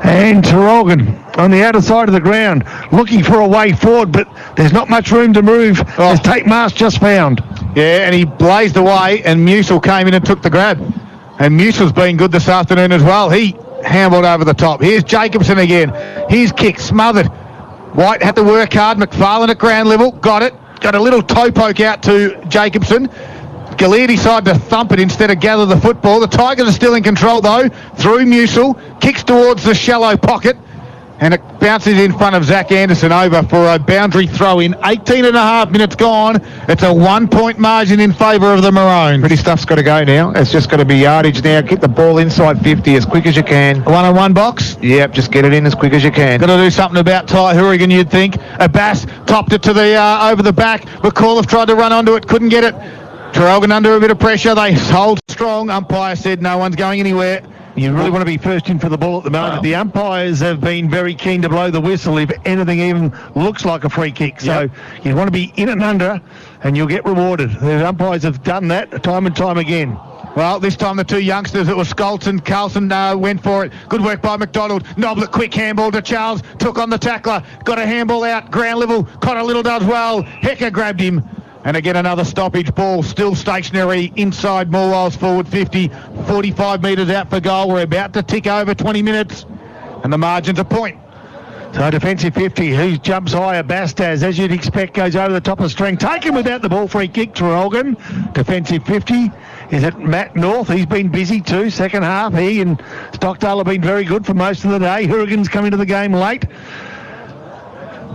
Speaker 4: And Traralgon on the outer side of the ground looking for a way forward, but there's not much room to move as Tate Mast just found.
Speaker 2: Yeah, and he blazed away, and Musil came in and took the grab. And Musil's been good this afternoon as well. He handled over the top. Here's Jacobson again. His kick smothered. White had to work hard. McFarlane at ground level. Got it. Got a little toe poke out to Jacobson. Galea decided to thump it instead of gather the football. The Tigers are still in control though. Through Musil. Kicks towards the shallow pocket. And it bounces in front of Zach Anderson over for a boundary throw-in. 18 and a half minutes gone. It's a 1 point margin in favour of the Maroons.
Speaker 1: Pretty stuff's got to go now. It's just got to be yardage now. Get the ball inside 50 as quick as you can.
Speaker 2: A one-on-one box?
Speaker 1: Yep, just get it in as quick as you can.
Speaker 2: Got to do something about Ty Hourigan, you'd think. A Bass topped it to the over the back. McAuliffe tried to run onto it, couldn't get it. Traralgon under a bit of pressure. They hold strong. Umpire said no one's going anywhere.
Speaker 4: You really want to be first in for the ball at the moment. The umpires have been very keen to blow the whistle if anything even looks like a free kick. So you want to be in and under, and you'll get rewarded. The umpires have done that time and time again.
Speaker 2: Well, this time the two youngsters, it was Scholz and Carlson went for it. Good work by McDonald. Noblet, quick handball to Charles. Took on the tackler. Got a handball out. Ground level. Connor Little does well. Hecker grabbed him. And again, another stoppage ball, still stationary inside Morwell's forward 50, 45 metres out for goal. We're about to tick over 20 minutes, and the margin's a point.
Speaker 4: So defensive 50, who jumps higher? Bastaz, as you'd expect, goes over the top of the string. Taken without the ball, free kick, Traralgon. Defensive 50, is it Matt North? He's been busy too, second half. He and Stockdale have been very good for most of the day. Hourigan's come into the game late.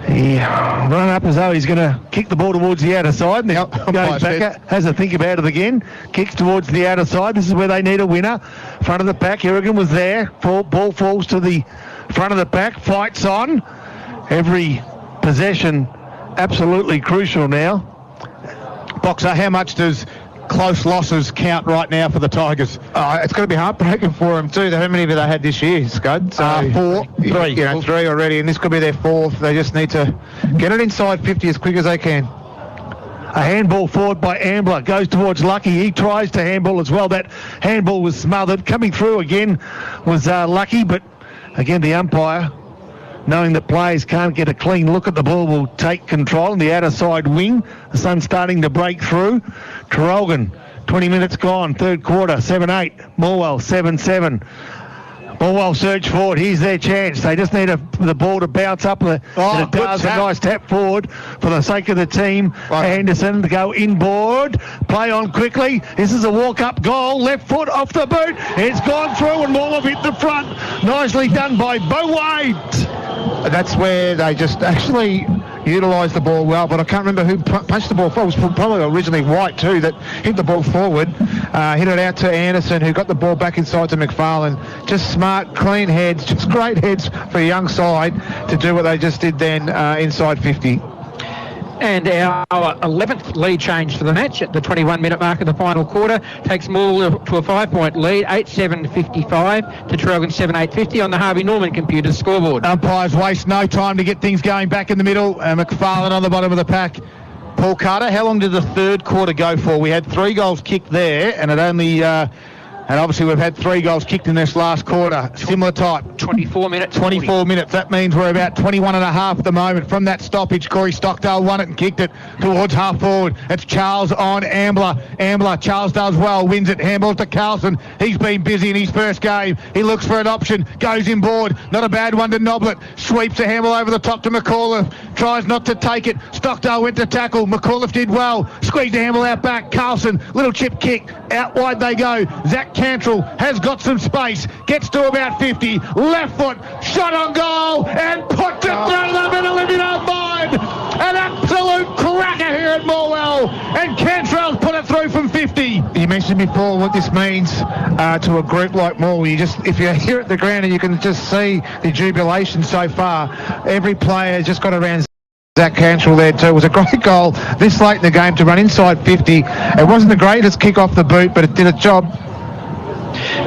Speaker 4: He run up as though he's going to kick the ball towards the outer side. And goes back, has a think about it again. Kicks towards the outer side. This is where they need a winner. Front of the pack. Hourigan was there. Ball falls to the front of the pack. Fights on. Every possession absolutely crucial now.
Speaker 2: Boxer, how much does close losses count right now for the Tigers?
Speaker 1: It's going to be heartbreaking for them too. How many have they had this year, Scud? So,
Speaker 2: 3
Speaker 1: 3 already, and this could be their 4th. They just need to get it inside 50 as quick as they can.
Speaker 4: A handball forward by Ambler, goes towards Lucky. He tries to handball as well. That handball was smothered. Coming through again was Lucky, but again the umpire, knowing that players can't get a clean look at the ball, will take control in the outer side wing. The sun's starting to break through. Traralgon, 20 minutes gone, third quarter, 7-8. Morwell, 7-7. Morwell surge forward. Here's their chance. They just need the ball to bounce up. And it does. A nice tap forward for the sake of the team. Right. Anderson to go inboard. Play on quickly. This is a walk-up goal. Left foot off the boot. It's gone through and Morwell hit the front. Nicely done by Bo Wade.
Speaker 1: That's where they just actually utilised the ball well, but I can't remember who punched the ball forward. It was probably originally White too that hit the ball forward, hit it out to Anderson, who got the ball back inside to McFarlane. Just smart, clean heads, just great heads for a young side to do what they just did then inside 50.
Speaker 3: And our 11th lead change for the match at the 21-minute mark of the final quarter takes Morwell to a 5-point lead, 8-7-55 to Traralgon 7-8-50 on the Harvey Norman computer scoreboard.
Speaker 2: Umpires waste no time to get things going back in the middle. McFarlane on the bottom of the pack. Paul Carter, how long did the third quarter go for? We had 3 goals kicked there, and it only... and obviously we've had 3 goals kicked in this last quarter. Similar type.
Speaker 3: 24 minutes.
Speaker 2: 24 minutes. That means we're about 21 and a half at the moment. From that stoppage, Corey Stockdale won it and kicked it towards half forward. It's Charles on Ambler. Charles does well. Wins it. Handballs to Carlson. He's been busy in his first game. He looks for an option. Goes inboard. Not a bad one to Noblet. Sweeps a handball over the top to McAuliffe. Tries not to take it. Stockdale went to tackle. McAuliffe did well. Squeezed the handball out back. Carlson. Little chip kick. Out wide they go. Zach Cantrell has got some space, gets to about 50, left foot, shot on goal, and puts it through the middle if you don't mind. An absolute cracker here at Morwell, and Cantrell's put it through from 50.
Speaker 1: You mentioned before what this means to a group like Morwell. You just, if you're here at the ground and you can just see the jubilation so far, every player has just got around Zach Cantrell there too. It was a great goal this late in the game to run inside 50. It wasn't the greatest kick off the boot, but it did a job.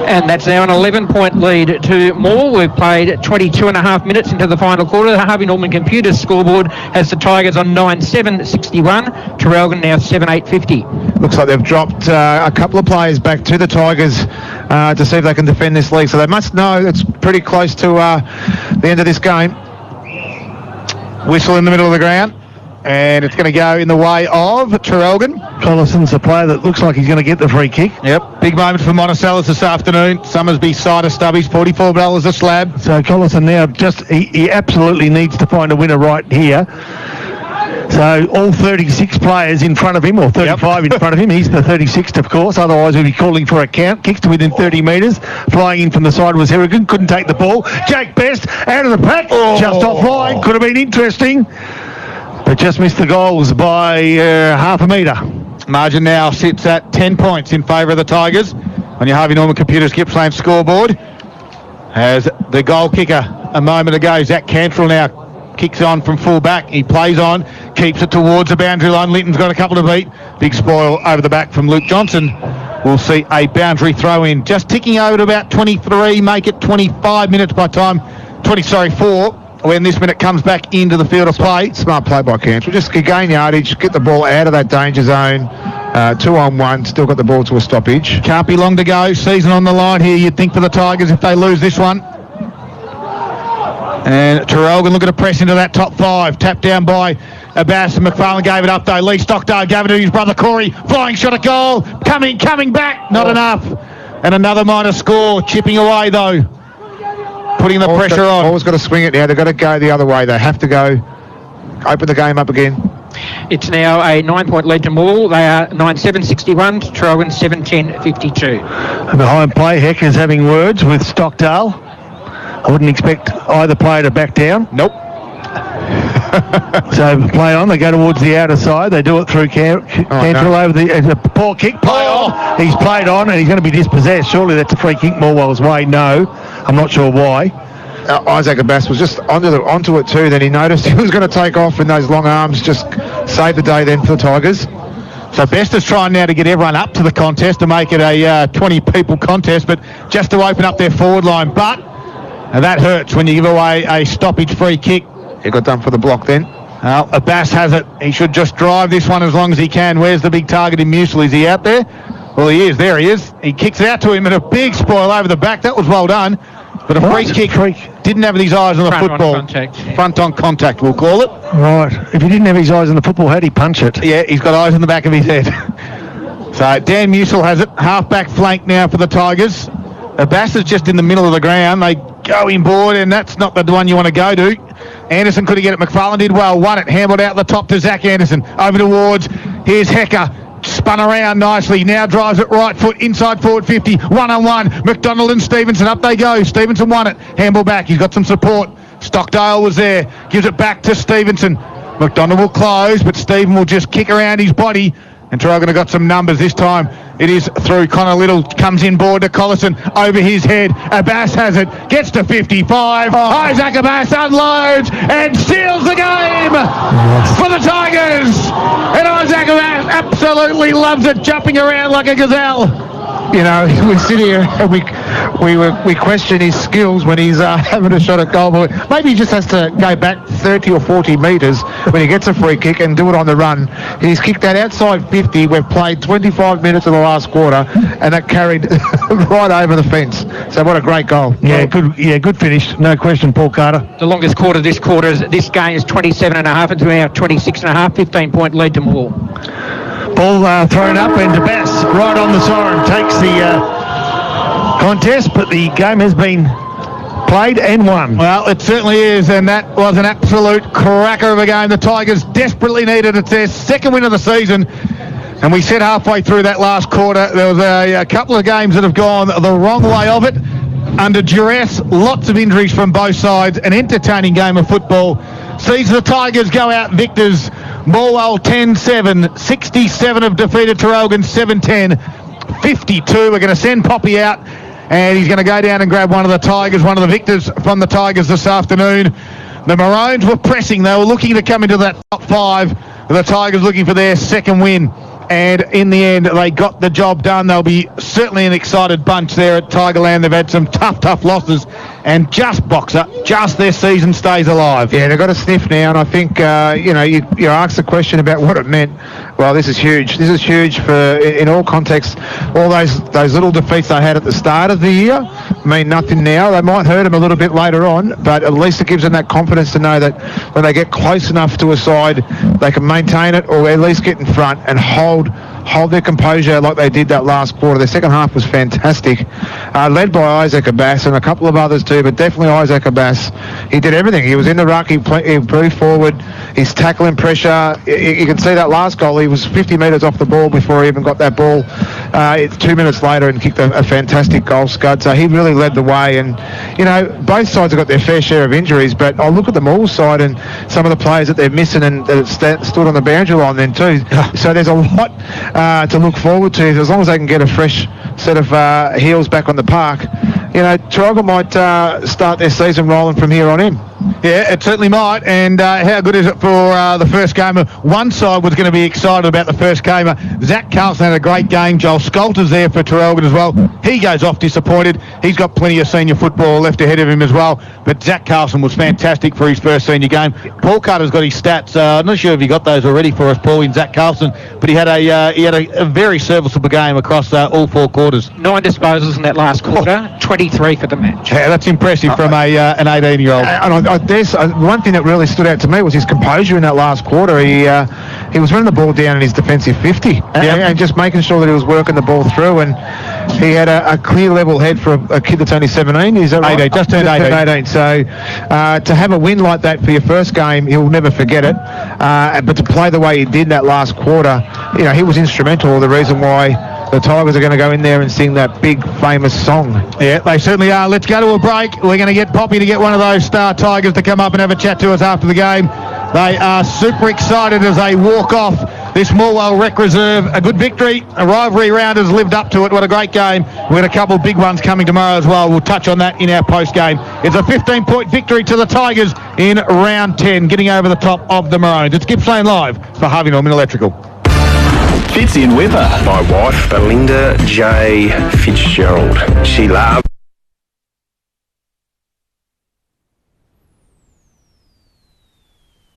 Speaker 3: And that's now an 11-point lead to Morwell. We've played 22 and a half minutes into the final quarter. The Harvey Norman Computers scoreboard has the Tigers on 9-7-61. Traralgon now 7-8-50.
Speaker 1: Looks like they've dropped a couple of players back to the Tigers to see if they can defend this league. So they must know it's pretty close to the end of this game.
Speaker 2: Whistle in the middle of the ground. And it's going to go in the way of Traralgon.
Speaker 4: Collison's the player that looks like he's going to get the free kick.
Speaker 2: Yep, big moment for Monticello's this afternoon. Summersby side of Stubbies, $44 a slab.
Speaker 4: So Collison now he absolutely needs to find a winner right here. So all 36 players in front of him, or 35 in front of him. He's the 36th, of course. Otherwise, we'd be calling for a count. Kicks to within 30 metres. Flying in from the side was Harrigan. Couldn't take the ball. Jake Best out of the pack. Just offline. Could have been interesting. But just missed the goals by half a metre.
Speaker 2: Margin now sits at 10 points in favour of the Tigers on your Harvey Norman Computers Gippsland scoreboard. As the goal kicker a moment ago, Zach Cantrell now kicks on from full back. He plays on, keeps it towards the boundary line. Linton's got a couple to beat. Big spoil over the back from Luke Johnson. We'll see a boundary throw in. Just ticking over to about 23, make it 25 minutes by time. 4. When this minute comes back into the field of play.
Speaker 1: Smart play by Cantrell. Just gain yardage, get the ball out of that danger zone. 2-on-1, still got the ball to a stoppage.
Speaker 2: Can't be long to go. Season on the line here, you'd think, for the Tigers if they lose this one. And Traralgon looking to press into that top 5. Tapped down by Abbas, and McFarlane gave it up though. Lee Stockdale gave it to his brother Corey. Flying shot at goal. Coming back. Not enough. And another minor score. Chipping away though. Putting the pressure on.
Speaker 1: Always got to swing it now. They've got to go the other way. They have to go. Open the game up again.
Speaker 3: It's now a 9-point lead to Morwell. They are 9-7-61 to Traralgon 7-10-52.
Speaker 4: And behind play, Heck is having words with Stockdale. I wouldn't expect either player to back down.
Speaker 2: Nope.
Speaker 4: So play on. They go towards the outer side. They do it through Cantrell over the poor kick. Play on. He's played on and he's going to be dispossessed. Surely that's a free kick Morwell's way. No, I'm not sure why.
Speaker 1: Isaac Abbas was just onto it too. Then he noticed he was going to take off, and those long arms just saved the day then for the Tigers.
Speaker 2: So Best is trying now to get everyone up to the contest to make it a 20-people contest, but just to open up their forward line. But that hurts when you give away a stoppage free kick.
Speaker 1: He got done for the block then.
Speaker 2: Well, Abbas has it. He should just drive this one as long as he can. Where's the big target in Musil? Is he out there? Well, he is. There he is. He kicks it out to him and a big spoil over the back. That was well done. But a free kick. Didn't have his eyes on the football. Front on contact, we'll call it.
Speaker 4: Right. If he didn't have his eyes on the football, how'd he punch it?
Speaker 2: Yeah, he's got eyes on the back of his head. So Dan Musil has it. Half-back flank now for the Tigers. Abbas is just in the middle of the ground. They go inboard, and that's not the one you want to go to. Anderson couldn't get it. McFarlane did well. Won it. Handled out the top to Zach Anderson. Over towards. Here's Hecker. Spun around nicely. Now drives it right foot inside forward 50. One-on-one. McDonald and Stevenson. Up they go. Stevenson won it. Handball back. He's got some support. Stockdale was there. Gives it back to Stevenson. McDonald will close, but Stephen will just kick around his body. And Traralgon have got some numbers this time. It is through. Connor Little comes in board to Collison over his head. Abbas has it. Gets to 55. Isaac Abbas unloads and steals the game for the Tigers. And Isaac Abbas absolutely loves it, jumping around like a gazelle.
Speaker 1: You know, we sit here and we question his skills when he's having a shot at goal. Maybe he just has to go back 30 or 40 metres when he gets a free kick and do it on the run. He's kicked that outside 50. We've played 25 minutes in the last quarter, and that carried right over the fence. So what a great goal.
Speaker 4: Yeah, good finish. No question, Paul Carter.
Speaker 3: The longest quarter this this game is 27.5, and now 26.5, 15-point lead to Morwell.
Speaker 4: Ball thrown up, and Abbas right on the siren takes the contest, but the game has been played and won.
Speaker 2: Well, it certainly is, and that was an absolute cracker of a game. The Tigers desperately needed it. It's their second win of the season, and we said halfway through that last quarter there was a couple of games that have gone the wrong way of it. Under duress, lots of injuries from both sides. An entertaining game of football sees the Tigers go out victors. Morwell 10-7, 67 have defeated Traralgon 7-10, 52. We're going to send Poppy out, and he's going to go down and grab one of the Tigers, one of the victors from the Tigers this afternoon. The Maroons were pressing. They were looking to come into that top five. The Tigers looking for their second win. And in the end, they got the job done. They'll be certainly an excited bunch there at Tigerland. They've had some tough losses. And just Boxer, just their season stays alive.
Speaker 1: Yeah, they've got a sniff now. And I think, you asked the question about what it meant. Well, this is huge. This is huge in all contexts. All those little defeats they had at the start of the year mean nothing now. They might hurt them a little bit later on, but at least it gives them that confidence to know that when they get close enough to a side, they can maintain it or at least get in front and hold their composure like they did that last quarter. The second half was fantastic, led by Isaac Abbas and a couple of others too, but definitely Isaac Abbas. He did everything. He was in the ruck, he moved forward, his tackling pressure. You can see that last goal, he was 50 metres off the ball before he even got that ball. 2 minutes later and kicked a fantastic goal, Scud. So he really led the way, and both sides have got their fair share of injuries, but I look at the Morwell side and some of the players that they're missing and that stood on the boundary line then too. So there's a lot to look forward to. As long as they can get a fresh set of heels back on the park, Traralgon might start their season rolling from here on in.
Speaker 2: Yeah, it certainly might. And how good is it for the first gamer? One side was going to be excited about the first gamer. Zach Carlson had a great game. Joel Scolter's there for Traralgon as well. He goes off disappointed. He's got plenty of senior football left ahead of him as well. But Zach Carlson was fantastic for his first senior game. Paul Carter's got his stats. I'm not sure if you got those already for us, Paul, in Zach Carlson. But he had a very serviceable game across all four quarters.
Speaker 3: 9 disposals in that last quarter, 23 for the match.
Speaker 2: Yeah, that's impressive from an 18-year-old.
Speaker 1: And there's one thing that really stood out to me was his composure in that last quarter. He was running the ball down in his defensive 50 and just making sure that he was working the ball through, and he had a clear level head for a kid that's only 17. Is that right?
Speaker 2: 18, just turned 18.
Speaker 1: So to have a win like that for your first game, he'll never forget it. But to play the way he did that last quarter, he was instrumental. The reason why the Tigers are going to go in there and sing that big famous song.
Speaker 2: Yeah, they certainly are. Let's go to a break. We're going to get Poppy to get one of those star Tigers to come up and have a chat to us after the game. They are super excited as they walk off this Morwell Rec Reserve. A good victory. A rivalry round has lived up to it. What a great game. We've got a couple of big ones coming tomorrow as well. We'll touch on that in our post-game. It's a 15-point victory to the Tigers in round 10, getting over the top of the Maroons. It's Gippsland Live for Harvey Norman Electrical.
Speaker 9: Fitzy and Whipper.
Speaker 11: My wife, Belinda J. Fitzgerald. She loves